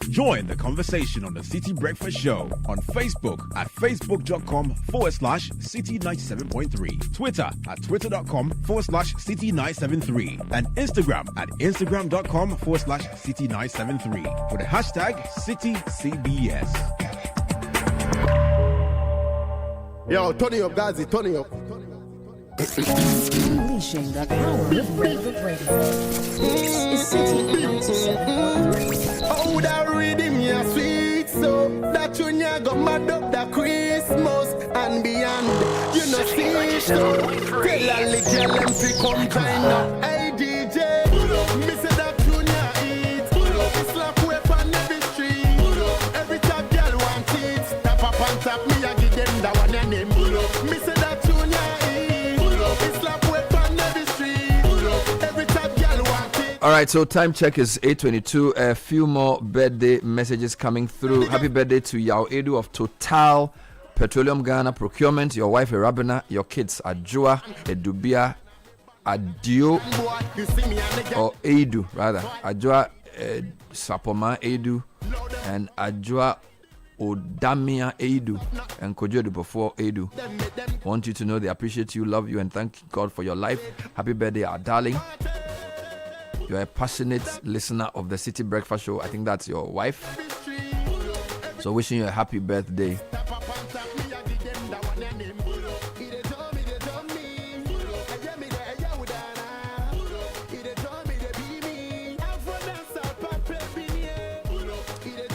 Join the conversation on the City Breakfast Show on Facebook at facebook.com/City97.3, Twitter at twitter.com/City973, and Instagram at instagram.com/City973 with the hashtag CityCBS. Yo, Tony up, guys, Tony up. Unleashing the power of relevant radio. This is City 97.3. Oh, that rhythm, yeah, sweet, so that tune ya got mad up the Christmas and beyond. You know, see, so tell a little them to come kind of. Hey, DJ, me say that tune ya eat. It's like whip on every street. Every top girl want it. Tap up on top, me I give them that one and name. Me say that tune ya eat. It's like whip on every street. Every top girl want it. All right, so time check is 8:22. A few more birthday messages coming through. Happy birthday to Yao Edu of Total Petroleum Ghana Procurement, your wife Rabina, your kids Ajua, Edubia, Adio, or Edu rather. Ajua Sapoma Edu and Ajua Odamia Edu and Kojodu before Edu. Want you to know they appreciate you, love you, and thank God for your life. Happy birthday, our darling. You're a passionate listener of the City Breakfast Show. I think that's your wife. So wishing you a happy birthday.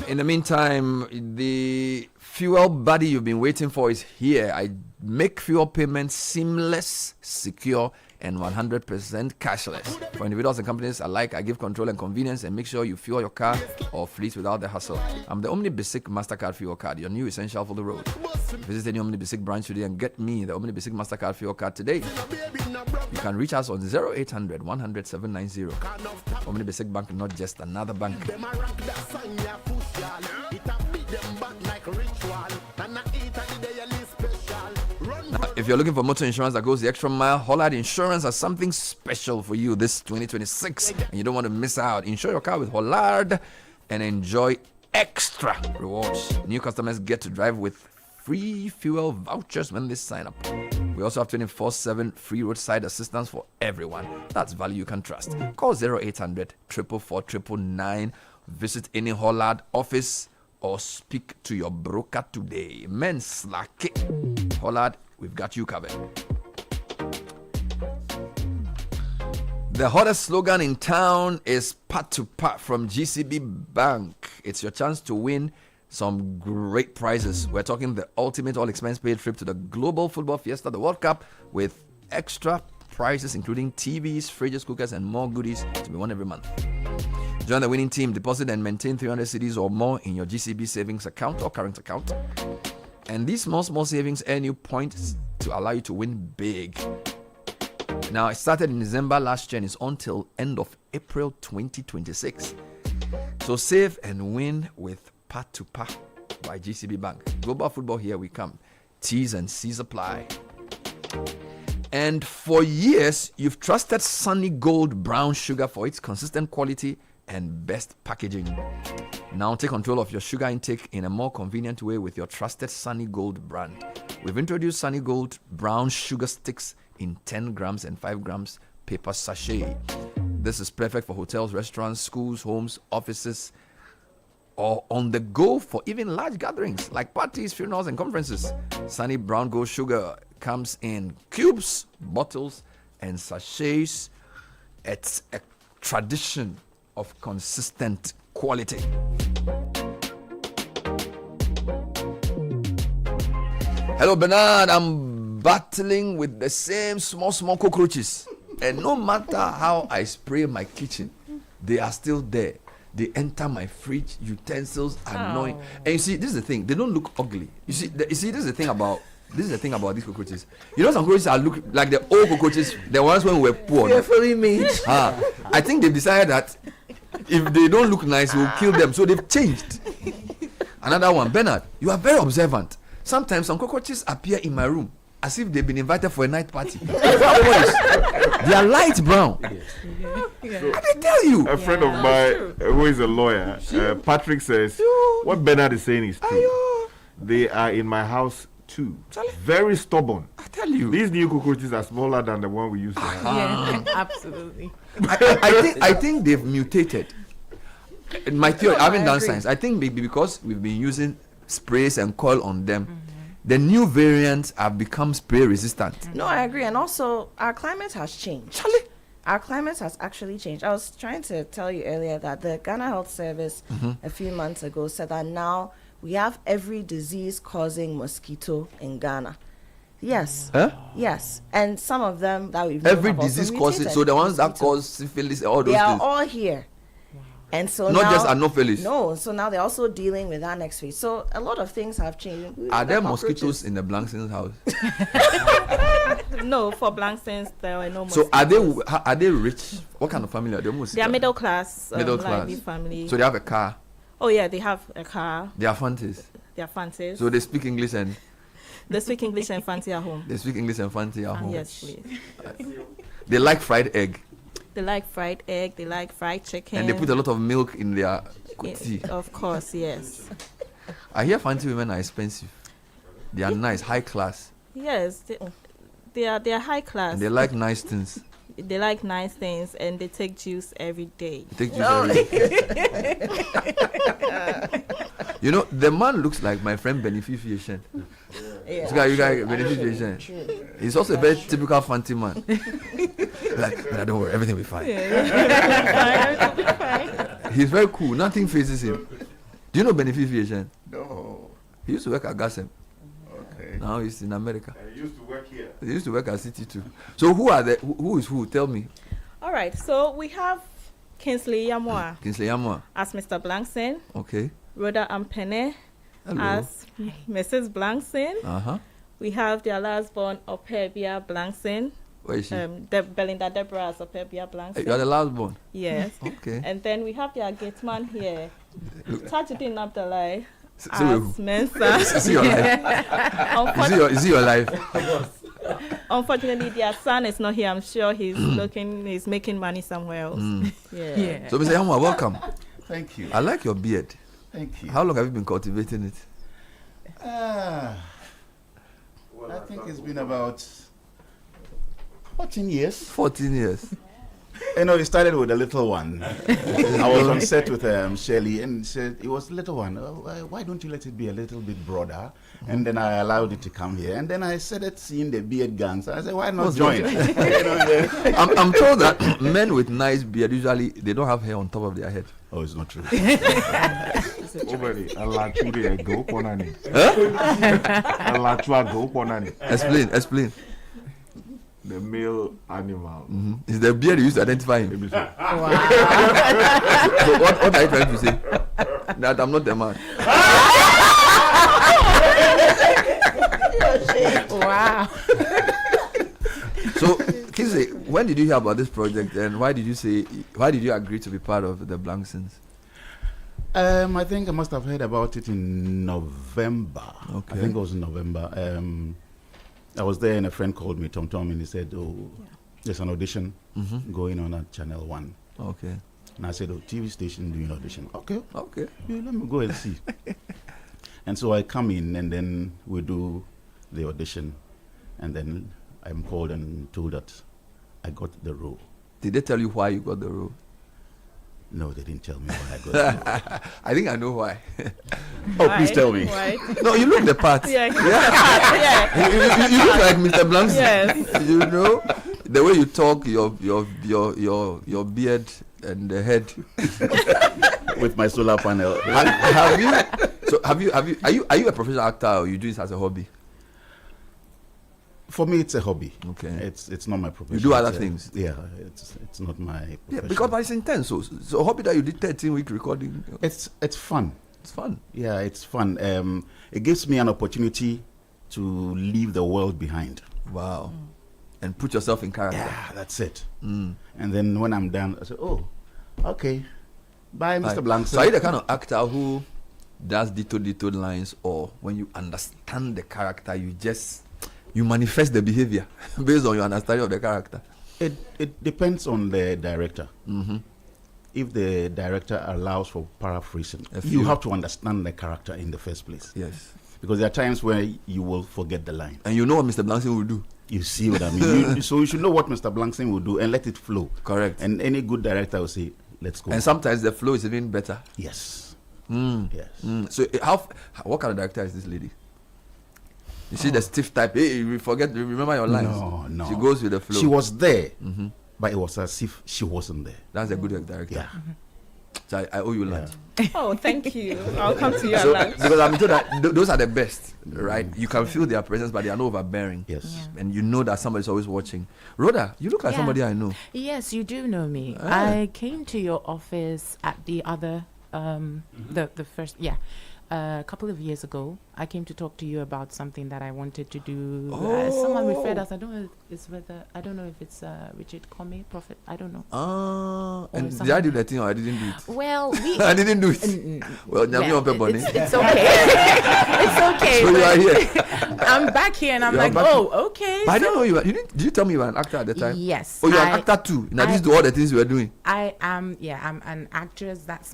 In the meantime, the fuel buddy you've been waiting for is here. I make fuel payments seamless, secure, and 100% cashless. For individuals and companies alike, I give control and convenience and make sure you fuel your car or fleet without the hassle. I'm the Omni Basic MasterCard Fuel Card, your new essential for the road. Visit any Omni Basic branch today and get me the Omni Basic MasterCard Fuel Card today. You can reach us on 0800 100 790. Omni Basic Bank, not just another bank. Now, if you're looking for motor insurance that goes the extra mile, Hollard Insurance has something special for you this 2026, and you don't want to miss out. Insure your car with Hollard and enjoy extra rewards. New customers get to drive with free fuel vouchers when they sign up. We also have 24/7 free roadside assistance for everyone. That's value you can trust. Call 0800 444 999. Visit any Hollard office or speak to your broker today. Men slack it. Hollard, we've got you covered. The hottest slogan in town is "Part to Part" from GCB Bank. It's your chance to win some great prizes. We're talking the ultimate all-expense paid trip to the Global Football Fiesta, the World Cup, with extra prizes including TVs, fridges, cookers, and more goodies to be won every month. Join the winning team, deposit and maintain 300 cedis or more in your GCB savings account or current account. And these small savings earn you points to allow you to win big. Now, it started in December last year and is on till end of April 2026. So save and win with Part to Part by GCB Bank. Global football, here we come. T's and C's apply. And for years, you've trusted Sunny Gold brown sugar for its consistent quality and best packaging. Now take control of your sugar intake in a more convenient way with your trusted Sunny Gold brand. We've introduced Sunny Gold brown sugar sticks in 10 grams and 5 grams paper sachet. This is perfect for hotels, restaurants, schools, homes, offices, or on the go for even large gatherings like parties, funerals, and conferences. Sunny Brown Gold Sugar comes in cubes, bottles, and sachets. It's a tradition of consistent quality. Hello, Bernard. I'm battling with the same small cockroaches. And no matter how I spray my kitchen, they are still there. They enter my fridge, utensils, annoying. And you see, this is the thing. They don't look ugly. You see, this is the thing about these cockroaches. You know, some cockroaches are look like the old cockroaches, the ones when we were poor. Carefully made. I think they've decided that if they don't look nice, we'll kill them. So they've changed. Another one, Bernard, you are very observant. Sometimes some cockroaches appear in my room as if they've been invited for a night party. They are light brown. So, I tell you. A friend of mine who is a lawyer, Patrick, says what Bernard is saying is true. They are in my house too. Very stubborn. I tell you. These new cockroaches are smaller than the one we used to have. Yeah, absolutely. I think they've mutated. In my theory, I haven't done agree. science. I think maybe because we've been using sprays and coil on them, the new variants have become spray resistant. No, I agree. And also, our climate has changed. Our climate has actually changed. I was trying to tell you earlier that the Ghana Health Service a few months ago said that now we have every disease-causing mosquito in Ghana. Yes. Huh? Yes. And some of them that we've known Every have also disease causes, mutated. so the ones that cause syphilis, all those They are things. all here. And so Not now, just Anopheles. No, so now they're also dealing with that next week. So a lot of things have changed. Are there The mosquitoes in the Blankson's house? No, for Blankstons, there are no So mosquitoes. are they rich? What kind of family are they? They are middle class. Middle lively class. family. So they have a car. Oh yeah, they have a car. They are fancies. They are fancies. So they speak English and They speak English and fancy at home. they speak English and fancy at home. Yes, please. They like fried egg. They like fried egg. They like fried chicken. And they put a lot of milk in their tea. Of course, yes. I hear fancy women are expensive. They are nice, high class. Yes, they are high class. And they like nice things. They like nice things, and they take juice every day. They take juice every day. You know, the man looks like my friend Beneficiation. Yeah, You guys, Beneficiation. He's also a very typical fancy man. Like, "Nah, don't worry, everything will be fine. Everything will be fine. He's very cool. Nothing faces him. Do you know Beneficiation? No. He used to work at Gasem. Okay. Now he's in America. And he used to work here. He used to work at Citi too. So who is who? Tell me. All right, so we have Kingsley Yamwa Kingsley Yamwa. as Mr. Blankson, Okay. Rhoda Ampene Hello. as Mrs. Blankson. Uh-huh. We have their last born, Opebia Blankson. Where is she? Belinda Deborah as Opebia Blankson. You're the last born. Yes. Okay. And then we have their gate man here, Tajuddin Abdallah So as Mensa. Is he your life? Is he your life? Unfortunately, their son is not here. I'm sure he's making money somewhere else. Yeah. So Mr. Yamwa, welcome. Thank you. I like your beard. Thank you. How long have you been cultivating it? I think it's been about 14 years. 14 years. You know, it started with a little one. I was on set with Shelley and said, it was a little one. Why don't you let it be a little bit broader? And then I allowed it to come here. And then I started seeing the beard gangs. I said, why not join? I'm told that men with nice beard, usually, they don't have hair on top of their head. Oh, it's not true. Explain. The male animal. Is the beard you used to identify him? Wow. So what are you trying to say? That I'm not the man. Wow. So, Kizzy, when did you hear about this project, and why did you agree to be part of the Blanksons? I think I must have heard about it in November. Okay. I think it was in November. I was there and a friend called me, Tom, and he said, there's an audition going on at Channel 1. Okay. And I said, TV station doing audition. Okay. Okay. Yeah, let me go and see. And so I come in and then we do the audition. And then I'm called and told that I got the role. Did they tell you why you got the role? No, they didn't tell me why I got the role. I think I know why. Please tell me. Why? No, you look the part. Yeah, you look like Mr. Blanks. Yes. You know, the way you talk, your beard and the head. With my solar panel. Are you a professional actor or you do this as a hobby? For me, it's a hobby. Okay. It's not my profession. You do other things? Yeah, it's not my profession. Yeah, because it's intense. So a hobby that you did 13-week recording. It's fun. It's fun. Yeah, it's fun. It gives me an opportunity to leave the world behind. Wow. And put yourself in character. Yeah, that's it. And then when I'm done, I say, okay. Bye, Mr. Blanks. So are you the kind of actor who does detailed lines, or when you understand the character, you manifest the behavior based on your understanding of the character? It depends on the director. If the director allows for paraphrasing, you have to understand the character in the first place. Yes. Because there are times where you will forget the line. And you know what Mr. Blankson will do. You see what I mean? So you should know what Mr. Blankson will do and let it flow. Correct. And any good director will say, let's go. And sometimes the flow is even better. Yes. Yes. So what kind of director is this lady? You see the stiff type, hey, you remember your lines. No. She goes with the flow. She was there, but it was as if she wasn't there. That's a good director. Yeah. So I owe you lunch. Oh, thank you. I'll come to you at lunch. Because I'm told that those are the best, right? You can feel their presence, but they are not overbearing. Yes. Yeah. And you know that somebody's always watching. Rhoda, you look like somebody I know. Yes, you do know me. I came to your office at the other, the first, a couple of years ago. I came to talk to you about something that I wanted to do. Someone referred us. I don't know if it's Richard Comey, Prophet. I don't know. And did I do that thing or I didn't do it? Well, I didn't do it. Well, it's okay. It's okay. So you are here. I'm back here and I'm like, okay. But I didn't know you were. Did you tell me you were an actor at the time? Yes. Oh, you're an actor too. In addition to all the things you were doing. I am. Yeah, I'm an actress. That's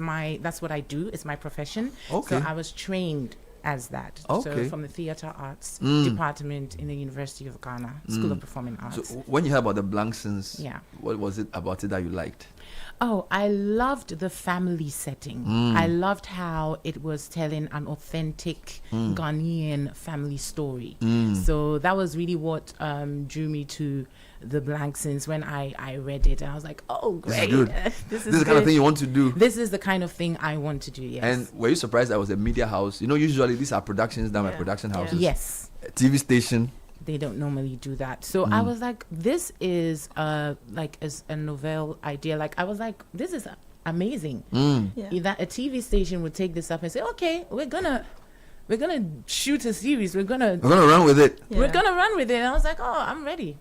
what I do. It's my profession. Okay. So I was trained as that. Okay. So from the theatre arts department in the University of Ghana, School of Performing Arts. So when you heard about the Blanksons, yeah, what was it about it that you liked? Oh, I loved the family setting. I loved how it was telling an authentic Ghanaian family story. So that was really what drew me to the Blanksons when I read it. And I was like, oh, great. This is the kind of thing you want to do. This is the kind of thing I want to do, yes. And were you surprised that was a media house? You know, usually these are productions done by production houses. Yes. A TV station. They don't normally do that. So I was like, this is like as a novel idea. Like I was like, this is amazing. That a TV station would take this up and say, okay, we're gonna shoot a series. We're gonna run with it. We're gonna run with it. And I was like, oh, I'm ready.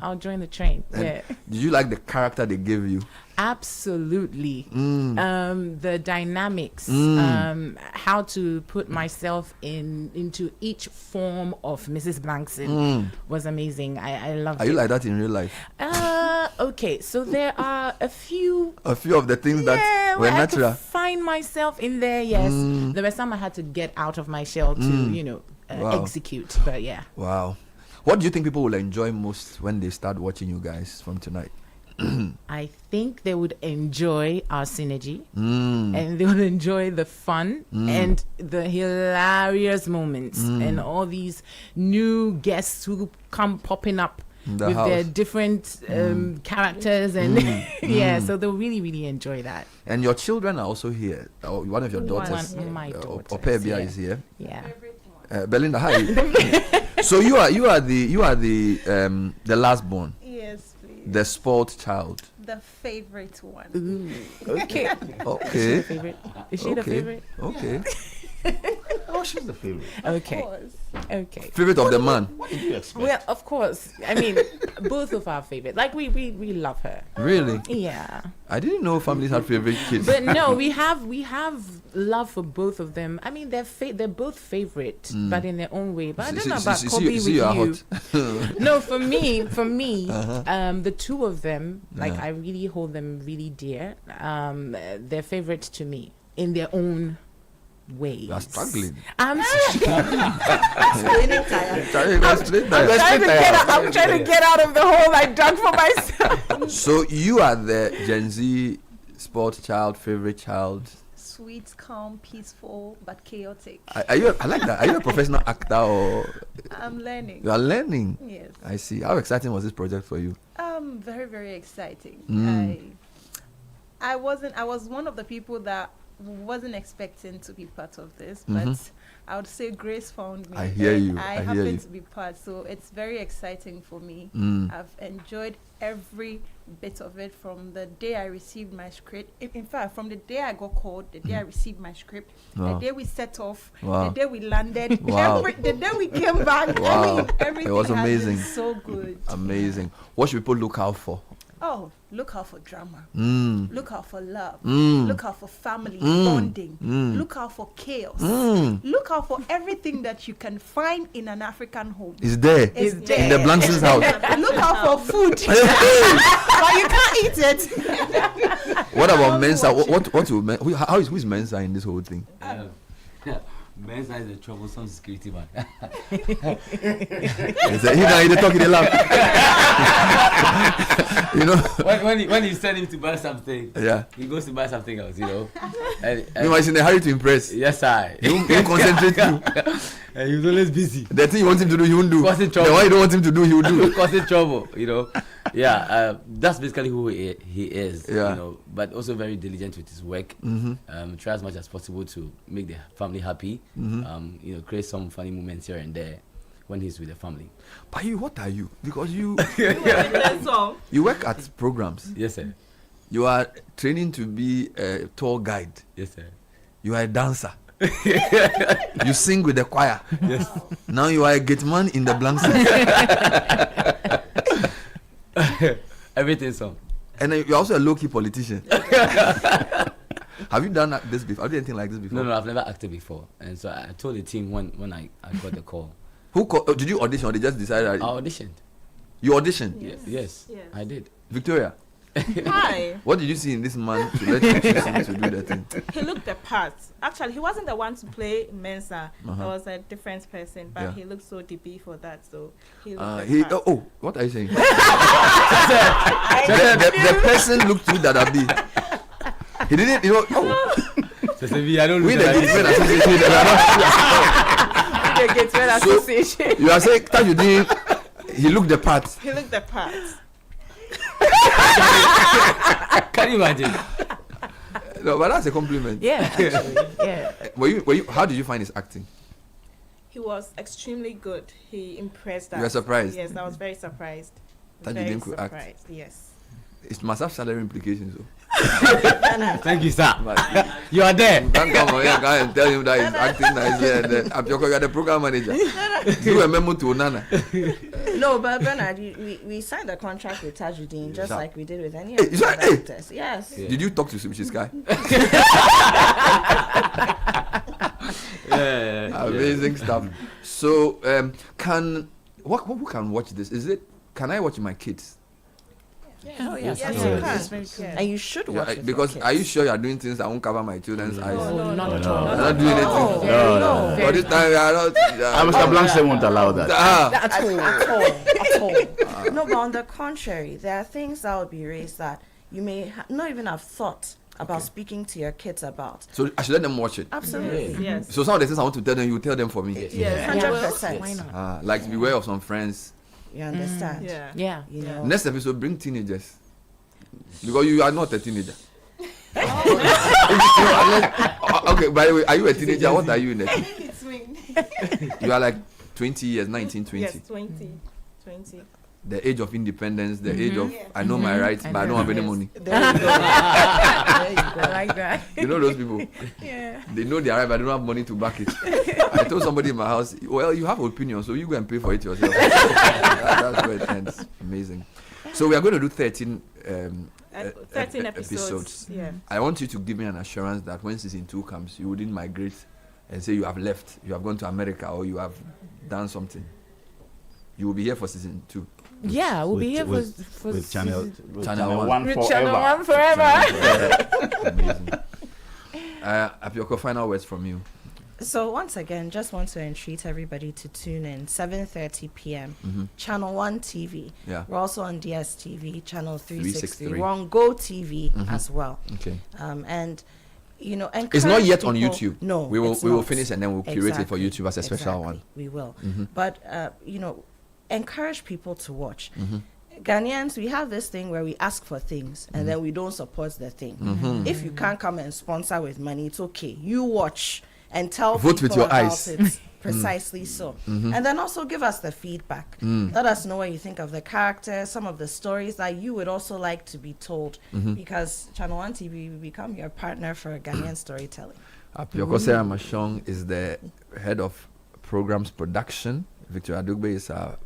I'll join the train. And did you like the character they gave you? Absolutely. The dynamics, how to put myself into each form of Mrs. Blankson was amazing. I loved it. Are you like that in real life? Okay, so there are a few of the things that were natural. I could find myself in there, yes. There were some I had to get out of my shell to, execute, but yeah. Wow. What do you think people will enjoy most when they start watching you guys from tonight? I think they would enjoy our synergy and they would enjoy the fun and the hilarious moments and all these new guests who come popping up with their different characters and so they'll really, really enjoy that. And your children are also here. One of your daughters, my daughter, Opebia is here. Yeah. Belinda, hi. So you are the last born. Yes, please. The spoiled child. The favorite one. Okay. Okay. Is she the favorite? Okay. Oh, she's the favorite. Okay. Okay. Favorite of the man. What did you expect? Well, of course. I mean, both of our favorite. Like we love her. Really? Yeah. I didn't know families had favorite kids. But no, we have love for both of them. I mean, they're both favorite, but in their own way. But I don't know about Kobe with you. Hot. No, for me, Uh-huh. the two of them, like Yeah. I really hold them really dear. They're favorite to me in their own ways. You are struggling. I'm Explaining I'm trying to get out of the hole I dug for myself. So you are the Gen Z sports child, favorite child. Sweet, calm, peaceful, but chaotic. Are you? I like that. Are you a professional actor or? I'm learning. You are learning. Yes. I see. How exciting was this project for you? Very, very exciting. Mm. I was one of the people that wasn't expecting to be part of this, Mhm. but I would say Grace found me. I hear and you. I I hear happened you. to be part, so it's very exciting for me. Mm. I've enjoyed every bit of it from the day I received my script. In fact, from the day I got called, the day I received my script, Wow. the day we set off, Wow. the day we landed, Wow. the day we came back. Wow. I mean, everything It was has been amazing. so good. Amazing. What should people look out for? Oh, look out for drama. Mm. Look out for love. Mm. Look out for family Mm. bonding. Mm. Look out for chaos. Mm. Look out for everything that you can find in an African home. It's there. It's In there. the Blanson's house. Look out for food. But you can't eat it. What about Mensa? What will who is Mensa in this whole thing? Mensa is a troublesome security man. He talking a lot. You know. When you send him to buy something, Yeah. he goes to buy something else. You know. You are in a hurry to impress. Yes, I. He won't concentrate too. And he's always busy. The thing you want him to do, he won't do. Causing The trouble. one you don't want him to do, he will do. Causing trouble. You know. Yeah. That's basically who he is. Yeah. You know. But also very diligent with his work. Mhm. Try as much as possible to make the family happy. Mhm. You know, create some funny moments here and there when he's with the family. But you, what are you? Because you song. you work at programs. Yes, sir. You are training to be a tour guide. Yes, sir. You are a dancer. You sing with the choir. Yes. Now you are a gate man in the Blancos. Everything so. And then you're also a low-key politician. Have you done this before? Have you done anything like this before? No, I've never acted before. And so I told the team when I got the call. Who did you audition or they just decided? I auditioned. You auditioned? Yes, I did. Victoria? Hi. What did you see in this man to let you choose him to do the thing? He looked the part. Actually, he wasn't the one to play Mensa. Uh-huh. It was a different person, but Yeah. he looked so DB for that. So he looked He, the part. oh, what are you saying? the person looked through that Abi. He didn't, you know. Oh. I don't We look the like Gatesmen this. Association. We are not- The Gatesmen Association. You are saying that you didn't. He looked the part. He looked the part. Can you imagine? No, but that's a compliment. Yeah, actually, yeah. Were you? How did you find his acting? He was extremely good. He impressed us. You were surprised? Yes, I was very surprised. That you Very didn't act? surprised, yes. It must have salary implications. So. Thank you, sir. You are there. You can't come here and tell him that he's acting nice here. And then you are the program manager. Do a memo to Nana. No, but Bernard, we signed a contract with Tajuddin just Yeah. like we did with any Hey, of the is that- hey. actors. Yes. Yeah. Did you talk to Subishi Guy? Amazing stuff. So, who can watch this? Can I watch my kids? Oh, yes. Yes, Yes, you you can. can. Yes. And you should watch it. Because are you sure you are doing things that won't cover my children's eyes? No, not at I'm all. not doing anything. No. For this time, we are not. Mr. Blankson won't allow that. At all. No, but on the contrary, there are things that will be raised that you may not even have thought about speaking to your kids about. So I should let them watch it. Absolutely. Yes. So some of the things I want to tell them, you tell them for me. Yes. 100%. Why not? Like beware of some friends. You understand? Yeah. Yeah. You know. Next episode, bring teenagers. Because you are not a teenager. Okay, by the way, are you a teenager? What are you in it? It's me. You are like 20 years, 19, 20. Yes, 20. the age of independence, the age of I know my rights, but I don't have any money. There you go. There you go. I like that. You know those people? Yeah. They know they are right, but they don't have money to back it. I told somebody in my house, well, you have opinion, so you go and pay for it yourself. That's where it ends. Amazing. So we are going to do 13 13 episodes. Yeah. I want you to give me an assurance that when season 2 comes, you wouldn't migrate and say you have left, you have gone to America, or you have done something. You will be here for season 2. Yeah, we'll be here for channel Channel 1 with forever. Channel 1 forever. Amazing. Apioko, final words from you. So once again, just want to entreat everybody to tune in 7:30 p.m. Channel 1 TV. Yeah. We're also on DSTV, Channel 363. 363. We're on Go TV as well. Okay. And you know, It's not yet on people- YouTube. No, we will it's we will not. finish and then we'll curate it for Exactly. YouTube as a special one. We will. Mhm. But you know, encourage people to watch. Mhm. Ghanaians, we have this thing where we ask for things and then we don't support the thing. Mhm. If you can't come and sponsor with money, it's okay. You watch and tell Vote people with your about eyes. it. Precisely so. Mhm. And then also give us the feedback. Let us know what you think of the characters, some of the stories that you would also like to be told. Because Channel 1 TV will become your partner for Ghanaian storytelling. Apioko Sarah Mashong is the head of programs production. Victoria Dugbe is our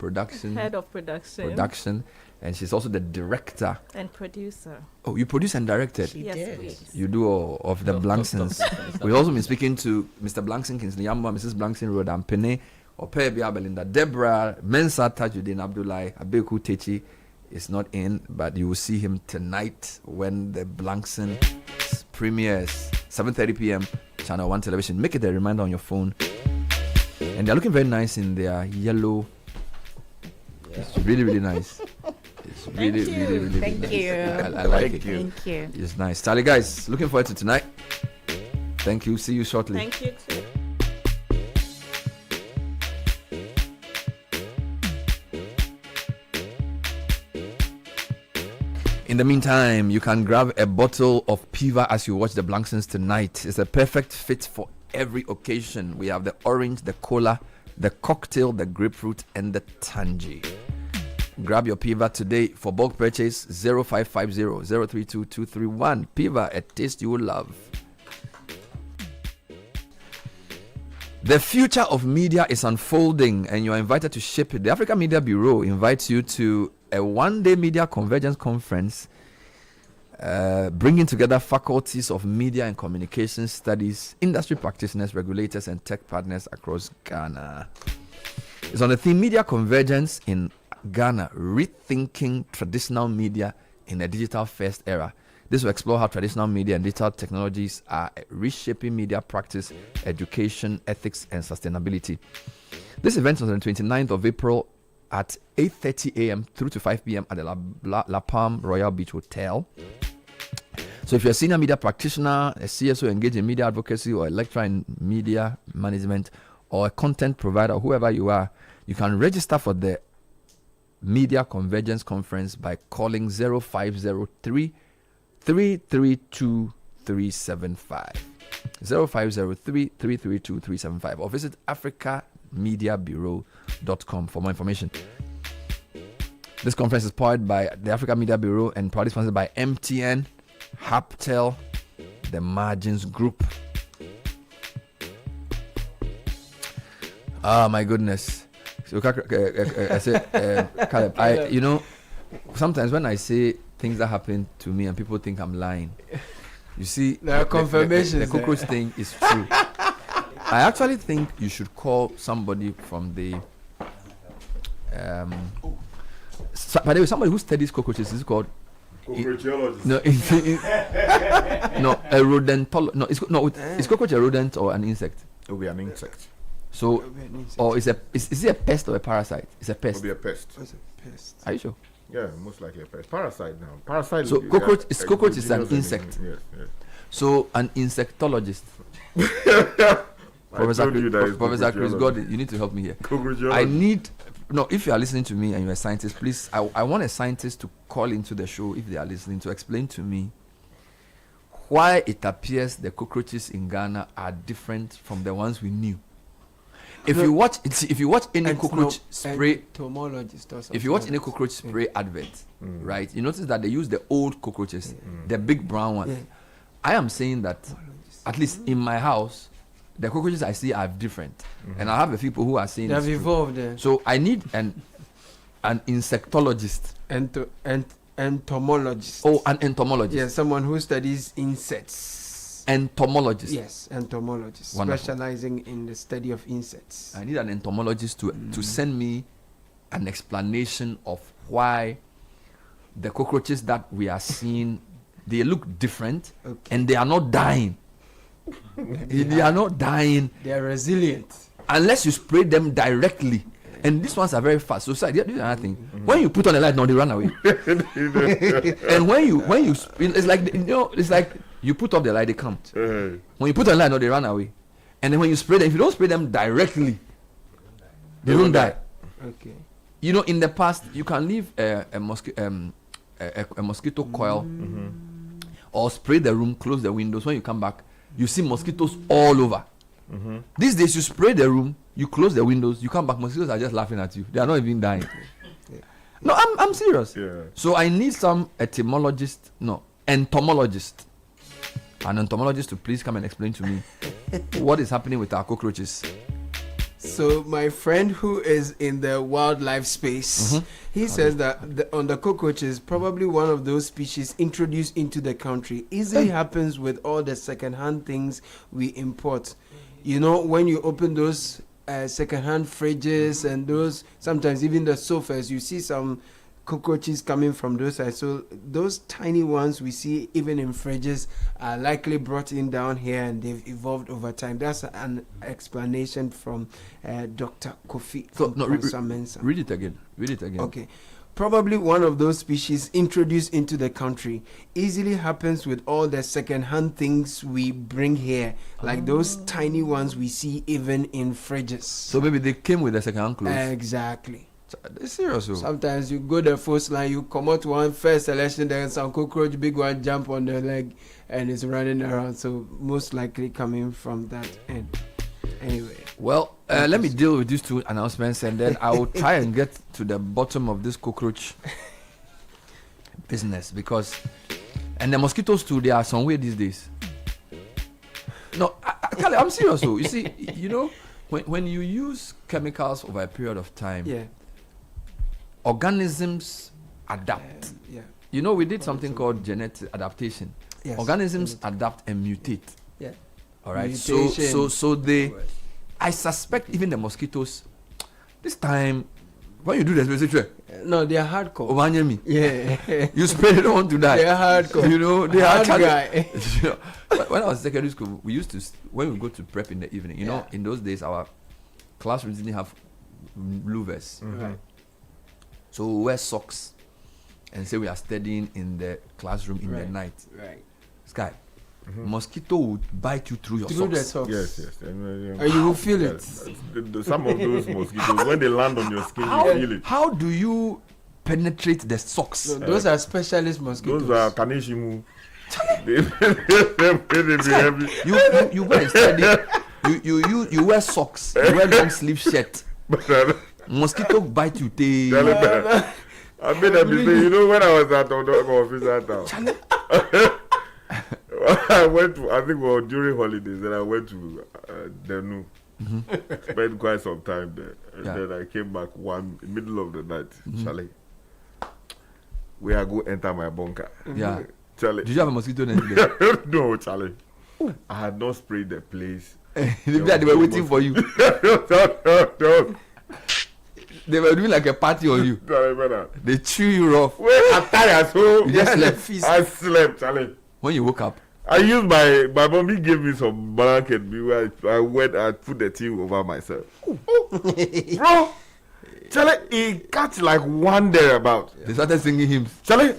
Head of production. And she's also the director. And producer. Oh, you produced and directed? She Yes, did. please. You do all of the Blanksons. We've also been speaking to Mr. Blankson, Kingsley Yamba, Mrs. Blankson, Rodan Pene, Opebia Belinda, Deborah, Mensa Tajuddin Abdullahi, Abeku Techi is not in, but you will see him tonight when the Blankson premieres, 7:30 p.m., Channel 1 Television. Make it a reminder on your phone. And they're looking very nice in their yellow. It's really, really nice. It's really, Thank you. really, really, Thank really you. nice. I like it. Thank you. It's nice. Charlie, guys, looking forward to tonight. Thank you. See you shortly. Thank you too. In the meantime, you can grab a bottle of Piva as you watch the Blanksons tonight. It's a perfect fit for every occasion. We have the orange, the cola, the cocktail, the grapefruit, and the tangy. Grab your Piva today for bulk purchase 0550 032 231. Piva, a taste you will love. The future of media is unfolding and you are invited to shape it. The Africa Media Bureau invites you to a one-day media convergence conference bringing together faculties of media and communication studies, industry practitioners, regulators, and tech partners across Ghana. It's on the theme Media Convergence in Ghana, rethinking traditional media in a digital-first era. This will explore how traditional media and digital technologies are reshaping media practice, education, ethics, and sustainability. This event is on the 29th of April at 8:30 a.m. through to 5 p.m. at the La Palm Royal Beach Hotel. So if you're a senior media practitioner, a CSO engaged in media advocacy, or a lecturer in media management, or a content provider, whoever you are, you can register for the Media Convergence Conference by calling 0503 332 375. 0503 332 375, or visit africamediabureau.com for more information. This conference is powered by the Africa Media Bureau and proudly sponsored by MTN, Haptel, the Margins Group. Oh my goodness. So I said, Caleb, you know, sometimes when I say things that happen to me and people think I'm lying, you see, there are confirmations. The cockroach thing is true. I actually think you should call somebody from the by the way, somebody who studies cockroaches is called cockroachiologist. No, no, a rodentologist. No, is cockroach a rodent or an insect? It will be an insect. So, or is it a pest or a parasite? It's a pest. It will be a pest. It's a pest. Are you sure? Yeah, most likely a pest. Parasite now. Parasite. So cockroach is an insect. Yes, yes. So an insectologist. Professor Chris Gordon, you need to help me here. I need if you are listening to me and you're a scientist, please, I want a scientist to call into the show if they are listening to explain to me why it appears the cockroaches in Ghana are different from the ones we knew. if you watch any cockroach spray, entomologist or something. if you watch any cockroach spray advert, right, you notice that they use the old cockroaches, the big brown one. I am saying that at least in my house, the cockroaches I see are different, and I have a people who are saying they have evolved. So I need an insectologist, entomologist. Oh, an entomologist. Yes, someone who studies insects. Entomologist. Yes, entomologist. Wonderful. Specializing in the study of insects. I need an entomologist to send me an explanation of why the cockroaches that we are seeing, they look different, and they are not dying. They are not dying. They are resilient. Unless you spray them directly. And these ones are very fast. So, this is another thing. When you put on the light, now they run away. And when you it's like, it's like you put off the light, they come. When you put on the light, now they run away. And then when you spray them, if you don't spray them directly, they don't die. Okay. In the past, you can leave a mosquito coil or spray the room, close the windows. When you come back, you see mosquitoes all over. These days, you spray the room, you close the windows, you come back, mosquitoes are just laughing at you. They are not even dying. No, I'm serious. So I need some entomologist. An entomologist to please come and explain to me what is happening with our cockroaches. So my friend who is in the wildlife space, he says that on the cockroaches, probably one of those species introduced into the country easily happens with all the second-hand things we import. When you open those second-hand fridges and those, sometimes even the sofas, you see some cockroaches coming from those sides. So those tiny ones we see even in fridges are likely brought in down here, and they've evolved over time. That's an explanation from Dr. Kofi. So read it again. Okay. Probably one of those species introduced into the country easily happens with all the second-hand things we bring here, like those tiny ones we see even in fridges. So maybe they came with the second-hand clothes. Exactly. It's serious. Sometimes you go the first line, you come out one first selection, then some cockroach big one jump on the leg and it's running around. So most likely coming from that end. Anyway. Well, let me deal with these two announcements, and then I will try and get to the bottom of this cockroach business, and the mosquitoes too, they are somewhere these days. No, I'm serious. You see, when you use chemicals over a period of time, organisms adapt. We did something called genetic adaptation. Yes. Organisms adapt and mutate. Yeah. All right. So they, I suspect even the mosquitoes, this time, when you do the specific, no, they are hardcore. Yeah. You spray, they don't want to die. They are hardcore. They are guy. When I was in secondary school, we used to, when we go to prep in the evening, in those days, our classrooms didn't have louvers. Right. So we wear socks and say we are studying in the classroom in the night. Right. Sky. Mosquito would bite you through your socks. The socks. Yes. And you will feel it. Some of those mosquitoes, when they land on your skin, you feel it. How do you penetrate the socks? So those are specialist mosquitoes. Those are kanishimu. You go and study. You wear socks. You wear long sleeve shirt. Mosquito bite you. I made a mistake. When I was at the office that time, I think we were during holidays, and I went to Denu. Spent quite some time there. And then I came back middle of the night. Charlie, we are going to enter my bunker. Yeah. Charlie. Did you have a mosquito net there? No, Charlie. I had not sprayed the place. They were waiting for you. They were doing like a party on you. They chew you rough. I'm tired, so you just slept. I slept, Charlie. When you woke up, I used my mommy gave me some blanket. I put the thing over myself. Bro, Charlie, he catch like one day about. They started singing hymns. Charlie,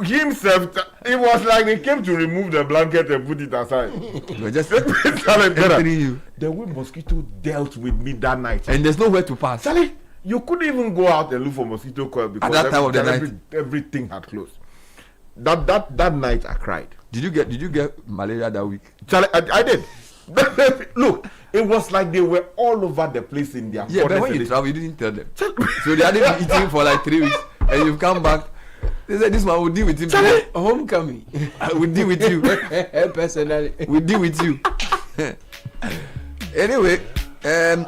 himself, it was like they came to remove the blanket and put it aside. They were just entering you. The way mosquito dealt with me that night. And there's nowhere to pass. Charlie, you couldn't even go out and look for mosquito coil because at that time of the night, everything had closed. That night I cried. Did you get malaria that week? Charlie, I did. Look, It was like they were all over the place in their Yeah, but when you travel, you didn't tell them. So they hadn't been eating for like 3 weeks, and you've come back. They said, this man will deal with him. Homecoming. We'll deal with you. Personally. We'll deal with you. Anyway, and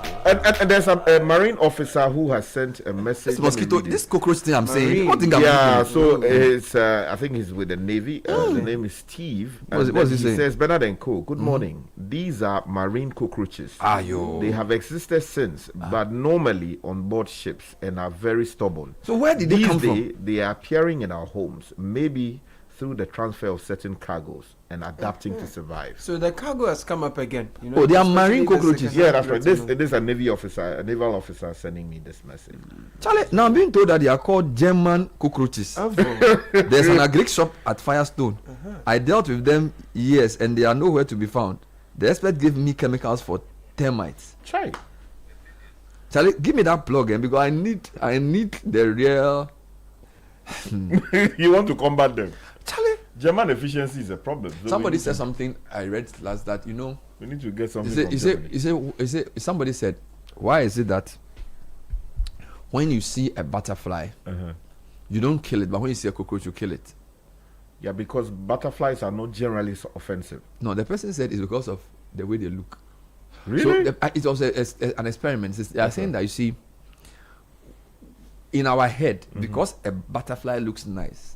there's a marine officer who has sent a message. This mosquito, this cockroach thing I'm saying. What thing so it's I think he's with the Navy. The name is Steve. What's he saying? Says Bernard and Co. Good morning. These are marine cockroaches. They have existed since, but normally on board ships and are very stubborn. So where did they come from? They are appearing in our homes, maybe through the transfer of certain cargoes and adapting to survive. So the cargo has come up again. They are marine cockroaches. Yeah, that's right. This is a naval officer sending me this message. Charlie, now I'm being told that they are called German cockroaches. There's an agric shop at Firestone. I dealt with them years and they are nowhere to be found. The expert gave me chemicals for termites. Try. Charlie, give me that plug because I need the real. You want to combat them? Charlie, German efficiency is a problem. So somebody said something I read last that we need to get something. Somebody said, why is it that when you see a butterfly, you don't kill it, but when you see a cockroach, you kill it? Yeah, because butterflies are not generally so offensive. No, the person said it's because of the way they look. Really? So it was an experiment. They are saying that, you see, in our head, because a butterfly looks nice,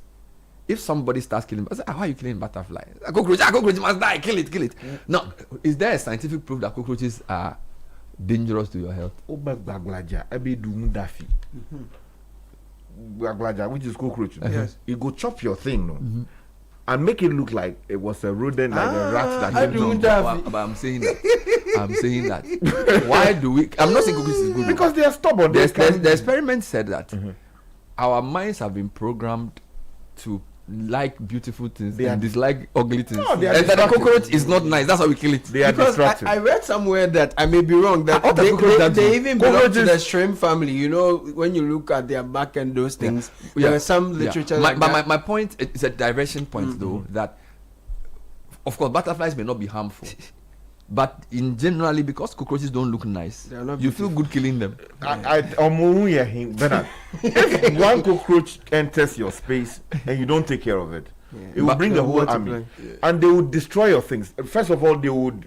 if somebody starts killing, I say, why are you killing butterfly? A cockroach must die. Kill it. Now, is there a scientific proof that cockroaches are dangerous to your health? Which is cockroach. Yes. It go chop your thing, no? And make it look like it was a rodent, like a rat that came down. But I'm saying that. Why do we? I'm not saying cockroaches is good. Because they are stubborn. The experiment said that our minds have been programmed to like beautiful things and dislike ugly things. No, and that the cockroach is not nice. That's why we kill it. They are destructive. I read somewhere that I may be wrong, that they even belong to the shrimp family. You know, when you look at their back and those things, there are some literature. My point is a diversion point, though, that of course butterflies may not be harmful. But in generally, because cockroaches don't look nice, you feel good killing them. If one cockroach enters your space and you don't take care of it, it will bring the whole army. And they will destroy your things. First of all, they would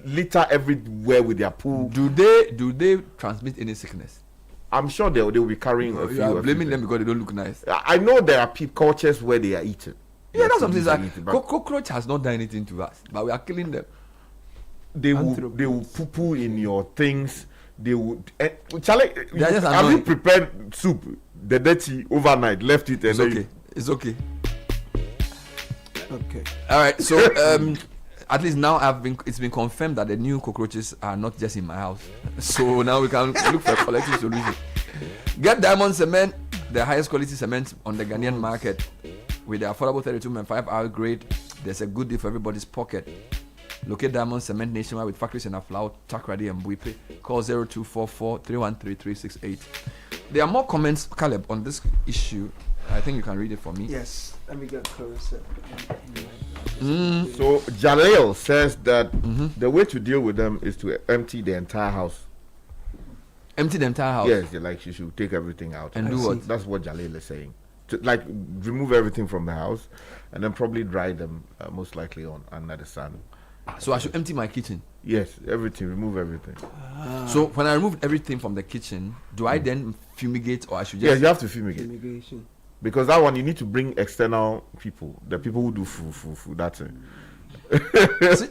litter everywhere with their poo. Do they transmit any sickness? I'm sure they will be carrying a few. You are blaming them because they don't look nice. I know there are cultures where they are eaten. Yeah, that's something like cockroach has not done anything to us, but we are killing them. They will poo in your things. They would. Charlie, have you prepared soup, the dirty overnight, left it, and it's okay. Okay. All right. So at least now it's been confirmed that the new cockroaches are not just in my house. So now we can look for a collective solution. Get Diamond Cement, the highest quality cement on the Ghanaian market, with the affordable 32.5-hour grade. There's a good deal for everybody's pocket. Locate Diamond Cement nationwide with factories in Aflao, Takrady, and Buipe. Call 0244-313-368. There are more comments, Caleb, on this issue. I think you can read it for me. Yes, let me get closer. So Jaleel says that the way to deal with them is to empty the entire house. Empty the entire house? Yes, like you should take everything out. And do what? That's what Jaleel is saying. To, like, remove everything from the house and then probably dry them most likely under the sun. So I should empty my kitchen? Yes, everything. Remove everything. So when I remove everything from the kitchen, do I then fumigate, or I should just? Yes, you have to fumigate. Fumigation. Because that one you need to bring external people, the people who do food. That's it.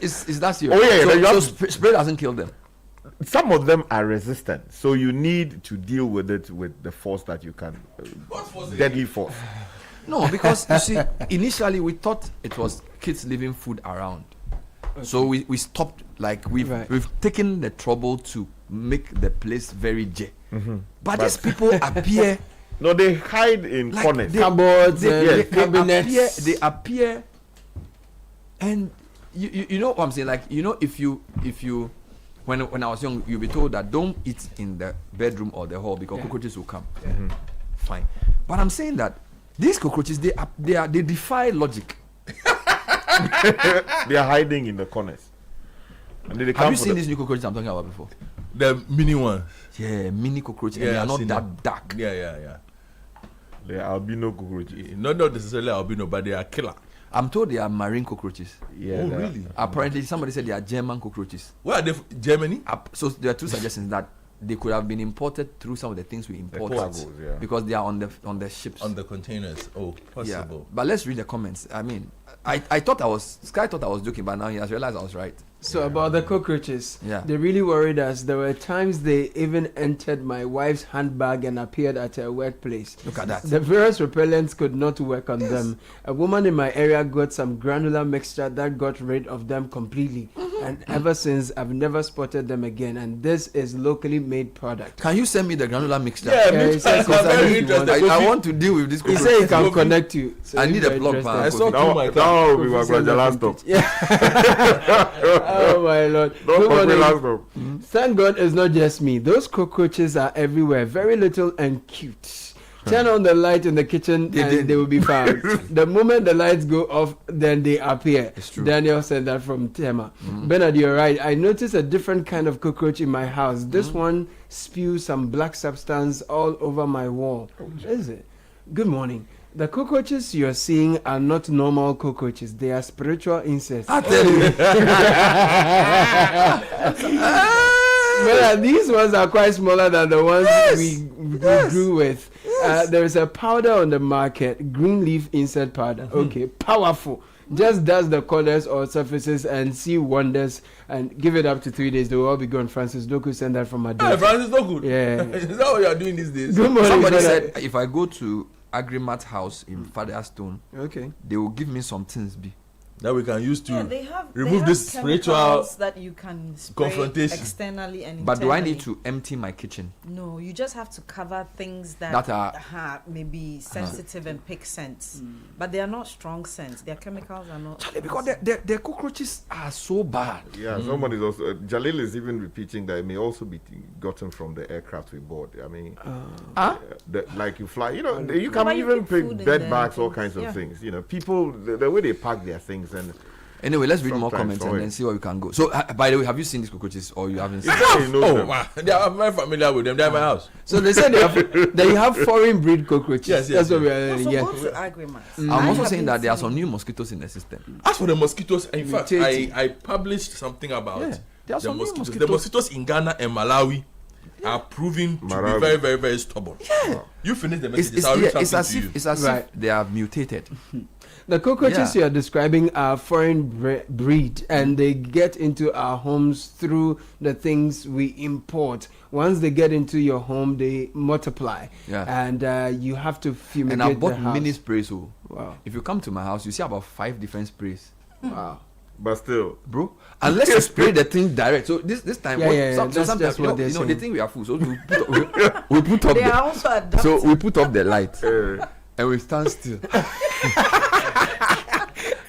Is that serious? Oh yeah. So spray doesn't kill them. Some of them are resistant, so you need to deal with it with the force that you can. Deadly force. No, because you see, initially we thought it was kids leaving food around. Okay. So we stopped, like we've taken the trouble to make the place very j. But these people appear. No, they hide in like corners, cupboards, cabinets. They appear, and you know what I'm saying. Like, you know, if you when I was young, you'll be told that don't eat in the bedroom or the hall because cockroaches will come. Fine, but I'm saying that these cockroaches they defy logic. They are hiding in the corners. Have you seen these new cockroaches I'm talking about before? The mini ones. Yeah, mini cockroaches. Yeah, They are I've not seen that them. dark. Yeah. The albino cockroaches. Not necessarily albino, but they are killer. I'm told they are marine cockroaches. Yeah. Oh, really? Apparently, somebody said they are German cockroaches. Where are they? Germany? So there are two suggestions that they could have been imported through some of the things we import cargoes, yeah. because they are on the ships. On the containers. Oh, possible. Yeah. But let's read the comments. I mean, I thought Sky thought I was joking, but now he has realized I was right. So about the cockroaches, Yeah. they really worried us. There were times they even entered my wife's handbag and appeared at her workplace. Look at that. The various repellents could not work on them. A woman in my area got some granular mixture that got rid of them completely. And ever since, I've never spotted them again. And this is locally made product. Can you send me the granular mixture? he says Because I'm very interested. I want to deal with this. He said he can connect you. I need a you're plug. interested. I saw That will be my brother last stop. Oh my lord. Don't Good fuck me morning. last stop. Thank God it's not just me. Those cockroaches are everywhere, very little and cute. Turn on the light in the kitchen and they will be found. The moment the lights go off, then they appear. It's true. Daniel said that from Tema. Bernard, you're right. I noticed a different kind of cockroach in my house. This one spews some black substance all over my wall. Is it? Good morning. The cockroaches you're seeing are not normal cockroaches. They are spiritual insects. I tell you. But these ones are quite smaller than the ones we grew with. There is a powder on the market, green leaf insect powder. Okay, powerful. Just dust the corners or surfaces and see wonders. And give it up to 3 days. They will all be gone. Francis Doku sent that from my Hey, Francis Doku. Yeah. Is that what you are doing these days? Good morning. Somebody brother. said if I go to Agrimat house in Fatherstone, okay, they will give me some things that we can use to remove they have this spiritual chemicals that you can spray confrontation externally and But do I need internally. to empty my kitchen? No, you just have to cover things that, That are- are maybe sensitive and pick scents. But they are not strong scents. Their chemicals are not. Charlie, because the cockroaches are so bad. Yeah, somebody's also Jalil is even repeating that it may also be gotten from the aircraft we bought. I mean, like you fly, you know, you can but you even keep food pick in bed there, bags, all things, kinds of yeah. things. You know, people the way they pack their things and. Anyway, let's read more Sometimes comments and always. then see where we can go. So, by the way, have you seen these cockroaches or you haven't seen Oh, wow. I'm very familiar with them. They're in my house. So they said they have foreign breed cockroaches. Yes, That's what we yes. are Also, learning. go Yes. to Agrimat. I'm also saying that there are some new mosquitoes in the system. As for the mosquitoes, in fact, Mutating. I published something about Yeah, there are the some new mosquitoes. The mosquitoes. mosquitoes in Ghana and Malawi are proving to be Malawi. very, very, very stubborn. Yeah. You finish the It's, message. I'll read it's something as to if you. it's as Right. if they are mutated. The cockroaches Yeah. you are describing are foreign breed, and they get into our homes through the things we import. Once they get into your home, they multiply, Yeah. and you have to fumigate And I the bought house. mini sprays. So Wow. if you come to my house, you see about 5 different sprays. Wow. But still, Bro, unless you spray the thing direct. So this time, Yeah, what, yeah, some, that's sometimes just what you they're know they saying. think we are full. So we put up They are the, also adapted. so we put up the light and we stand still.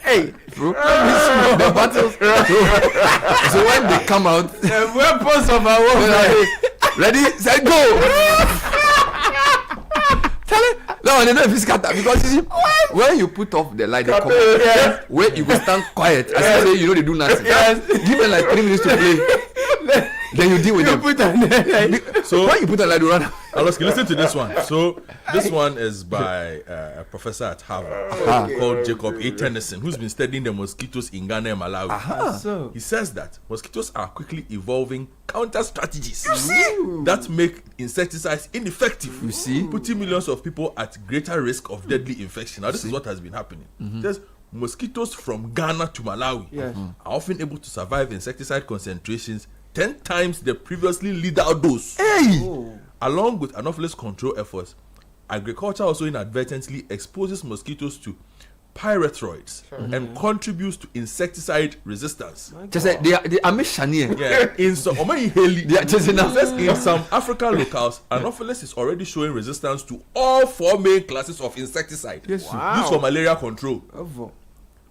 Hey, bro, the battles. So when they come out, The weapons of our warfare. ready, set, go. Tell it. No, they don't have scatter because you see, when you put off the light, they come out. Yes. Where you go stand quiet, as you say, you know they do nothing. Yes. Give them like 3 minutes to play. Then you deal with You them. put on the So when you put a light, you run. Aloski, listen to this one. So this one is by a professor at Harvard called Jacob A. Tennyson, who's been studying the mosquitoes in Ghana and Malawi. So He says that mosquitoes are quickly evolving counter strategies that make insecticides ineffective. You see? Putting millions of people at greater risk of deadly infection. Now this is what has been happening. There's mosquitoes from Ghana to Malawi Yes. are often able to survive insecticide concentrations 10 times the previously lethal dose. Along with anophilus control efforts, agriculture also inadvertently exposes mosquitoes to pyrethroids and contributes to insecticide resistance. Just say they are Shania. Yeah, in some They are chasing us. in some African locales, Anopheles is already showing resistance to all 4 main classes of insecticide Yes, used for malaria control. Ovo.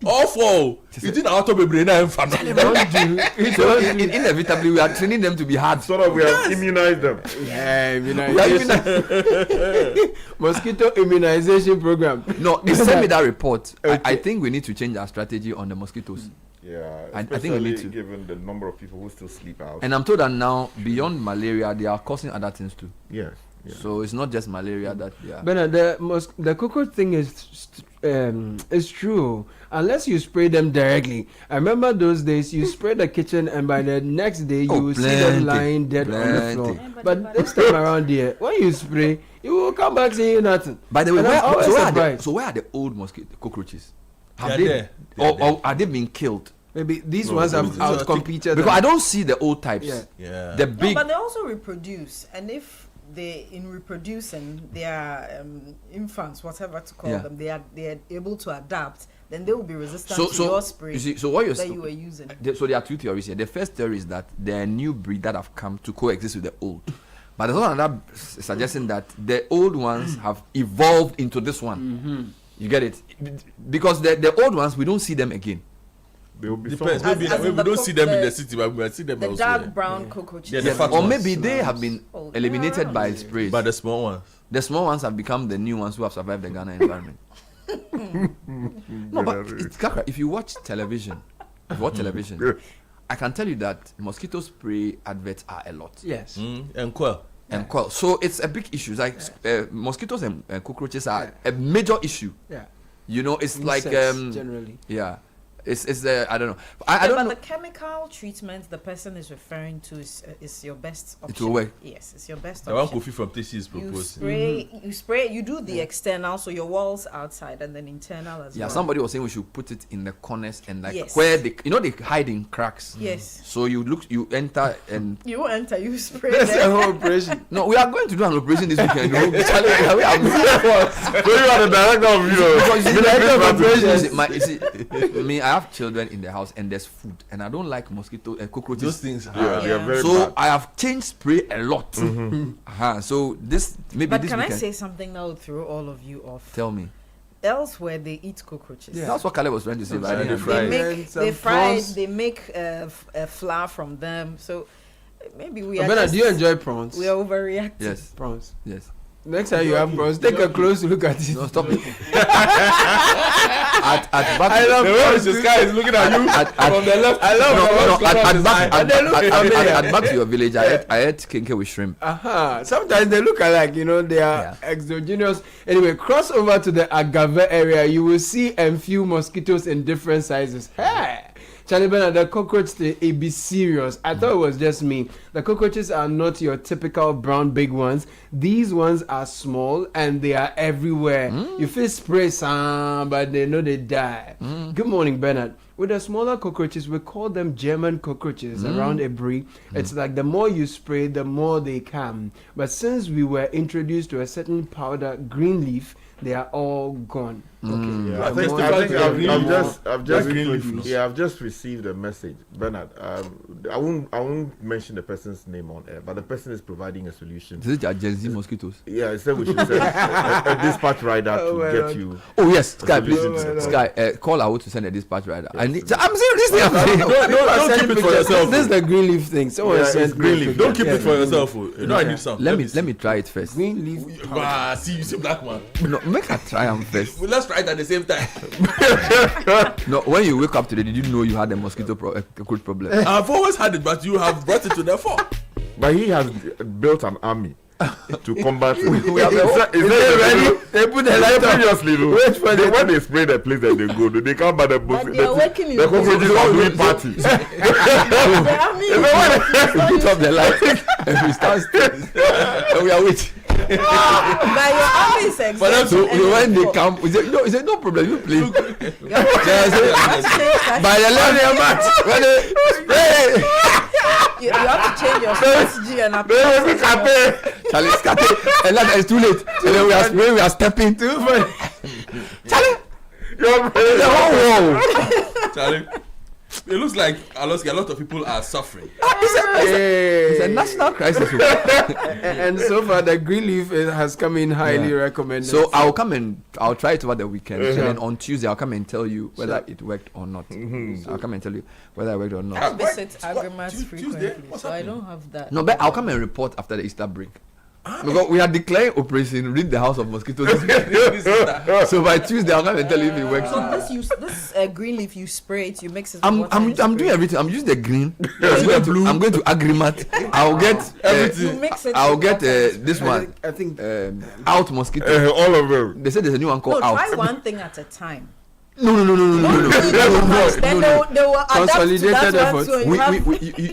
All 4. It's in our top brain and fan. So inevitably we are training them to be hard. sort of we have immunized them. Yeah, We are immunization. Mosquito immunization program. No, they sent me that report. I think we need to change our strategy on the mosquitoes. Yeah, I think we need to. Given the number of people who still sleep out. And I'm told that now, beyond malaria, they are causing other things too. Yes. Yeah. So it's not just malaria that. Yeah. But the cockroach thing is true. Unless you spray them directly. I remember those days you spray the kitchen and by the next day you will see them lying dead on the floor. Yeah, but this time around here, when you spray, you will come back saying nothing. By the way, where are the old cockroaches? Have they or are they being killed? Maybe these ones have outcompeted. Because I don't see the old types. Yeah. The big. No, but they also reproduce, and if they in reproducing they are infants, whatever to call them, they are able to adapt. Then they will be resistant to your spray. You see, so what that you were using. So there are two theories here. The first theory is that there are new breed that have come to coexist with the old. But there's another suggesting that the old ones have evolved into this one. Mm-hmm. You get it? Because the old ones, we don't see them again. They will be depends. Maybe we don't see them in the city, but we might see them the elsewhere. dark brown cockroaches. Yeah, the or maybe they have been eliminated by sprays. But the small ones. The small ones have become the new ones who have survived the Ghana environment. No, but if you watch television, I can tell you that mosquito spray adverts are a lot. Yes. And coil. So it's a big issue. It's like mosquitoes and cockroaches are a major issue. Yeah. You know, it's insects, like generally. Yeah. It's I don't know. I don't know. The chemical treatment the person is referring to is your best option. It will work. Yes, it's your best The option. one Kofi from TC is proposing. You spray, you do the external, so your walls outside, and then internal as well. Yeah, somebody was saying we should put it in the corners and where they hide in cracks. Yes. So you enter and you enter, you spray. That's a whole operation. No, we are going to do an operation this weekend. So you are the director of operations. I have children in the house and there's food and I don't like mosquito and cockroaches. Those things they are very so bad. I have changed spray a lot. So this But this can weekend, I say something that will throw all of you off? Tell me. Elsewhere they eat cockroaches. Yeah. That's what Caleb was trying to say. They make flour from them. So maybe we are. Bernard, do you enjoy prawns? We are overreacting. Yes. Prawns. Yes. Next time you have prawns, take a close look at it. No, stop it. I love prawns. This guy is looking at you from the left. I love at back to your village, I ate kinke with shrimp. Sometimes they look alike, they are exogenous. Anyway, cross over to the Agave area, you will see a few mosquitoes in different sizes. Hey! Charlie Bernard, the cockroach thing, it be serious. I thought it was just me. The cockroaches are not your typical brown big ones. These ones are small and they are everywhere. You feel spray some, but they know they die. Good morning, Bernard. With the smaller cockroaches, we call them German cockroaches around a breed. It's like the more you spray, the more they come. But since we were introduced to a certain powder, green leaf, they are all gone. Okay. Yeah, I've just received a message, Bernard. I won't mention the person's name on air, but the person is providing a solution. Is it Gen Z mosquitoes? Yeah, it said we should send a dispatch rider to get you. Oh yes, Sky, please. Sky, call out to send a dispatch rider. I'm serious. Don't keep it for yourself. This is the green leaf thing. Someone sent green leaf. Don't keep it for yourself. You know I need some. Let me try it first. Green leaf. See, you see black man. No, make her try them first. Let's try it at the same time. No, when you wake up today, did you know you had a mosquito cockroach problem? I've always had it, but you have brought it to the fore. But he has built an army to combat it. Is they ready? They put the light on. Seriously, wait for them. When they spray the place that they go to, they come by the bush. The cockroaches are doing parties. We put up the light and we start and we are waiting. But your army is exempt. So when they come, we say no problem, you play. By the level match, when they spray. You have to change your strategy and approach. Charlie, and that is too late. And then we are stepping too far. Charlie, you're the whole wall. Charlie, it looks like a lot of people are suffering. It's a national crisis. And so far, the green leaf has come in highly recommended. So I'll try it over the weekend. And then on Tuesday, I'll come and tell you whether it worked or not. I'll come and tell you whether it worked or not. I visit Agrimas frequently, so I don't have that. No, but I'll come and report after the Easter break. Because we are declaring operation Rid the House of Mosquitoes. So by Tuesday, I'll come and tell you if it works. So this green leaf, you spray it, you mix it. I'm doing everything. I'm using the green. I'm going to Agrimat. I'll get everything. You mix it. I'll get this one. I think Out Mosquito. All of them. They said there's a new one called Out. Try one thing at a time. No. Then they will consolidated effort.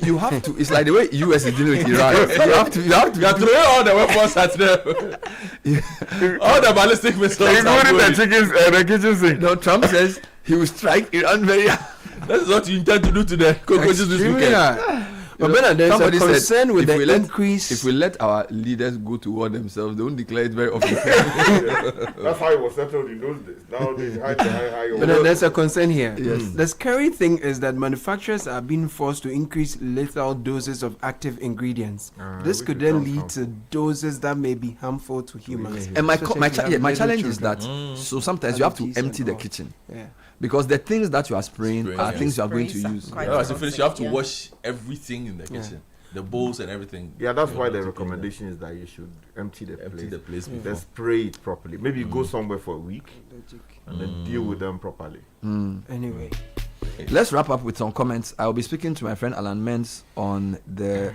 You have to. It's like the way US is dealing with Iran. You have to throw all the weapons at them. All the ballistic missiles. Including the kitchen sink. No, Trump says he will strike Iran very hard. That's what you intend to do to the cockroaches this weekend. But Bernard, there's a concern with the increase. If we let our leaders go to war themselves, they won't declare it very often. That's how it was settled in those days. Now they high. But there's a concern here. Yes. The scary thing is that manufacturers are being forced to increase lethal doses of active ingredients. This could then lead to doses that may be harmful to humans. And my challenge is that so sometimes you have to empty the kitchen. Yeah. Because the things that you are spraying are things you are going to use. As you finish, you have to wash everything in the kitchen, the bowls and everything. Yeah, that's why the recommendation is that you should empty the place. Then spray it properly. Maybe you go somewhere for a week and then deal with them properly. Anyway, let's wrap up with some comments. I'll be speaking to my friend Alan Menz on the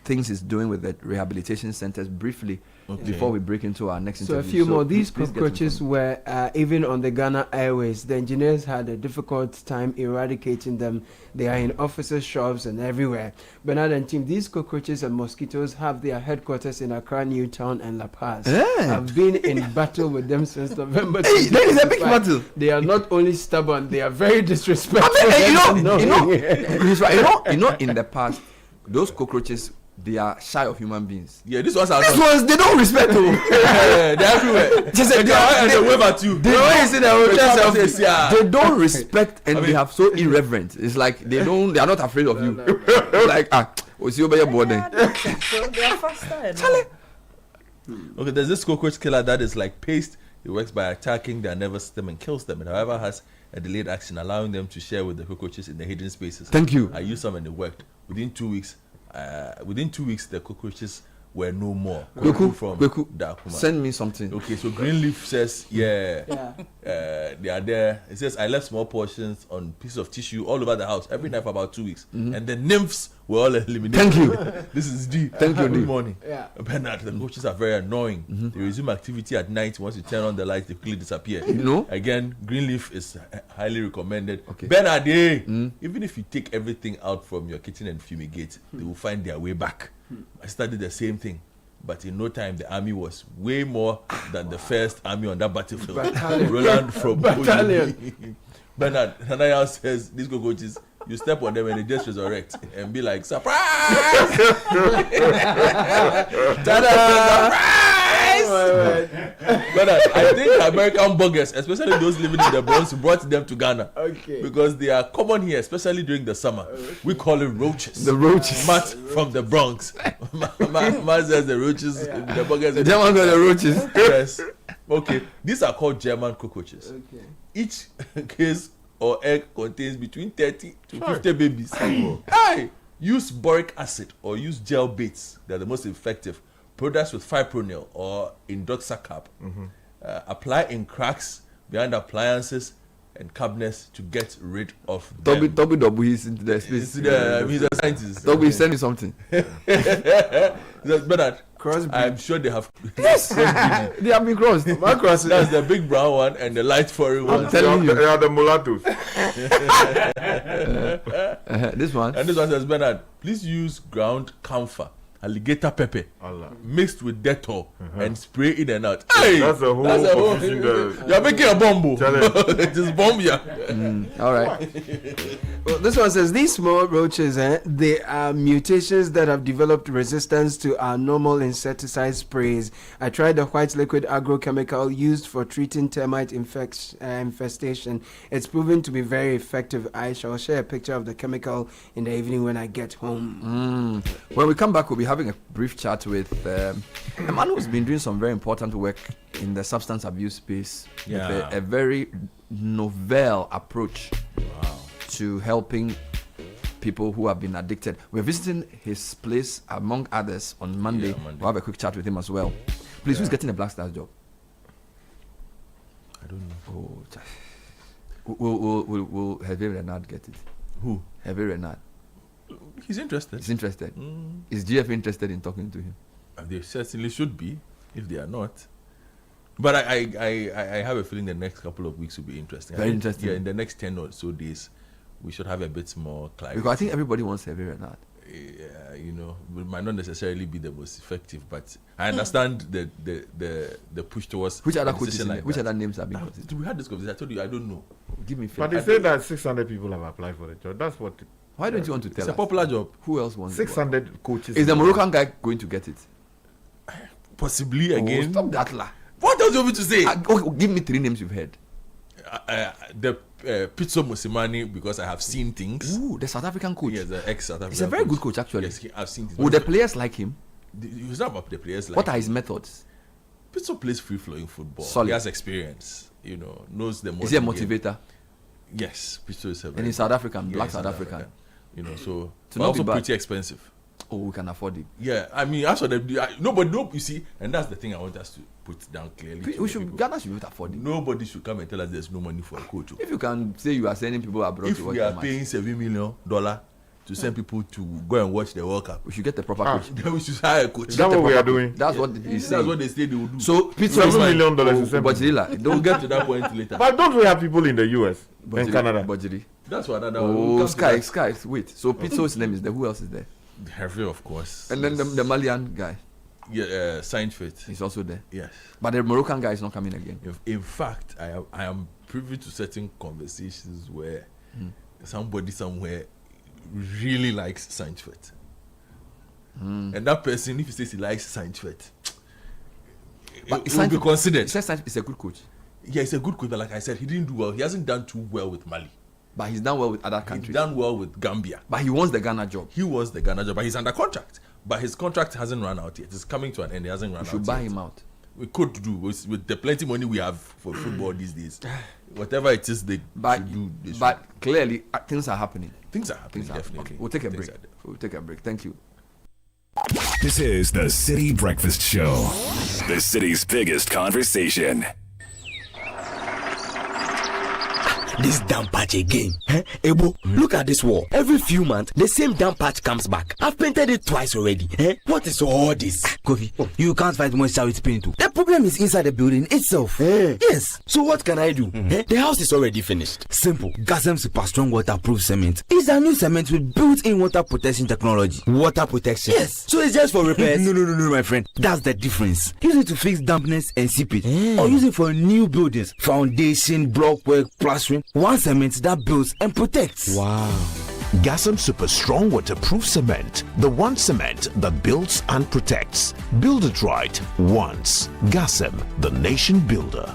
things he's doing with the rehabilitation centers briefly before we break into our next interview. So a few more. These cockroaches were even on the Ghana Airways. The engineers had a difficult time eradicating them. They are in officers' shops and everywhere. Bernard and team, these cockroaches and mosquitoes have their headquarters in Accra, Newtown and La Paz. I've been in battle with them since November. There is a big battle. They are not only stubborn, they are very disrespectful. You know, in the past, those cockroaches, they are shy of human beings. Yeah, these ones they don't respect you. They're everywhere. They wave at you. They don't respect and they have so irreverent. It's like they are not afraid of you. Like So they are faster. Okay, there's this cockroach killer that is like Pest. It works by attacking their nervous system and kills them. It, however, has a delayed action, allowing them to share with the cockroaches in the hidden spaces. Thank you. I used some and it worked. Within 2 weeks, the cockroaches were no more. Kweku, send me something. Okay, so Greenleaf says, they are there. It says, I left small portions on pieces of tissue all over the house every night for about 2 weeks. And the nymphs were all eliminated. Thank you. This is D. Thank you, Good D. morning. Bernard, the cockroaches are very annoying. They resume activity at night. Once you turn on the lights, they quickly disappear. Again, Greenleaf is highly recommended. Okay. Bernard, even if you take everything out from your kitchen and fumigate, they will find their way back. I studied the same thing. But in no time, the army was way more than the first army on that battlefield. Roland from Battalion. Bernard, Hanaya says, these cockroaches, you step on them and they just resurrect and be like, surprise! Surprise! But I think American buggers, especially those living in the Bronx, brought them to Ghana. Because they are common here, especially during the summer. We call them roaches. The roaches. Matt from the Bronx. Matt says the roaches, the buggers. The German got the roaches. Yes. Okay. These are called German cockroaches. Each case or egg contains between 30 to 50 babies. Hey! Use boric acid or use gel baits. They're the most effective. Products with fipronil or indoxacarb. Apply in cracks behind appliances and cabinets to get rid of them. Toby is into the space. He's a scientist. Toby, send me something. Bernard, I'm sure they have. Yes, they have been crossed. That's the big brown one and the light furry one. I'm telling you. They are the mulattoes. This one. And this one says, Bernard, please use ground camphor, alligator pepper, mixed with Dettol, and spray in and out. Hey! That's a whole confusion. You're making a bomb. It is bomb, all right. Well, this one says, these small roaches, they are mutations that have developed resistance to our normal insecticide sprays. I tried the white liquid agrochemical used for treating termite infestation. It's proven to be very effective. I shall share a picture of the chemical in the evening when I get home. When we come back, we'll be having a brief chat with a man who's been doing some very important work in the substance abuse space with a very novel approach to helping people who have been addicted. We're visiting his place, among others, on Monday. We'll have a quick chat with him as well. Please, who's getting a Black Stars job? I don't know. Will Hervé Renard get it? Who? Hervé Renard. He's interested. He's interested. Is GF interested in talking to him? They certainly should be, if they are not. But I have a feeling the next couple of weeks will be interesting. Very interesting. Yeah, in the next 10 or so days, we should have a bit more clarity. Because I think everybody wants Hervé Renard. Yeah, you know, it might not necessarily be the most effective, but I understand the push towards which other a coaches decision like which that. other names have been considered? We had this conversation. I told you I don't know. Give me. But they say that 600 people have applied for the job. That's what. Why don't you want to tell us? It's a popular job. Who else wants 600 coaches. Is the Moroccan guy going to get it? Possibly again. Stop that, la. What else do you want me to say? Give me 3 names you've heard. The Pitso Mosimani, because I have seen things. Ooh, the South African coach. Yes, the ex-South African. He's a very good coach, actually. Yes, I've seen things. Would the players like him? It's not about the players. What are his methods? Pitso plays free-flowing football. Solid. He has experience. You know, knows the. Is he a motivator? Yes, Pitso is a. And he's South African, black South African. You know, so to not also be bad. pretty expensive. Oh, we can afford it. Yeah, I mean, as for nobody, you see, and that's the thing I want us to put down clearly. Ghana should be able to afford it. Nobody should come and tell us there's no money for a coach. If you can say you are sending people abroad if to watch we are the paying $7 million to send people to go and watch the World Cup, we should get the proper coach. Then we should hire a coach. Is that what we are doing? That's what he's saying. That's what they say they will do. So $7 million to send Bojirila, don't get to that point later. But don't we have people in the US and Canada? Bojiri. That's what another. Oh, Sky. Wait. So Pitso's name is there. Who else is there? Hervé, of course. And then the Malian guy. Yeah, Seinfeld. He's also there. Yes. But the Moroccan guy is not coming again. In fact, I am privy to certain conversations where somebody somewhere really likes Seinfeld. And that person, if he says he likes Seinfeld, it will be considered. He says Seinfeld is a good coach. Yeah, he's a good coach, but like I said, he didn't do well. He hasn't done too well with Mali. But he's done well with other countries. He's done well with Gambia. But he wants the Ghana job. He wants the Ghana job, but he's under contract. But his contract hasn't run out yet. It's coming to an end. It hasn't run out yet. We should buy him out. We could do with the plenty money we have for football these days. Whatever it is they should do. But clearly, things are happening. Things are happening, definitely. Okay. We'll take a break. Thank you. This is the Citi Breakfast Show, the city's biggest conversation. This damn patch again. Ebo, look at this wall. Every few months, the same damn patch comes back. I've painted it twice already. What is all this? Kofi, you can't fight moisture with paint. The problem is inside the building itself. Yes. So what can I do? The house is already finished. Simple. Gasem Super Strong Waterproof Cement. It's a new cement with built-in water protection technology. Water protection? Yes. So it's just for repairs? No, my friend. That's the difference. Use it to fix dampness and seepage. Or use it for new buildings. Foundation, block work, plastering. One cement that builds and protects. Wow. Gasm Super Strong Waterproof Cement. The one cement that builds and protects. Build it right once. Gasm, the nation builder.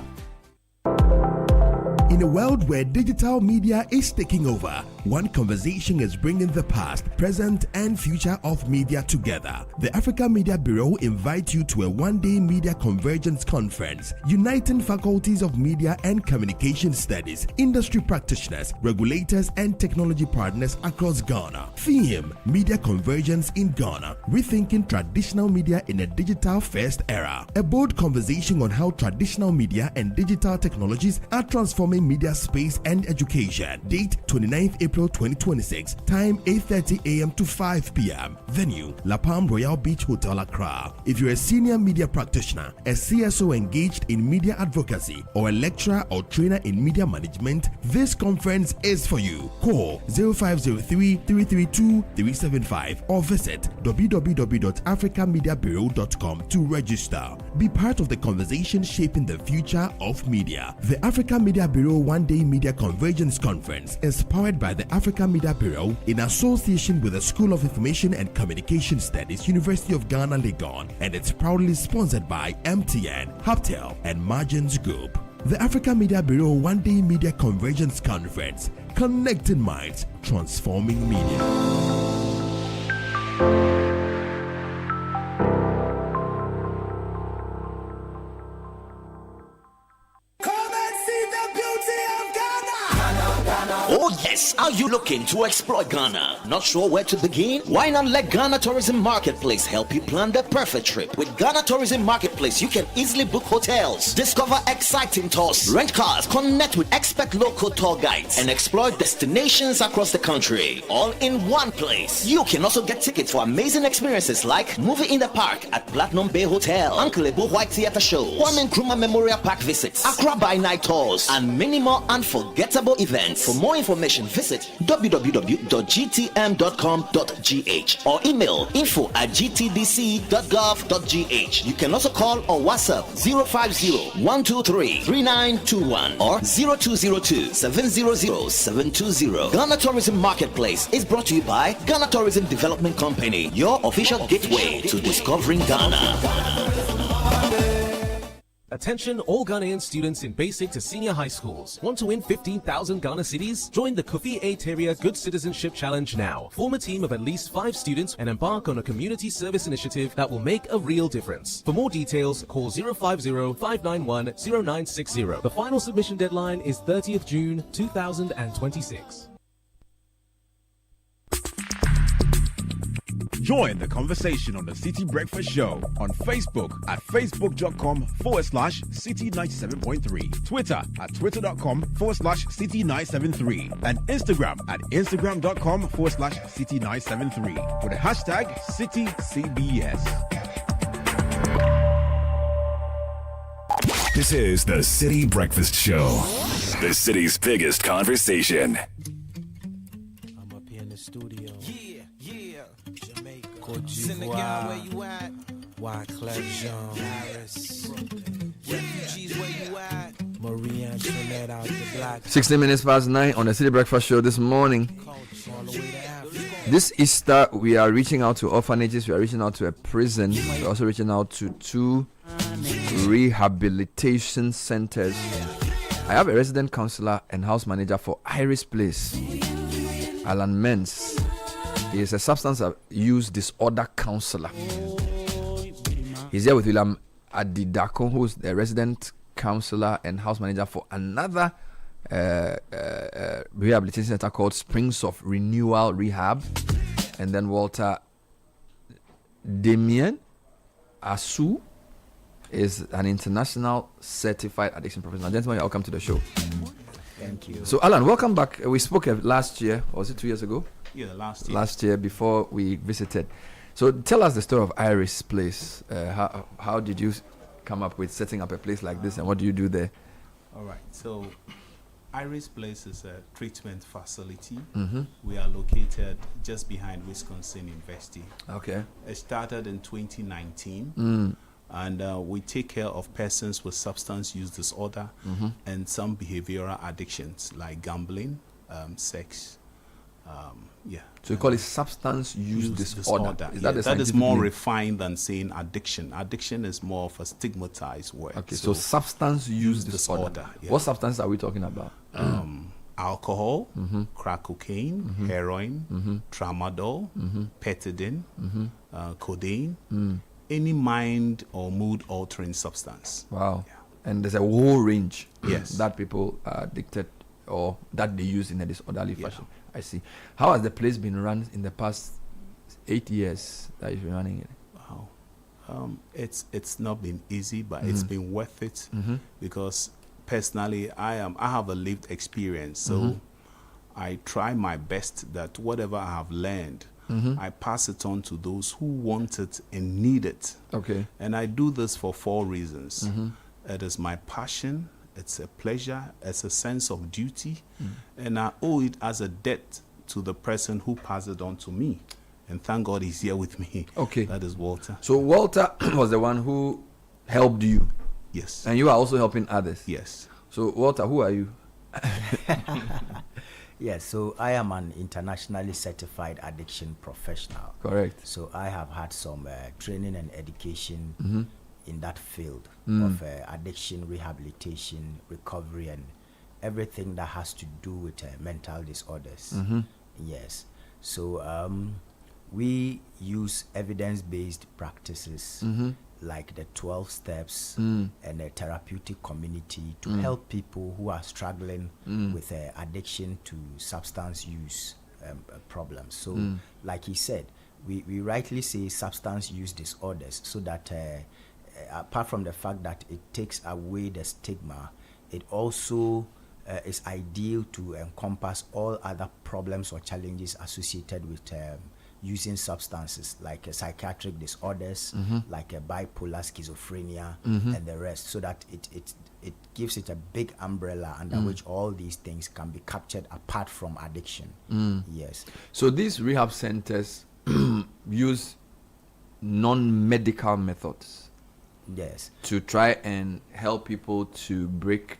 In a world where digital media is taking over, one conversation is bringing the past, present, and future of media together. The Africa Media Bureau invites you to a one-day media convergence conference, uniting faculties of media and communication studies, industry practitioners, regulators, and technology partners across Ghana. Theme: Media Convergence in Ghana, rethinking traditional media in a digital-first era. A bold conversation on how traditional media and digital technologies are transforming media space and education. Date 29th April 2026. Time 8:30 a.m. to 5 p.m. Venue: La Palm Royal Beach Hotel, Accra. If you're a senior media practitioner, a CSO engaged in media advocacy, or a lecturer or trainer in media management, this conference is for you. Call 0503-332-375 or visit www.africamediabureau.com to register. Be part of the conversation shaping the future of media. The Africa Media Bureau One-Day Media Convergence Conference is powered by the Africa Media Bureau in association with the School of Information and Communication Studies, University of Ghana, Legon, and it's proudly sponsored by MTN, Haptel, and Margins Group. The Africa Media Bureau One-Day Media Convergence Conference, connecting minds, transforming media. Oh Yes, are you looking to explore Ghana? Not sure where to begin? Why not let Ghana Tourism Marketplace help you plan the perfect trip? With Ghana Tourism Marketplace, you can easily book hotels, discover exciting tours, rent cars, connect with expert local tour guides, and explore destinations across the country, all in one place. You can also get tickets for amazing experiences like Movie in the Park at Platinum Bay Hotel, Uncle Ebo White Theatre shows, Kwame Nkrumah Memorial Park visits, Accra by Night tours, and many more unforgettable events. For more information, visit www.gtm.com.gh or email info@gtdc.gov.gh. You can also call or WhatsApp 050-123-3921 or 0202-700-720. Ghana Tourism Marketplace is brought to you by Ghana Tourism Development Company, your official gateway to discovering Ghana. Attention all Ghanaian students in basic to senior high schools. Want to win 15,000 Ghana cedis? Join the Kofi A. Terrier Good Citizenship Challenge now. Form a team of at least 5 students and embark on a community service initiative that will make a real difference. For more details, call 050-591-0960. The final submission deadline is 30th June 2026. Join the conversation on the City Breakfast Show on Facebook at facebook.com/City97.3, Twitter at twitter.com/City973, and Instagram at instagram.com/City973 with the hashtag CityCBS. This is the City Breakfast Show, the city's biggest conversation. I'm up here in the studio. Senegal, where you at? Wyclef Jean, Paris. Refugees, where you at? Marie Antoinette out the block. 16 minutes past 9 on the City Breakfast Show this morning. This Easter, we are reaching out to orphanages, we are reaching out to a prison, we're also reaching out to 2 rehabilitation centers. I have a resident counselor and house manager for Iris Place, Alan Menz. He is a substance use disorder counselor. He's here with William Adidako, who's the resident counselor and house manager for another rehabilitation center called Springs of Renewal Rehab. And then Walter Damien Asu is an international certified addiction professional. Gentlemen, welcome to the show. Thank you. So, Alan, welcome back. We spoke last year, or was it 2 years ago? Yeah, last year. Last year, before we visited. So, tell us the story of Iris Place. How did you come up with setting up a place like this, and what do you do there? All right. So, Iris Place is a treatment facility. Mm-hmm. We are located just behind Wisconsin University. Okay. It started in 2019. Mm. And we take care of persons with substance use disorder and some behavioral addictions like gambling, sex. So you call it substance use disorder. Is that is more refined than saying addiction. Addiction is more of a stigmatized word. Okay, so substance use disorder. Yeah. What substances are we talking about? Alcohol, crack cocaine, heroin, tramadol, petadine, codeine. Any mind or mood altering substance. Wow. Yeah. And there's a whole range that people are addicted or that they use in a disorderly fashion. I see. How has the place been run in the past 8 years that you've been running it? Wow. It's not been easy, but it's been worth it because personally I have a lived experience. So I try my best that whatever I have learned, I pass it on to those who want it and need it. Okay. And I do this for 4 reasons. It is my passion, it's a pleasure, it's a sense of duty, and I owe it as a debt to the person who passed it on to me. And thank God he's here with me. Okay. That is Walter. So Walter was the one who helped you. Yes. And you are also helping others. Yes. So Walter, who are you? Yes, so I am an internationally certified addiction professional. Correct. So I have had some training and education in that field of addiction, rehabilitation, recovery, and everything that has to do with mental disorders. Yes. So we use evidence-based practices like the 12 steps and the therapeutic community to help people who are struggling with addiction to substance use problems. So, like he said, we rightly say substance use disorders, so that apart from the fact that it takes away the stigma, it also is ideal to encompass all other problems or challenges associated with using substances, like psychiatric disorders, like bipolar, schizophrenia, and the rest, so that it gives it a big umbrella under which all these things can be captured apart from addiction. Yes. So these rehab centers use non-medical methods. Yes. To try and help people to break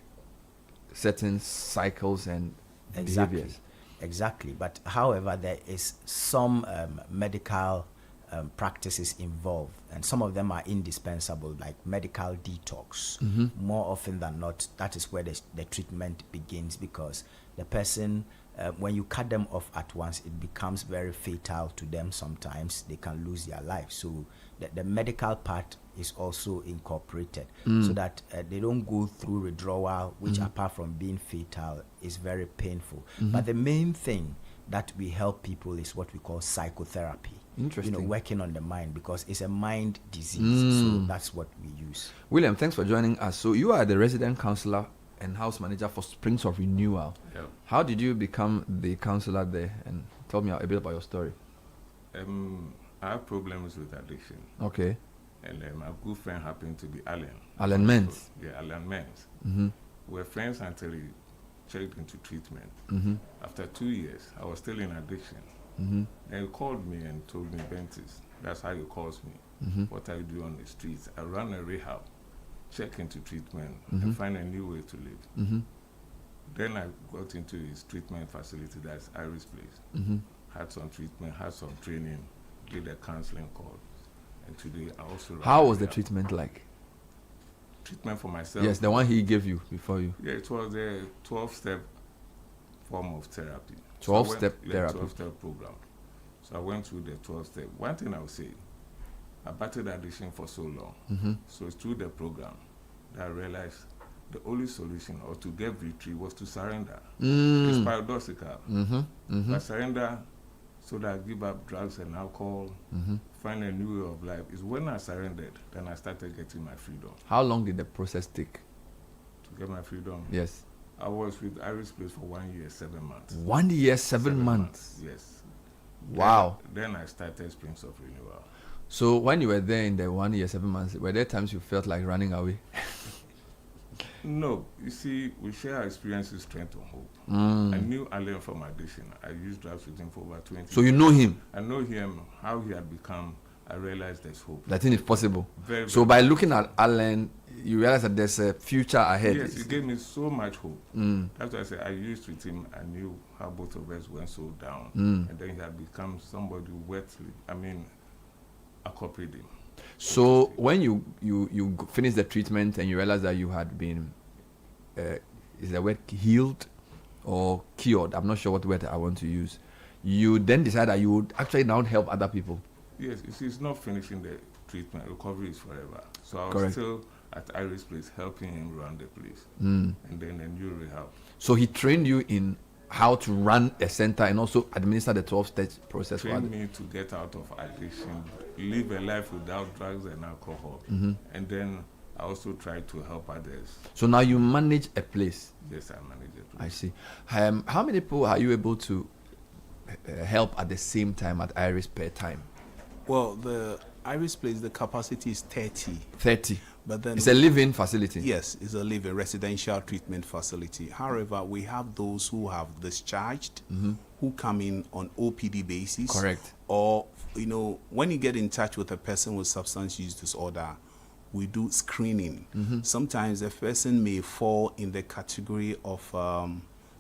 certain cycles and behaviors. Exactly. But however, there is some medical practices involved, and some of them are indispensable, like medical detox. More often than not, that is where the treatment begins, because the person, when you cut them off at once, it becomes very fatal to them. Sometimes they can lose their life. So the medical part is also incorporated, so that they don't go through withdrawal, which apart from being fatal is very painful. But the main thing that we help people is what we call psychotherapy. Interesting. Working on the mind, because it's a mind disease. So that's what we use. William, thanks for joining us. So you are the resident counselor and house manager for Springs of Renewal. Yep. How did you become the counselor there? And tell me a bit about your story. I have problems with addiction. Okay. And my good friend happened to be Alan. Alan Menz. Yeah, Alan Menz. We're friends until he checked into treatment. After 2 years, I was still in addiction. And he called me and told me, Bentis, that's how he calls me. What I do on the streets. I run a rehab, check into treatment, and find a new way to live. Then I got into his treatment facility, that's Iris Place. Had some treatment, had some training, did a counseling call. And today I also... How was the treatment like? Treatment for myself? Yes, the one he gave you before you. Yeah, it was a 12-step form of therapy. 12-step therapy. 12-step program. So I went through the 12-step. One thing I would say, I battled addiction for so long. So it's through the program that I realized the only solution, or to get victory, was to surrender. It's paradoxical. But surrender so that I give up drugs and alcohol, find a new way of life. Is when I surrendered, then I started getting my freedom. How long did the process take? To get my freedom? Yes. I was with Iris Place for 1 year, 7 months. 1 year, 7 months? Yes. Wow. Then I started Springs of Renewal. So when you were there in the 1 year, 7 months, were there times you felt like running away? No. You see, we share our experiences, strength and hope. I knew Alan from addiction. I used drugs with him for over 20 years. So you know him? I know him, how he had become. I realized there's hope. That thing is possible. Very, so by looking at Alan, you realize that there's a future ahead. Yes, he gave me so much hope. That's why I said I used with him. I knew how both of us went so down. And then he had become somebody worthily. I mean, I copied him. So when you finished the treatment and you realized that you had been, is the word healed or cured? I'm not sure what word I want to use. You then decided that you would actually now help other people. Yes, you see, it's not finishing the treatment. Recovery is forever. So I was Correct. still at Iris Place helping him run the place. And then a new rehab. So he trained you in how to run a center and also administer the 12-stage process. Trained me to get out of addiction, live a life without drugs and alcohol. And then I also try to help others. So now you manage a place. Yes, I manage a place. I see. How many people are you able to help at the same time at Iris per time? Well, the Iris Place, the capacity is 30. 30. But then it's a live-in facility. Yes, it's a live-in residential treatment facility. However, we have those who have discharged, who come in on OPD basis. Correct. Or, you know, when you get in touch with a person with substance use disorder, we do screening. Sometimes a person may fall in the category of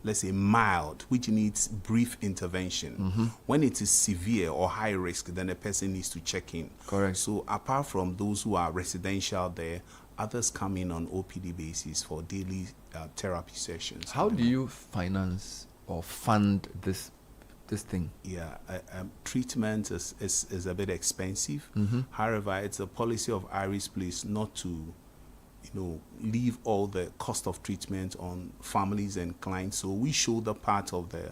let's say mild, which needs brief intervention. When it is severe or high risk, then a person needs to check in. Correct. So apart from those who are residential there, others come in on OPD basis for daily therapy sessions. How do you finance or fund this this thing? Yeah, treatment is a bit expensive. Mm-hmm. However, it's a policy of Irish Police not to, leave all the cost of treatment on families and clients. So we shoulder part of the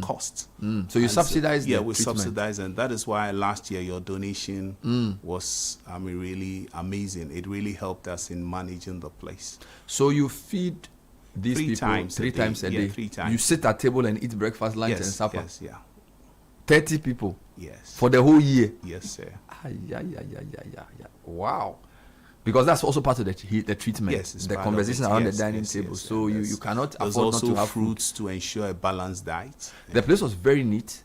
cost. So you subsidize the Yeah, we treatment. subsidize, and that is why last year your donation was, really amazing. It really helped us in managing the place. So you feed these Three people times 3 a day. times a Yeah, day. 3 times. You sit at table and eat breakfast, lunch, Yes, and supper. yes, yeah. 30 people. Yes. For the whole year. Yes, sir. Yeah. Wow. Because that's also part of the treatment. Yes, it's the part conversation of it. around Yes, the dining yes, table. yes, So and you cannot there's afford not also to have fruits to ensure a balanced diet. The place was very neat,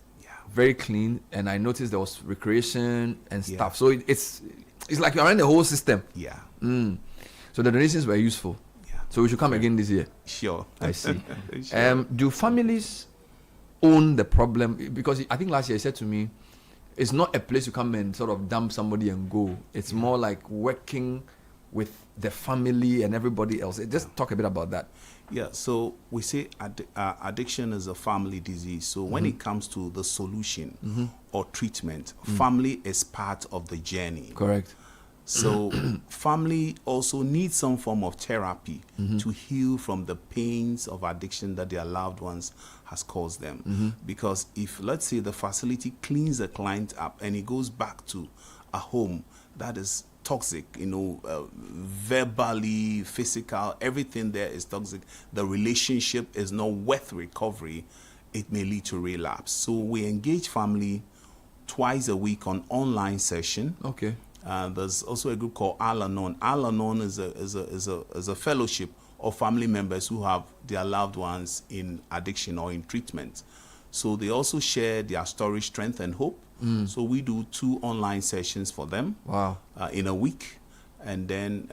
very clean, and I noticed there was recreation and Yeah. stuff. So it's like you're running the whole system. Yeah. So the donations were useful. Yeah. So we should come again this year. Sure. I see. Sure. Do families own the problem? Because I think last year he said to me, it's not a place you come and sort of dump somebody and go. It's more like working with the family and everybody else. Just talk a bit about that. Yeah, so we say addiction is a family disease. So when it comes to the solution or treatment, family is part of the journey. Correct. So family also needs some form of therapy to heal from the pains of addiction that their loved ones has caused them. Because if, let's say, the facility cleans the client up and he goes back to a home that is toxic, verbally, physical, everything there is toxic, the relationship is not worth recovery, it may lead to relapse. So we engage family twice a week on online session. Okay. There's also a group called Al-Anon. Al-Anon is a fellowship of family members who have their loved ones in addiction or in treatment. So they also share their story, strength, and hope. So we do 2 online sessions for them. Wow. In a week. And then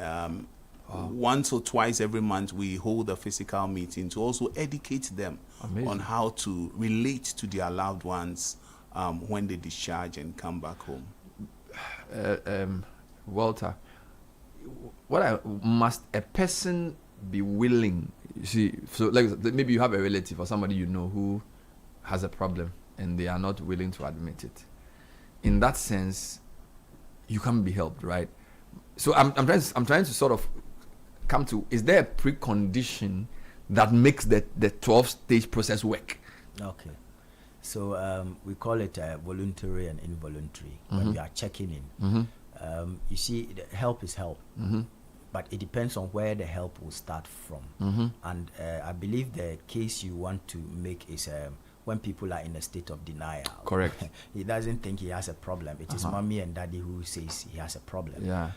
once or twice every month, we hold a physical meeting to also educate them on how to relate to their loved ones when they discharge and come back home. Walter, must a person be willing? You see, so like maybe you have a relative or somebody you know who has a problem and they are not willing to admit it. In that sense, you can't be helped, right? So I'm trying to sort of come to, is there a precondition that makes the 12-stage process work? Okay. So we call it voluntary and involuntary when we are checking in. You see, help is help, but it depends on where the help will start from. And I believe the case you want to make is when people are in a state of denial. Correct. He doesn't think he has a problem. It is mommy and daddy who says he has a problem. Yeah.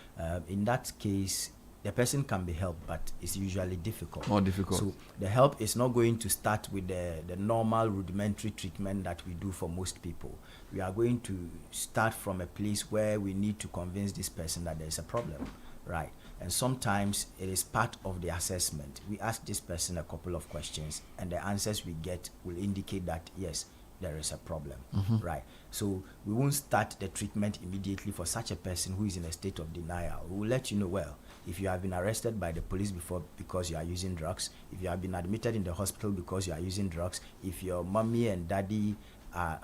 In that case, the person can be helped, but it's usually difficult. More difficult. So the help is not going to start with the normal rudimentary treatment that we do for most people. We are going to start from a place where we need to convince this person that there is a problem, right? And sometimes it is part of the assessment. We ask this person a couple of questions, and the answers we get will indicate that, yes, there is a problem, right? So we won't start the treatment immediately for such a person who is in a state of denial. We will let you know, well, if you have been arrested by the police before because you are using drugs, if you have been admitted in the hospital because you are using drugs, if your mommy and daddy are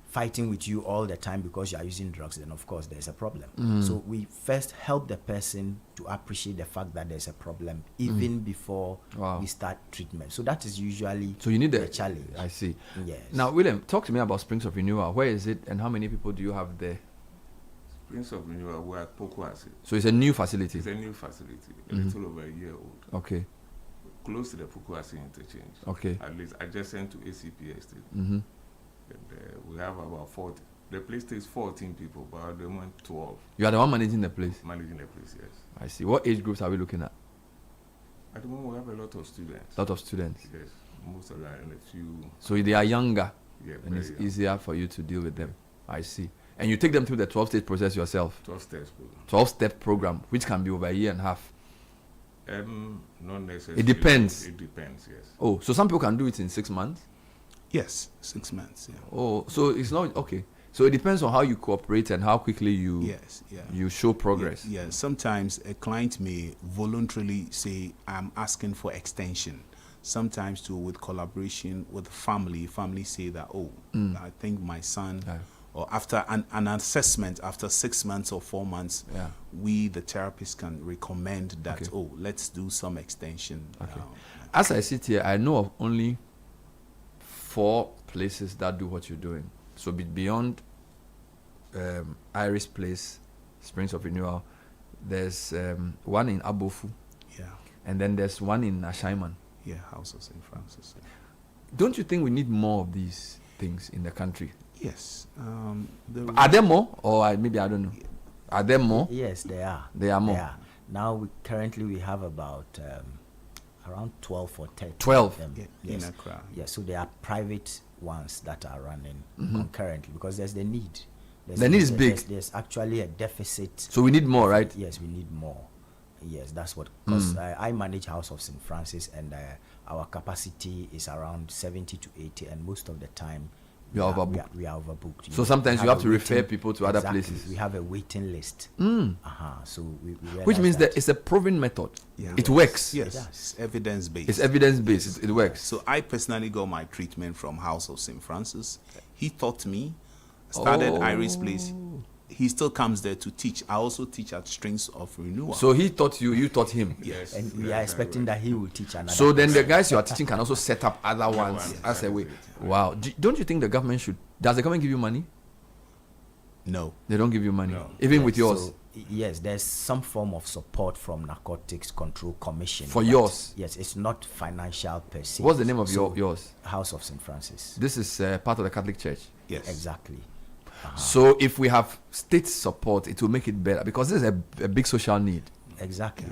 fighting with you all the time because you are using drugs, then of course there's a problem. So we first help the person to appreciate the fact that there's a problem even before we start treatment. So that is usually the challenge. I see. Yes. Now, William, talk to me about Springs of Renewal. Where is it and how many people do you have there? Springs of Renewal, we're at Pokuase. So it's a new facility? It's a new facility, a little over a year old. Okay. Close to the Pokuase interchange. Okay. At least adjacent to ACP Estate. And we have about 40. The place takes 14 people, but at the moment 12. You are the one managing the place? Managing the place, yes. I see. What age groups are we looking at? At the moment we have a lot of students. Lot of students? Yes. Most of them and a few. So they are younger? Yeah, and it's young. Easier for you to deal with them. I see. And you take them through the 12-stage process yourself? 12 steps program. 12-step program, which can be over a year and a half? Not necessarily. It depends? It depends, yes. Oh, so some people can do it in 6 months? Yes, 6 months, yeah. Oh, so it's not, okay. So it depends on how you cooperate and how quickly you you show progress. Yeah, sometimes a client may voluntarily say, I'm asking for extension. sometimes too with collaboration with family say that, I think my son, or after an assessment after 6 months or 4 months, we the therapists can recommend that, let's do some extension. As I sit here, I know of only 4 places that do what you're doing. So beyond Iris Place, Springs of Renewal, there's one in Abofu, and then there's one in Ashaiman. House of St. Francis. Don't you think we need more of these things in the country? Yes. Are there more, or maybe I don't know? Are there more? Yes, there are. There are more. There are. Now currently we have about around 12 or 13. 12. Of them. In Accra. Yes, so there are private ones that are running concurrently because there's the need. The need is big. There's actually a deficit. So we need more, right? Yes, we need more. Yes, that's what. Because I manage House of St. Francis, and our capacity is around 70 to 80, and most of the time we are overbooked. We are overbooked. So sometimes you have to refer people to other places. We have a waiting list. So we which means that it's a proven method. It works. Yes, it's evidence-based. It's evidence-based. It works. So I personally got my treatment from House of St. Francis. He taught me. Started Iris Place. He still comes there to teach. I also teach at Strings of Renewal. So he taught you, you taught him. Yes. And we are expecting that he will teach another. So then the guys you are teaching can also set up other ones as a way. Wow. Don't you think the government should? Does the government give you money? No. They don't give you money. No. Even with yours? So, yes, there's some form of support from Narcotics Control Commission. For yours? Yes, it's not financial per se. What's the name of yours? House of St. Francis. This is part of the Catholic Church? Yes. Exactly. So if we have state support, it will make it better because this is a big social need. Exactly.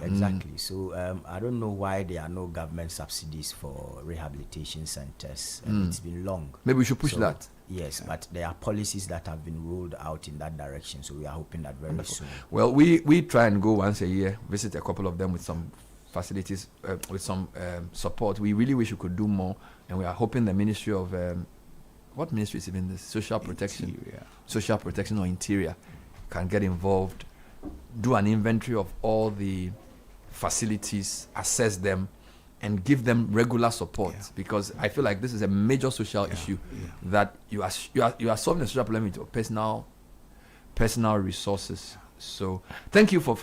So I don't know why there are no government subsidies for rehabilitation centers. It's been long. Maybe we should push that. Yes, but there are policies that have been rolled out in that direction. So we are hoping that very soon. Well, we try and go once a year, visit a couple of them with some facilities, with some support. We really wish we could do more, and we are hoping the Ministry of what ministry is even this? Social Protection. Social Protection or Interior can get involved, do an inventory of all the facilities, assess them, and give them regular support because I feel like this is a major social issue that you are solving a social problem with your personal resources. So thank you for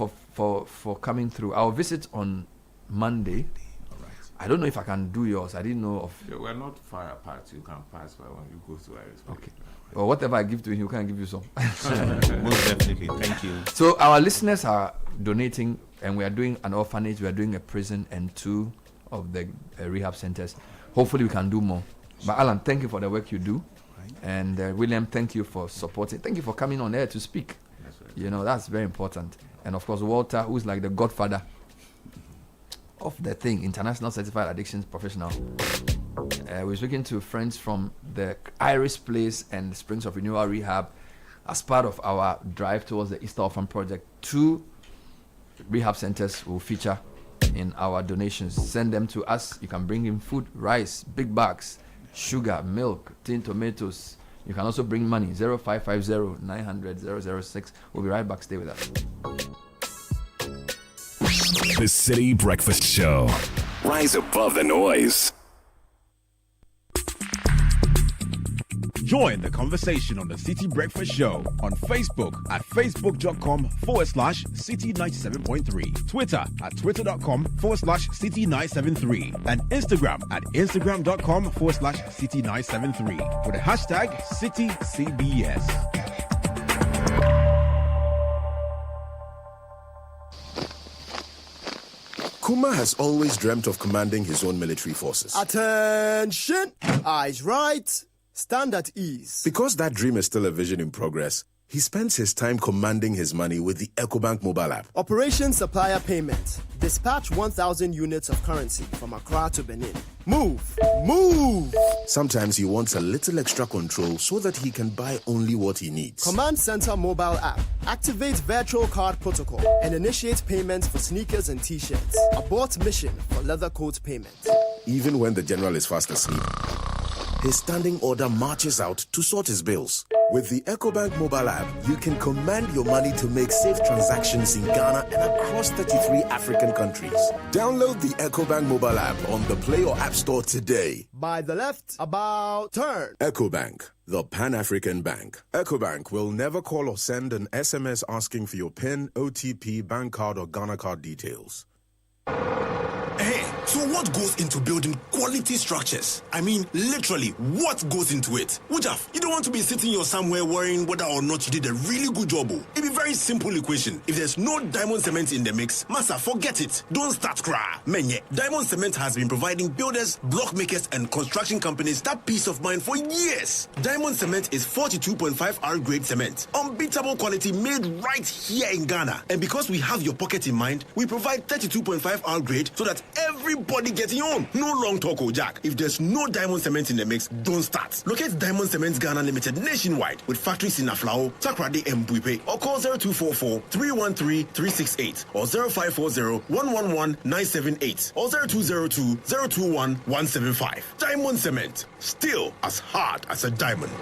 coming through. I'll visit on Monday. I don't know if I can do yours. I didn't know of. We're not far apart. You can pass by when you go to Iris. Okay. Or whatever I give to you, can give you some. Most definitely. Thank you. So our listeners are donating, and we are doing an orphanage, we are doing a prison, and 2 of the rehab centers. Hopefully we can do more. But Alan, thank you for the work you do. Right. And William, thank you for supporting. Thank you for coming on air to speak. That's right. You know, that's very important. And of course, Walter, who's like the godfather of the thing, international certified addictions professional. We're speaking to friends from the Iris Place and Springs of Renewal Rehab as part of our drive towards the Easter Orphan Project. 2 rehab centers will feature in our donations. Send them to us. You can bring in food, rice, big bags, sugar, milk, tin tomatoes. You can also bring money. 0550 900 006. We'll be right back. Stay with us. The City Breakfast Show. Rise above the noise. Join the conversation on the City Breakfast Show on Facebook at facebook.com/City97.3, Twitter at twitter.com/City973, and Instagram at instagram.com/City973 with the hashtag CityCBS. Kuma has always dreamt of commanding his own military forces. Attention! Eyes right, stand at ease. Because that dream is still a vision in progress, he spends his time commanding his money with the EcoBank mobile app. Operation Supplier Payment. Dispatch 1,000 units of currency from Accra to Benin. Move! Move! Sometimes he wants a little extra control so that he can buy only what he needs. Command Center mobile app. Activate virtual card protocol and initiate payments for sneakers and t-shirts. Abort mission for leather coat payment. Even when the general is fast asleep, his standing order marches out to sort his bills. With the EcoBank mobile app, you can command your money to make safe transactions in Ghana and across 33 African countries. Download the EcoBank mobile app on the Play or App Store today. By the left, about turn. EcoBank, the Pan-African Bank. EcoBank will never call or send an SMS asking for your PIN, OTP, bank card, or Ghana card details. Hey, so what goes into building quality structures? I mean, literally, what goes into it? Wujaf, you don't want to be sitting here somewhere worrying whether or not you did a really good job. It'd be a very simple equation. If there's no diamond cement in the mix, massa, forget it. Don't start cry. Menye, diamond cement has been providing builders, block makers, and construction companies that peace of mind for years. Diamond cement is 42.5 R grade cement. Unbeatable quality made right here in Ghana. And because we have your pocket in mind, we provide 32.5 R grade so that everybody gets your own. No long talk, Jack. If there's no diamond cement in the mix, don't start. Locate Diamond Cement Ghana Limited nationwide with factories in Aflao, Takrade, and Buipe, or call 0244-313-368 or 0540-111-978 or 0202-021-175. Diamond Cement, still as hard as a diamond.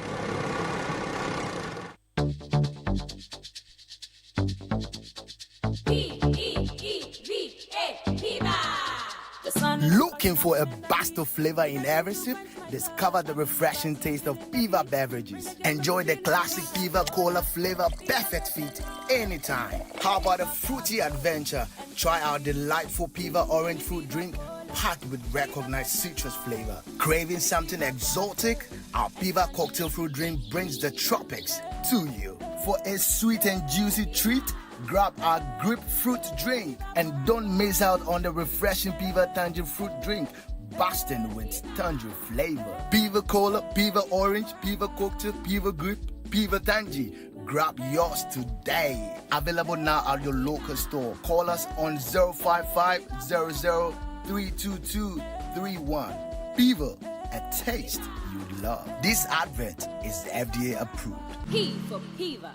Looking for a burst of flavor in every sip? Discover the refreshing taste of Piva beverages. Enjoy the classic Piva Cola flavor, perfect fit anytime. How about a fruity adventure? Try our delightful Piva orange fruit drink packed with recognized citrus flavor. Craving something exotic? Our Piva cocktail fruit drink brings the tropics to you. For a sweet and juicy treat, grab our grapefruit drink and don't miss out on the refreshing Piva Tangerine fruit drink, bursting with tangerine flavor. Piva Cola, Piva Orange, Piva Cocktail, Piva Grape, Piva Tangy. Grab yours today. Available now at your local store. Call us on 055-00-322-31. Piva, a taste you love. This advert is FDA approved. P for Piva.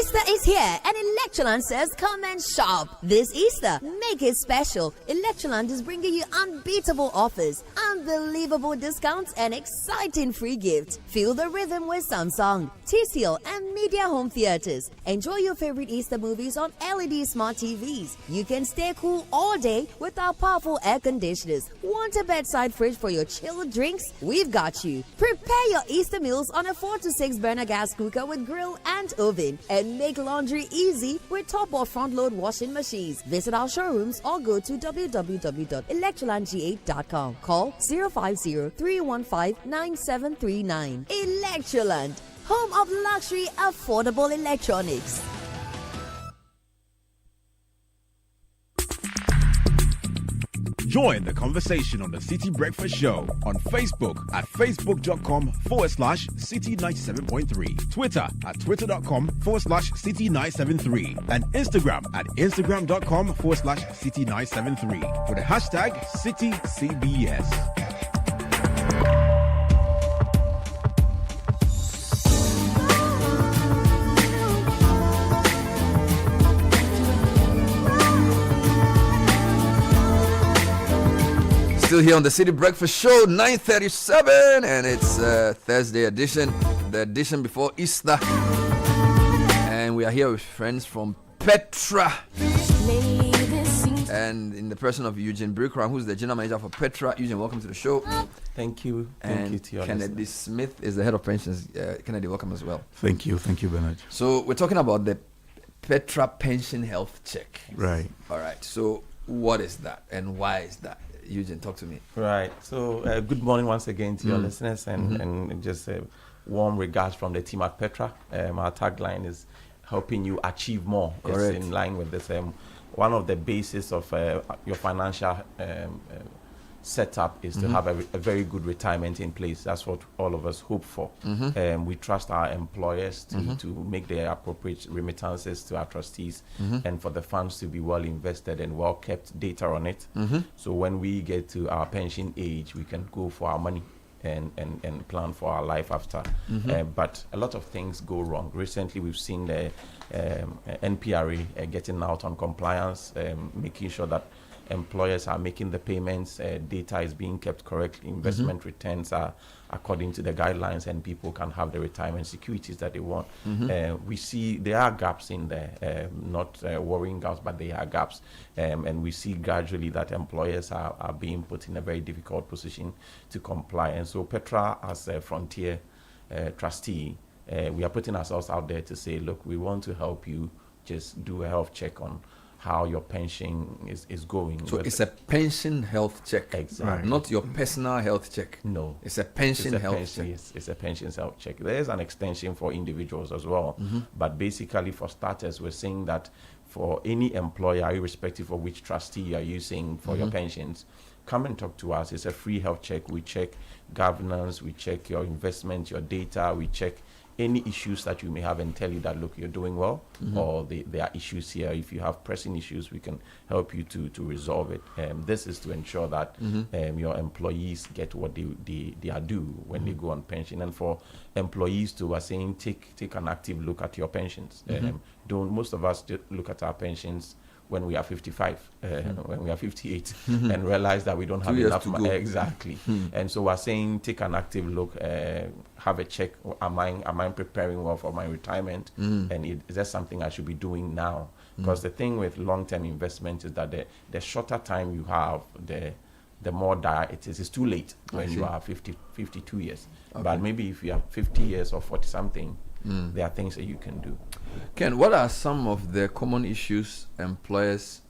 Easter is here and Electroland says come and shop. This Easter, make it special. Electroland is bringing you unbeatable offers, unbelievable discounts and exciting free gifts. Feel the rhythm with Samsung, TCL and Media Home Theaters. Enjoy your favorite Easter movies on LED smart TVs. You can stay cool all day with our powerful air conditioners. Want a bedside fridge for your chilled drinks? We've got you. Prepare your Easter meals on a 4 to 6 burner gas cooker with grill and oven. And make laundry easy with top or front load washing machines. Visit our showrooms or go to www.electrolandg8.com. Call 050-315-9739. Electroland, home of luxury affordable electronics. Join the conversation on the Citi Breakfast Show on Facebook at facebook.com/Citi97.3, Twitter at twitter.com/Citi973, and Instagram at instagram.com/Citi973 for the hashtag CitiCBS. Still here on the Citi Breakfast Show, 9:37, and it's Thursday edition, the edition before Easter. And we are here with friends from Petra. And in the person of Eugene Brickram, who's the general manager for Petra. Eugene, welcome to the show. Thank you. Thank you to your Kennedy listeners. Smith is the head of pensions. Kennedy, welcome as well. Thank you, Bernard. So we're talking about the Petra Pension Health Check. Right. All right. So what is that and why is that? Eugene, talk to me. Right. So good morning once again to your listeners and just warm regards from the team at Petra. Our tagline is helping you achieve more. Correct. It's in line with this. One of the basis of your financial setup is to have a very good retirement in place. That's what all of us hope for. We trust our employers to make the appropriate remittances to our trustees and for the funds to be well invested and well kept data on it. So when we get to our pension age, we can go for our money and plan for our life after. But a lot of things go wrong. Recently, we've seen the NPRA getting out on compliance, making sure that employers are making the payments, data is being kept correctly, investment returns are according to the guidelines, and people can have the retirement securities that they want. We see there are gaps in there, not worrying gaps, but there are gaps. And we see gradually that employers are being put in a very difficult position to comply. And so Petra, as a Frontier trustee, we are putting ourselves out there to say, look, we want to help you just do a health check on how your pension is going. So it's a pension health check, exactly. Not your personal health check. No, it's a pension health check. Yes, it's a pension health check. There is an extension for individuals as well, but basically for starters, we're saying that for any employer, irrespective of which trustee you are using for your pensions, come and talk to us. It's a free health check. We check governance, we check your investment, your data, we check any issues that you may have and tell you that, look, you're doing well, or there are issues here. If you have pressing issues, we can help you to resolve it. This is to ensure that your employees get what they are due when they go on pension. And for employees too, we're saying take an active look at your pensions. Most of us look at our pensions when we are 55, when we are 58, and realize that we don't have enough money. Exactly. And so we're saying take an active look, have a check. Am I preparing well for my retirement? And is that something I should be doing now? Because the thing with long-term investment is that the shorter time you have, the more dire it is. It's too late when you are 52 years. But maybe if you are 50 years or 40-something, there are things that you can do. Ken, what are some of the common issues employers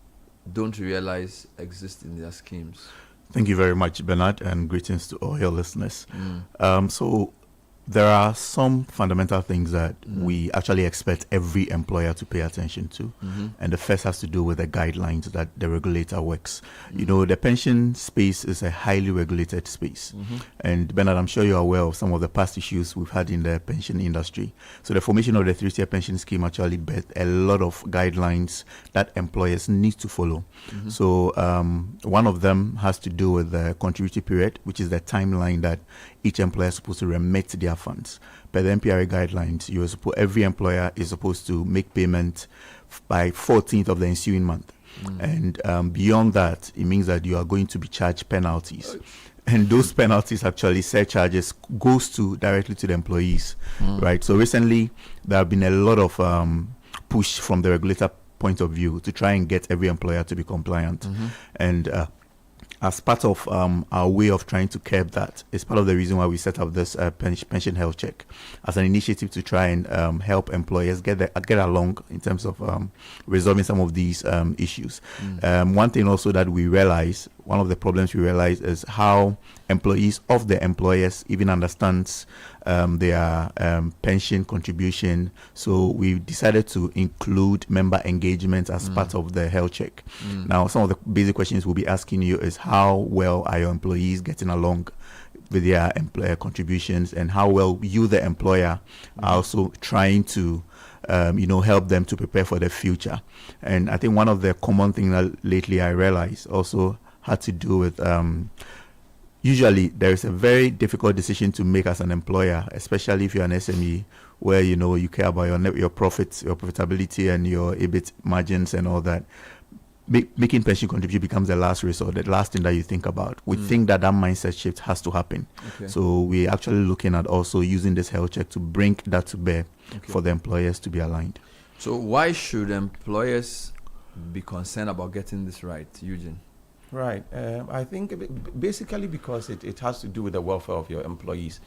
don't realize exist in their schemes? Thank you very much, Bernard, and greetings to all your listeners. So there are some fundamental things that we actually expect every employer to pay attention to. And the first has to do with the guidelines that the regulator works. You know, the pension space is a highly regulated space. And Bernard, I'm sure you're aware of some of the past issues we've had in the pension industry. So the formation of the 3-tier pension scheme actually bet a lot of guidelines that employers need to follow. So one of them has to do with the contributory period, which is the timeline that each employer is supposed to remit their funds. Per the MPRA guidelines, every employer is supposed to make payment by 14th of the ensuing month. And beyond that, it means that you are going to be charged penalties. And those penalties, actually, surcharges, goes directly to the employees, right? So recently, there have been a lot of push from the regulator point of view to try and get every employer to be compliant. And as part of our way of trying to curb that, is part of the reason why we set up this pension health check as an initiative to try and help employers get along in terms of resolving some of these issues. One thing also that we realize, one of the problems we realize is how employees of the employers even understands their pension contribution. So we decided to include member engagement as part of the health check. Now, some of the basic questions we'll be asking you is how well are your employees getting along with their employer contributions, and how well you, the employer, are also trying to help them to prepare for the future. And I think one of the common things that lately I realized also had to do with usually there is a very difficult decision to make as an employer, especially if you're an SME, where you care about your profits, your profitability, and your EBIT margins and all that. Making pension contribution becomes the last resort, the last thing that you think about. We think that mindset shift has to happen. So we're actually looking at also using this health check to bring that to bear for the employers to be aligned. So why should employers be concerned about getting this right, Eugene? Right. I think basically because it has to do with the welfare of your employees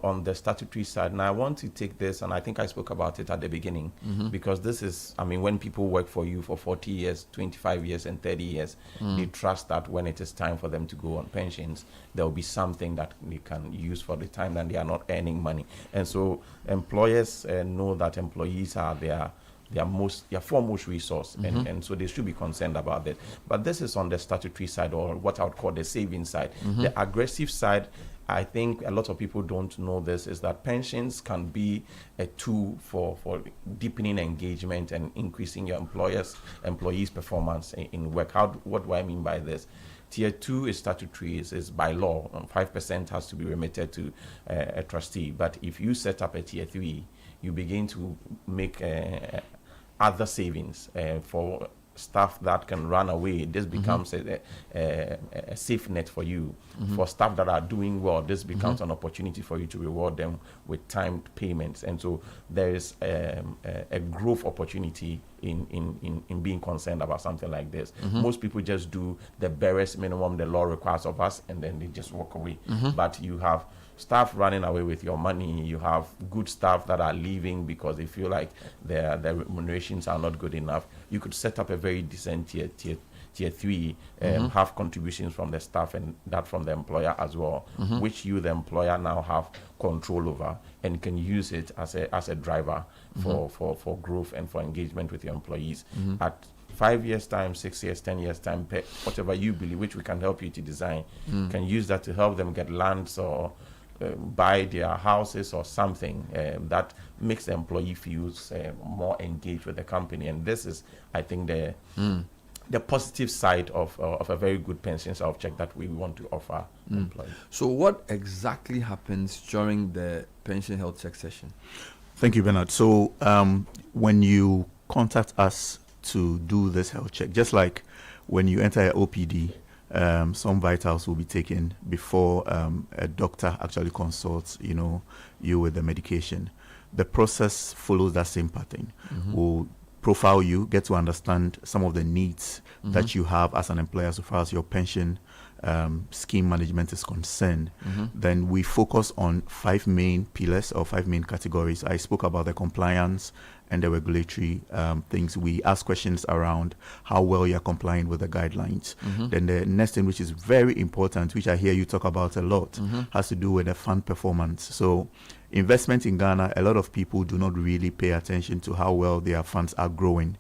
on the statutory side. And I want to take this, and I think I spoke about it at the beginning, because this is, when people work for you for 40 years, 25 years, and 30 years, they trust that when it is time for them to go on pensions, there will be something that they can use for the time that they are not earning money. And so employers know that employees are their foremost resource, and so they should be concerned about that. But this is on the statutory side, or what I would call the saving side. The aggressive side, I think a lot of people don't know this, is that pensions can be a tool for deepening engagement and increasing your employees' performance in work. What do I mean by this? Tier 2 is statutory, is by law, 5% has to be remitted to a trustee. But if you set up a Tier 3, you begin to make other savings for staff that can run away, this becomes a safe net for you. For staff that are doing well, this becomes an opportunity for you to reward them with timed payments. And so there is a growth opportunity in being concerned about something like this. Most people just do the barest minimum the law requires of us, and then they just walk away. But you have staff running away with your money. You have good staff that are leaving because they feel like their remunerations are not good enough. You could set up a very decent tier 3, have contributions from the staff and that from the employer as well, which you, the employer, now have control over and can use it as a driver for growth and for engagement with your employees. At 5 years time, 6 years, 10 years time, whatever you believe, which we can help you to design, can use that to help them get lands or buy their houses or something that makes the employee feels more engaged with the company. And this is, I think, the positive side of a very good pension self-check that we want to offer employees. So what exactly happens during the pension health check session? Thank you, Bernard. So when you contact us to do this health check, just like when you enter an OPD, some vitals will be taken before a doctor actually consults, you with the medication. The process follows that same pattern. We'll profile you, get to understand some of the needs that you have as an employer so far as your pension scheme management is concerned. Then we focus on 5 main pillars or 5 main categories. I spoke about the compliance and the regulatory things. We ask questions around how well you're complying with the guidelines. Then the next thing, which is very important, which I hear you talk about a lot, has to do with the fund performance. So investment in Ghana, a lot of people do not really pay attention to how well their funds are growing,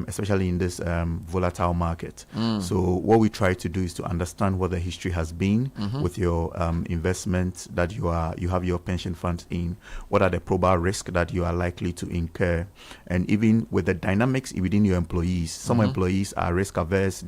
especially in this volatile market. So what we try to do is to understand what the history has been with your investment that you have your pension funds in. What are the probable risks that you are likely to incur? And even with the dynamics within your employees, some employees are risk averse.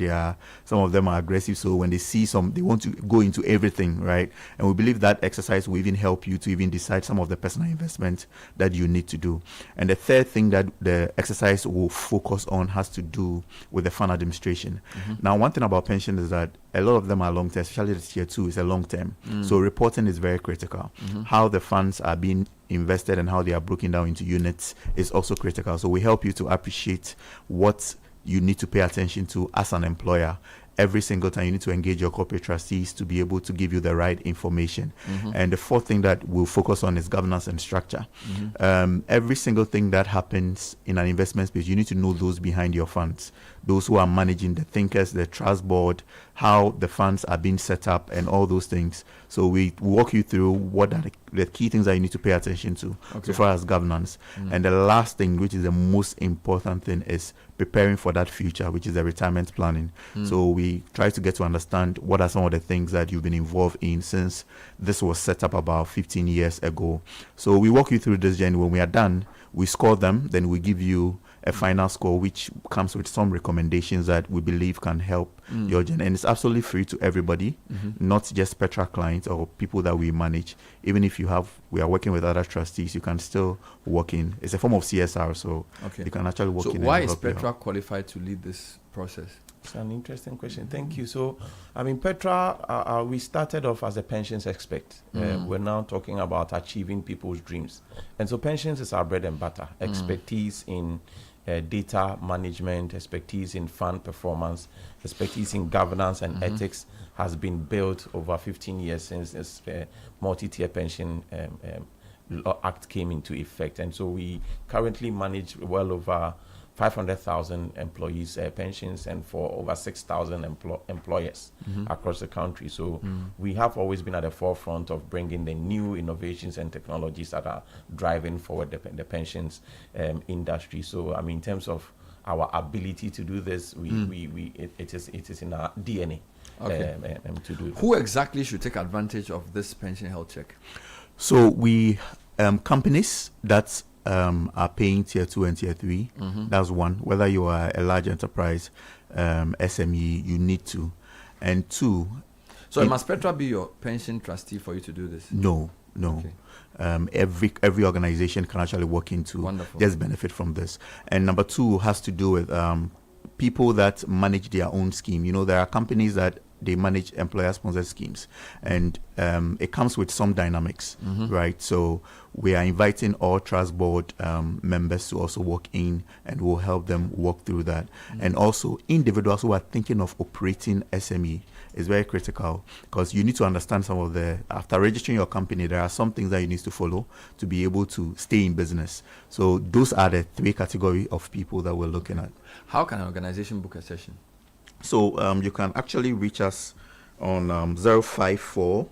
Some of them are aggressive. So when they see they want to go into everything, right? And we believe that exercise will even help you to even decide some of the personal investment that you need to do. And the third thing that the exercise will focus on has to do with the fund administration. Now, one thing about pension is that a lot of them are long term, especially the tier 2 is a long term. So reporting is very critical. How the funds are being invested and how they are broken down into units is also critical. So we help you to appreciate what you need to pay attention to as an employer. Every single time you need to engage your corporate trustees to be able to give you the right information. And the fourth thing that we'll focus on is governance and structure. Every single thing that happens in an investment space, you need to know those behind your funds, those who are managing, the thinkers, the trust board, how the funds are being set up and all those things. So we walk you through what are the key things that you need to pay attention to so far as governance. And the last thing, which is the most important thing, is preparing for that future, which is the retirement planning. So we try to get to understand what are some of the things that you've been involved in since this was set up about 15 years ago. So we walk you through this journey. When we are done, we score them, then we give you a final score which comes with some recommendations that we believe can help your journey. And it's absolutely free to everybody, not just Petra clients or people that we manage. Even if we are working with other trustees, you can still work in. It's a form of CSR, so you can actually work in. So why is Petra qualified to lead this process? It's an interesting question. Thank you. So, Petra, we started off as a pensions expert. We're now talking about achieving people's dreams. And so pensions is our bread and butter. Expertise in data management, expertise in fund performance, expertise in governance and ethics has been built over 15 years since this multi-tier pension law act came into effect. And so we currently manage well over 500,000 employees' pensions and for over 6,000 employers across the country. So we have always been at the forefront of bringing the new innovations and technologies that are driving forward the pensions industry. So, in terms of our ability to do this, it is in our DNA to do it. Who exactly should take advantage of this pension health check? So we companies that are paying tier 2 and tier 3. That's one. Whether you are a large enterprise, SME, you need to. And 2. So must Petra be your pension trustee for you to do this? No. Okay. Every organization can actually work into just benefit from this. And number 2 has to do with people that manage their own scheme. You know, there are companies that they manage employer-sponsored schemes, and it comes with some dynamics, right? So we are inviting all trust board members to also walk in, and we'll help them walk through that. And also individuals who are thinking of operating SME is very critical, because you need to understand some of after registering your company, there are some things that you need to follow to be able to stay in business. So those are the 3 categories of people that we're looking at. How can an organization book a session? So you can actually reach us on 054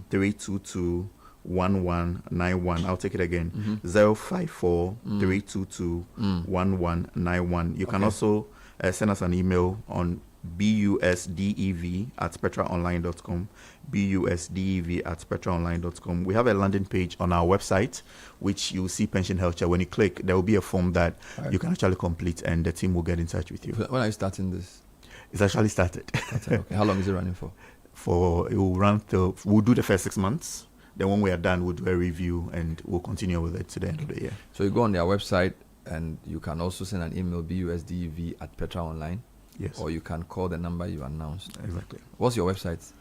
322 1191. I'll take it again. 054 322 1191. You can also send us an email on busdev@petraonline.com. busdev@petraonline.com. We have a landing page on our website, which you'll see pension health check. When you click, there will be a form that you can actually complete, and the team will get in touch with you. When are you starting this? It's actually started. Okay. How long is it running for? It will run till, we'll do the first 6 months. Then when we are done, we'll do a review, and we'll continue with it to the end of the year. So you go on their website, and you can also send an email, busdev@petraonline. Yes. Or you can call the number you announced. Exactly. What's your website?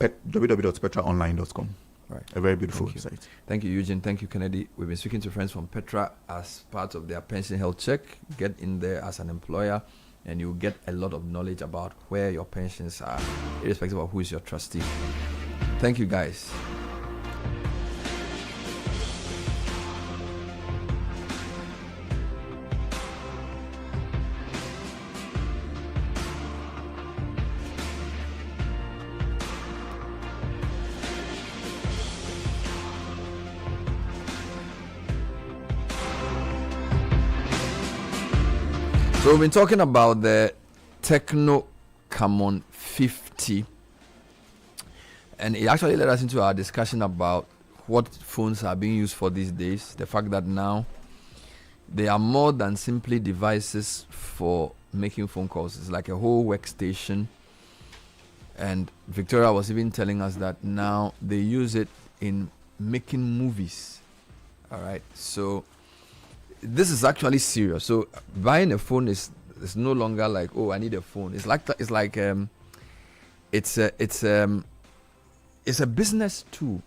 www.petraonline.com. Right. A very beautiful Thank you. website. Thank you, Eugene. Thank you, Kennedy. We've been speaking to friends from Petra as part of their pension health check. Get in there as an employer, and you'll get a lot of knowledge about where your pensions are, irrespective of who is your trustee. Thank you, guys. So we've been talking about the Techno Common 50, and it actually led us into our discussion about what phones are being used for these days. The fact that now they are more than simply devices for making phone calls. It's like a whole workstation. And Victoria was even telling us that now they use it in making movies. All right. So this is actually serious. So buying a phone is no longer like, oh, I need a phone. It's like it's a business tool,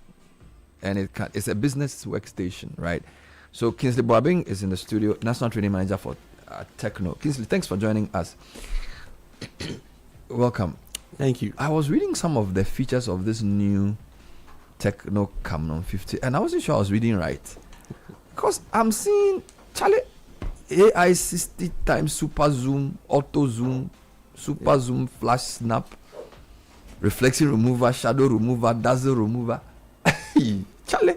and it's a business workstation, right? So Kingsley Boabing is in the studio, National Training Manager for Techno. Kingsley, thanks for joining us. Welcome. Thank you. I was reading some of the features of this new Techno Camnon 50, and I wasn't sure I was reading right, because I'm seeing Charlie AI 60 times super zoom, auto zoom, super zoom, flash snap, reflection remover, shadow remover, dazzle remover. Charlie.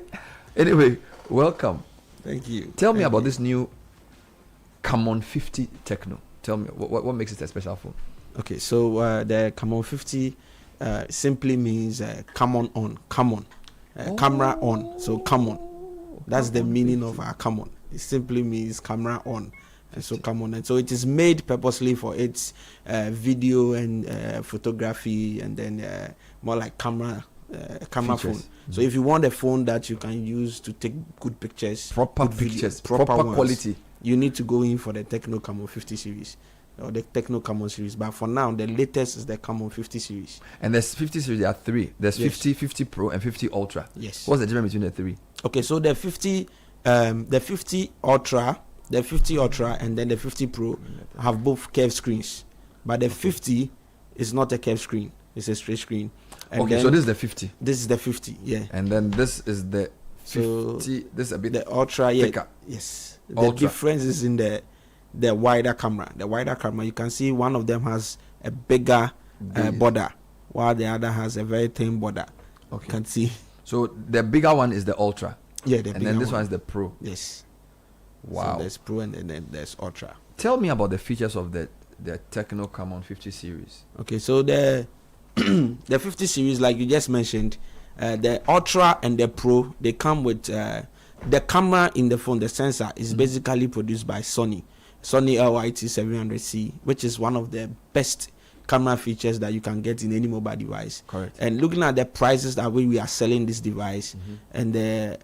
Anyway, welcome. Thank you. Tell me about this new Camon 50 Techno. Tell me what makes it a special phone. Okay, so the Camon 50 simply means come on, camera on. So come on. That's the meaning of our come on. It simply means camera on. And so come on. And so it is made purposely for its video and photography, and then more like camera phone. Mm-hmm. So if you want a phone that you can use to take good pictures, proper pictures, proper quality, you need to go in for the Techno Camon 50 series or the Techno Camon series. But for now, the latest is the Camon 50 series. And there's 50 series. There are three. There's 50, 50 Pro, and 50 Ultra. Yes. What's the difference between the three? Okay, so the 50 Ultra, the 50 Ultra, and then the 50 Pro have both curved screens. But the 50 is not a curved screen; it's a straight screen. And okay, so this is the 50. This is the 50, yeah. And then this is the 50. So this is a bit the Ultra, yeah. thicker. Yes. Ultra. The difference is in the wider camera. The wider camera, you can see one of them has a bigger border, while the other has a very thin border. Okay. You can see. So the bigger one is the Ultra. Yeah, and then this one is the Pro. Yes. Wow. So there's Pro and then there's Ultra. Tell me about the features of the Techno Camon 50 series. Okay, so the the 50 series, like you just mentioned, the Ultra and the Pro, they come with the camera in the phone. The sensor is basically produced by Sony LYT700C, which is one of the best camera features that you can get in any mobile device. Correct. And looking at the prices that we are selling this device and the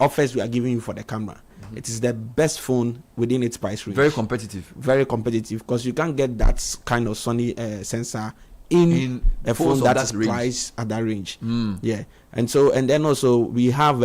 offers we are giving you for the camera, It is the best phone within its price range. Very competitive. Very competitive, because you can't get that kind of Sony sensor in a phone that is priced at that range. Yeah, and then also we have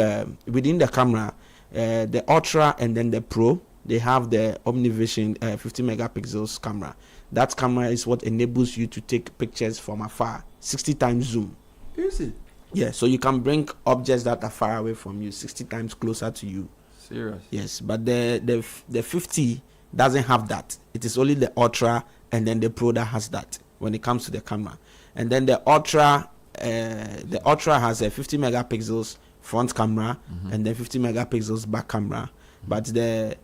within the camera, the Ultra and then the Pro. They have the Omnivision 50 megapixels camera. That camera is what enables you to take pictures from afar, 60 times zoom. Is it? Yeah, so you can bring objects that are far away from you, 60 times closer to you. Serious? Yes, but the 50 doesn't have that. It is only the Ultra and then the Pro that has that when it comes to the camera. And then the Ultra has a 50 megapixels front camera and then 50 megapixels back camera. But the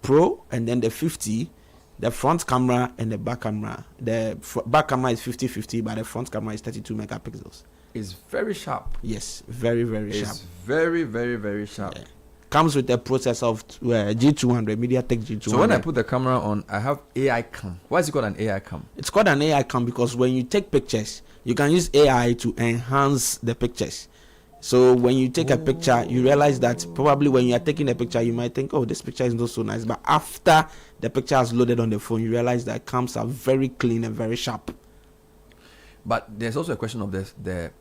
Pro and then the 50, the front camera and the back camera, the back camera is 50-50, but the front camera is 32 megapixels. It's very sharp. Yes, very, very sharp. It's very, very, very sharp. Yeah. Comes with a processor of G200, MediaTek G200. So when I put the camera on, I have AI cam. Why is it called an AI cam? It's called an AI cam because when you take pictures, you can use AI to enhance the pictures. So when you take a picture, you realize that probably when you are taking a picture, you might think, oh, this picture is not so nice. But after the picture is loaded on the phone, you realize that cams are very clean and very sharp. But there's also a question of the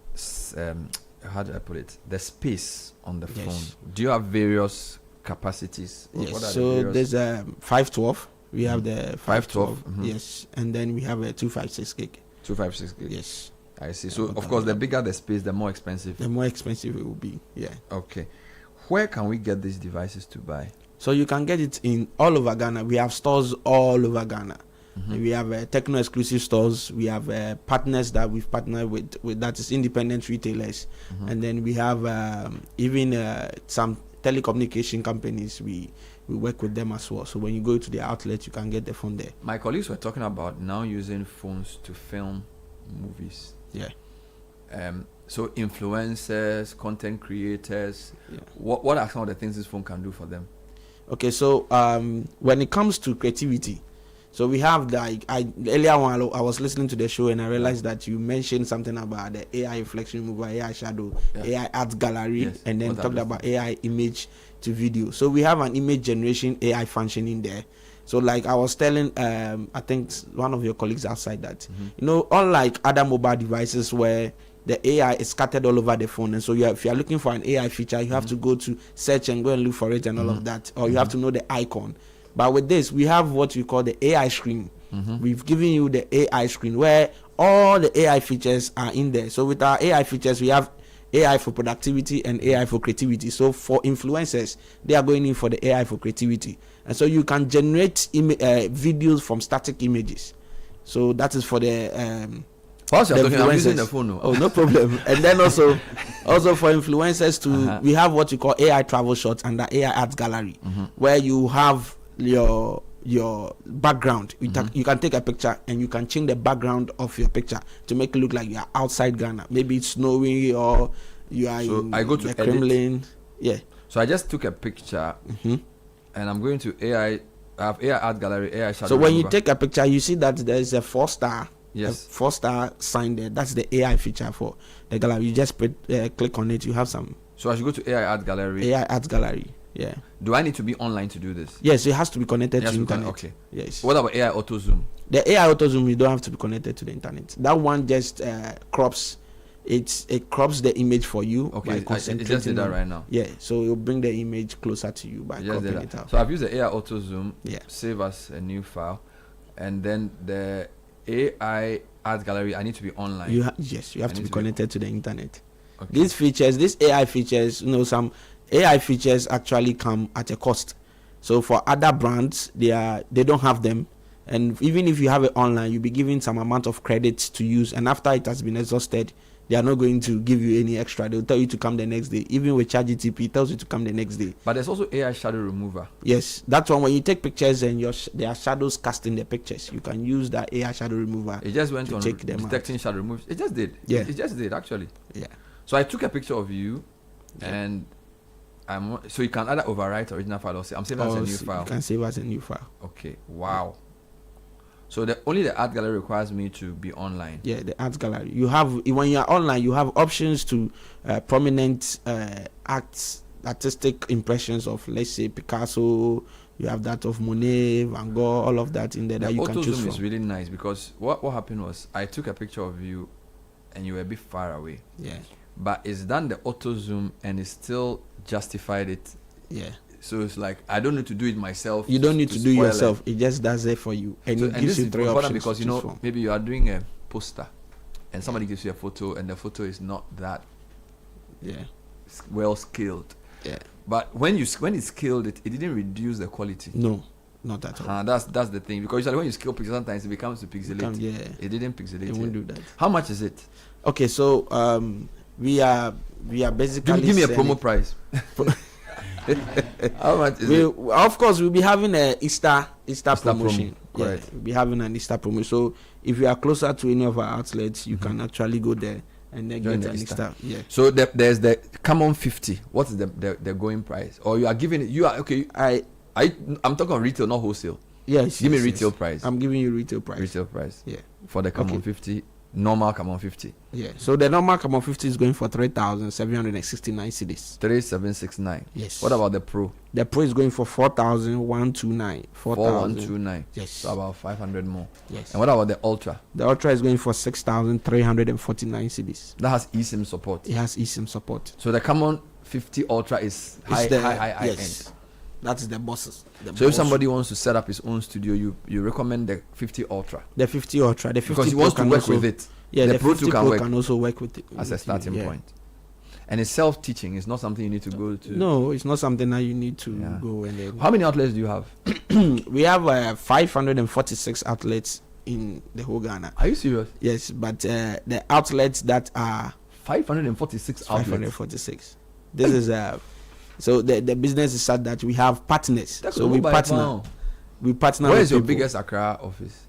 how do I put it? The space on the phone. Do you have various capacities? Yes. So there's 512. We have the 512. Yes. And then we have a 256 gig. 256 gig. Yes. I see. So of course, the bigger the space, the more expensive. The more expensive it will be. Yeah. Okay. Where can we get these devices to buy? So you can get it in all over Ghana. We have stores all over Ghana. We have Techno exclusive stores. We have partners that we've partnered with that is independent retailers, and then we have even some telecommunication companies. We work with them as well. So when you go to the outlet, you can get the phone there. My colleagues were talking about now using phones to film movies. Yeah. So influencers, content creators. Yeah. What are some of the things this phone can do for them? Okay, so when it comes to creativity. So we have earlier on I was listening to the show and I realized that you mentioned something about the AI inflection remover, AI shadow, AI art gallery, and then talked about AI image to video. So we have an image generation AI function in there. So like I was telling, I think one of your colleagues outside that, unlike other mobile devices where the AI is scattered all over the phone, and so if you are looking for an AI feature, you have to go to search and go and look for it and all of that, or you have to know the icon. But with this, we have what we call the AI screen. We've given you the AI screen where all the AI features are in there. So with our AI features, we have AI for productivity and AI for creativity. So for influencers, they are going in for the AI for creativity. And so you can generate videos from static images. So that is for the... Whilst you're talking, I'm using the phone. Oh, no problem. And then also for influencers to... We have what we call AI travel shots and the AI art gallery, where you have your background. You can take a picture and you can change the background of your picture to make it look like you are outside Ghana. Maybe it's snowy or you are in the Kremlin. Yeah. So I just took a picture and I'm going to AI. I have AI art gallery, AI shadow. So when you take a picture, you see that there is a 4-star. Yes. 4-star sign there. That's the AI feature for the gallery. You just click on it. You have some. So I should go to AI art gallery. AI art gallery. Yeah. Do I need to be online to do this? Yes, it has to be connected to the internet. Okay. Yes. What about AI auto zoom? The AI auto zoom, you don't have to be connected to the internet. That one just crops. It crops the image for you. Okay. It just did that right now. Yeah. So it'll bring the image closer to you by cropping it out. So I've used the AI auto zoom. Yeah. Save as a new file, and then the AI art gallery. I need to be online. You have to be connected to the internet. Okay. These AI features, some AI features actually come at a cost. So for other brands, they don't have them, and even if you have it online, you'll be given some amount of credits to use, and after it has been exhausted, they are not going to give you any extra. They'll tell you to come the next day. Even with ChatGPT, it tells you to come the next day. But there's also AI shadow remover. Yes, that's one. When you take pictures and there are shadows casting the pictures, you can use that AI shadow remover. It just went on detecting shadow removal. It just did. Yeah. It just did actually. Yeah. So I took a picture of you, and so you can either overwrite original file or say I'm saving as a new file. You can save as a new file. Okay. Wow. So only the art gallery requires me to be online. Yeah, the art gallery. When you are online, you have options to prominent arts artistic impressions of, let's say, Picasso. You have that of Monet, Van Gogh, all of that in there that you can choose from. Is really nice because what happened was I took a picture of you and you were a bit far away. Yeah. But it's done the auto zoom and it still justified it. Yeah. So it's like I don't need to do it myself. You don't need to do it yourself. It just does it for you, and it gives you 3 options. Because you know from. Maybe you are doing a poster, and somebody gives you a photo, and the photo is not that well scaled. Yeah. But when it's scaled, it didn't reduce the quality. No, not at all. That's the thing, because usually when you scale pictures, sometimes it becomes to pixelate. It didn't pixelate. It won't do that. How much is it? Okay, so we are basically give me a promo price. How much is it? Of course, we'll be having a Easter promotion. We'll be having an Easter promotion. So if you are closer to any of our outlets, you can actually go there and then get an Easter. Yeah. So there's the common 50. What is the going price? Or you are giving it? You are okay. I'm talking retail, not wholesale. Yes. Give me retail price. I'm giving you retail price. Retail price. Yeah. For the common 50. Normal common 50. Yeah. So the normal common 50 is going for 3,769 cedis. 3,769. Yes. What about the pro? The pro is going for 4,129. 4,129. Yes. So about 500 more. Yes. And what about the ultra? The ultra is going for 6,349 cedis. That has eSIM support. It has eSIM support. So the common 50 ultra is high yes. end. That's the bosses. So if somebody wants to set up his own studio, you recommend the 50 Ultra. The 50 Ultra. The 50 because he wants to work with it. Yeah, the Pro 50 Pro can also work with it. As a starting point. And it's self-teaching. It's not something you need to go to. No, it's not something that you need to go and then. How many outlets do you have? We have 546 outlets in the whole Ghana. Are you serious? Yes, but the outlets that are 546 outlets. 546. This is so the business is such that we have partners. So we partner. We partner. Where is your biggest Accra office?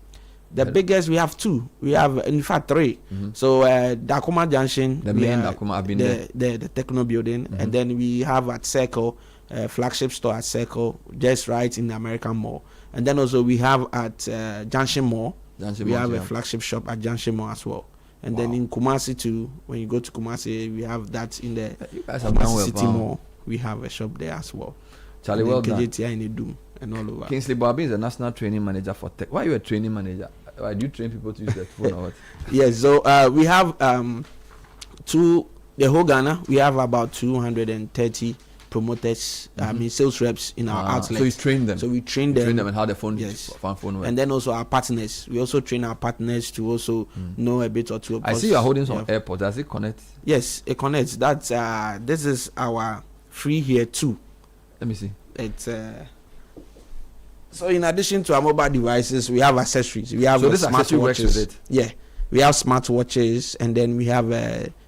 The biggest, we have 2. We have in fact 3. So Dakuma Junction, the main Dakuma, I've been there. The Techno building, and then we have at Circle, flagship store at Circle, just right in the American Mall, and then also we have at Junction Mall. We have a flagship shop at Junction Mall as well. And then in Kumasi too, when you go to Kumasi, we have that in the Citi Mall. We have a shop there as well. Charlie, well done. KJTI in the Doom and all over. Kingsley Bobby is a national training manager for tech. Why are you a training manager? Why do you train people to use their phone or what? Yes, so we have the whole Ghana, we have about 230 promoters, sales reps in our outlets. So you train them? So we train them. Train them and how the phone, phone works. And then also our partners. We also train our partners to also know a bit or two. I see you are holding some AirPods. Does it connect? Yes, it connects. That's this is our free here too. Let me see. It's so in addition to our mobile devices, we have accessories. We have smartwatches. Yeah, we have smartwatches, and then we have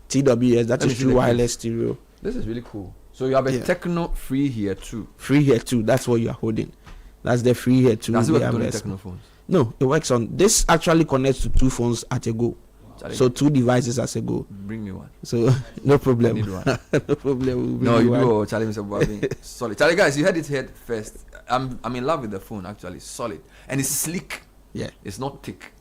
TWS. That is true wireless stereo. This is really cool. So you have a Techno free here too. Free here too. That's what you are holding. That's the free here too. Does it work on the Techno phones? No, it works on. This actually connects to 2 phones at a go. Charlie, so 2 devices as a go. Bring me one. So no problem. I need one. No problem. No, you do, Charlie, Mr. Bobby. Solid. Charlie, guys, you heard it here first. I'm in love with the phone. Actually, solid, and it's sleek. Yeah, it's not thick.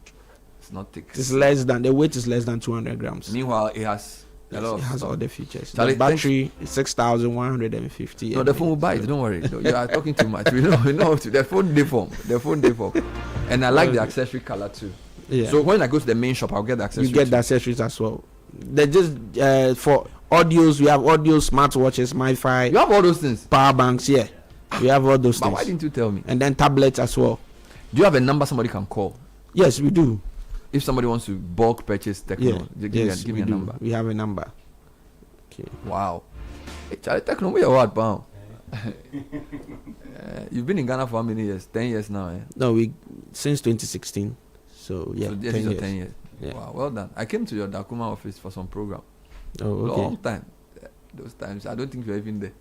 It's not thick. It's less than the weight is less than 200 grams. Meanwhile, it has a lot. It has all the features. Charlie, the battery is 6,150. No, the phone will buy it. Don't worry. You are talking too much. We know the phone deform. The phone deform. And I like the accessory color too. Yeah. So when I go to the main shop, I'll get the accessories. You get the accessories as well. They're just for audios. We have audio, smartwatches, Wi-Fi. You have all those things. Power banks, yeah. We have all those things. Why didn't you tell me? And then tablets as well. Do you have a number somebody can call? Yes, we do. If somebody wants to bulk purchase Techno, give me a number. We have a number. Okay. Wow. Hey, Charlie, Techno, where you at, pal? You've been in Ghana for how many years? 10 years now, eh? No, since 2016. So yeah, so 10 years. Yeah. Wow, well done. I came to your Dakuma office for some program. Oh, okay. Long time. Those times, I don't think you were even there.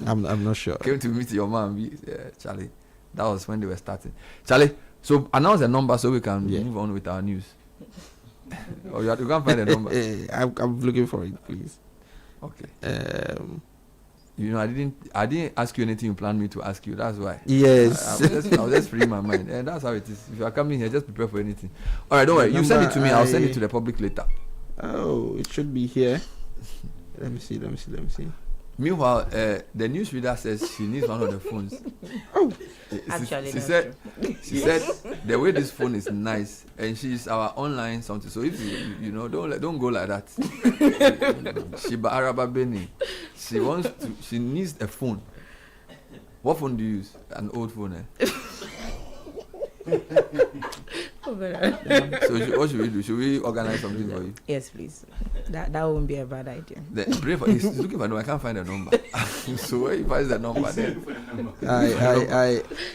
I'm not sure. Came to meet your mom, Charlie. That was when they were starting. Charlie, so announce a number so we can move on with our news. Or you can't find a number. I'm looking for it, please. Okay. You know, I didn't ask you anything you planned me to ask you. That's why. Yes. I was just free my mind, and that's how it is. If you are coming here, just prepare for anything. All right, don't worry. You send it to me. I'll send it to the public later. Oh, it should be here. Let me see. Meanwhile, the newsreader says she needs one of the phones. Actually, she said the way this phone is nice, and she's our online something. So if you know, don't go like that. Shiba Araba Beni, she needs a phone. What phone do you use? An old phone, eh? So what should we do? Should we organize something for you? Yes, please. That won't be a bad idea. He's looking for I can't find the number. So where he finds the number then?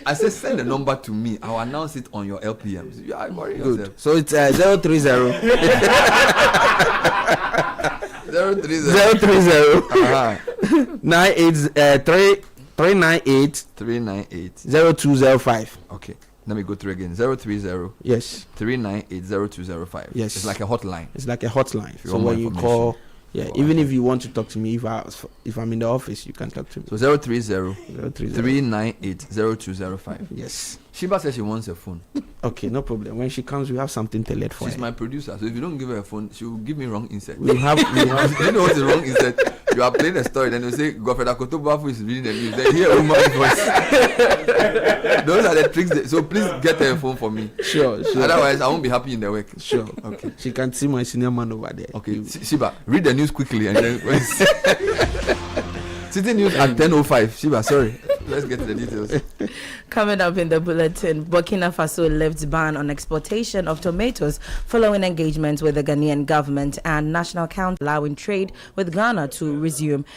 I said send the number to me. I'll announce it on your LPMs. You are worrying yourself. So it's 030 398 0205. Okay. Let me go through again. 030. Yes. 398-0205. Yes. It's like a hotline. It's like a hotline. So when you call, even if you want to talk to me, if I'm in the office, you can talk to me. So 030-398-0205. Yes. Shiba says she wants a phone. Okay, no problem. When she comes, we have something tailored for her. She's my producer, so if you don't give her a phone, she will give me wrong insert. We have you know what's the wrong insert? You are playing a story, then you say Godfrey Akotobafu is reading the news. They hear a woman's voice. Those are the tricks. So please get her a phone for me. Sure. Otherwise, I won't be happy in the work. Sure. Okay. She can see my senior man over there. Okay. Shiba, read the news quickly and then. City News at 10:05. Shiba, sorry. Let's get to the details. Coming up in the bulletin, Burkina Faso lifts ban on exportation of tomatoes following engagements with the Ghanaian government, and National Council allowing trade with Ghana to resume.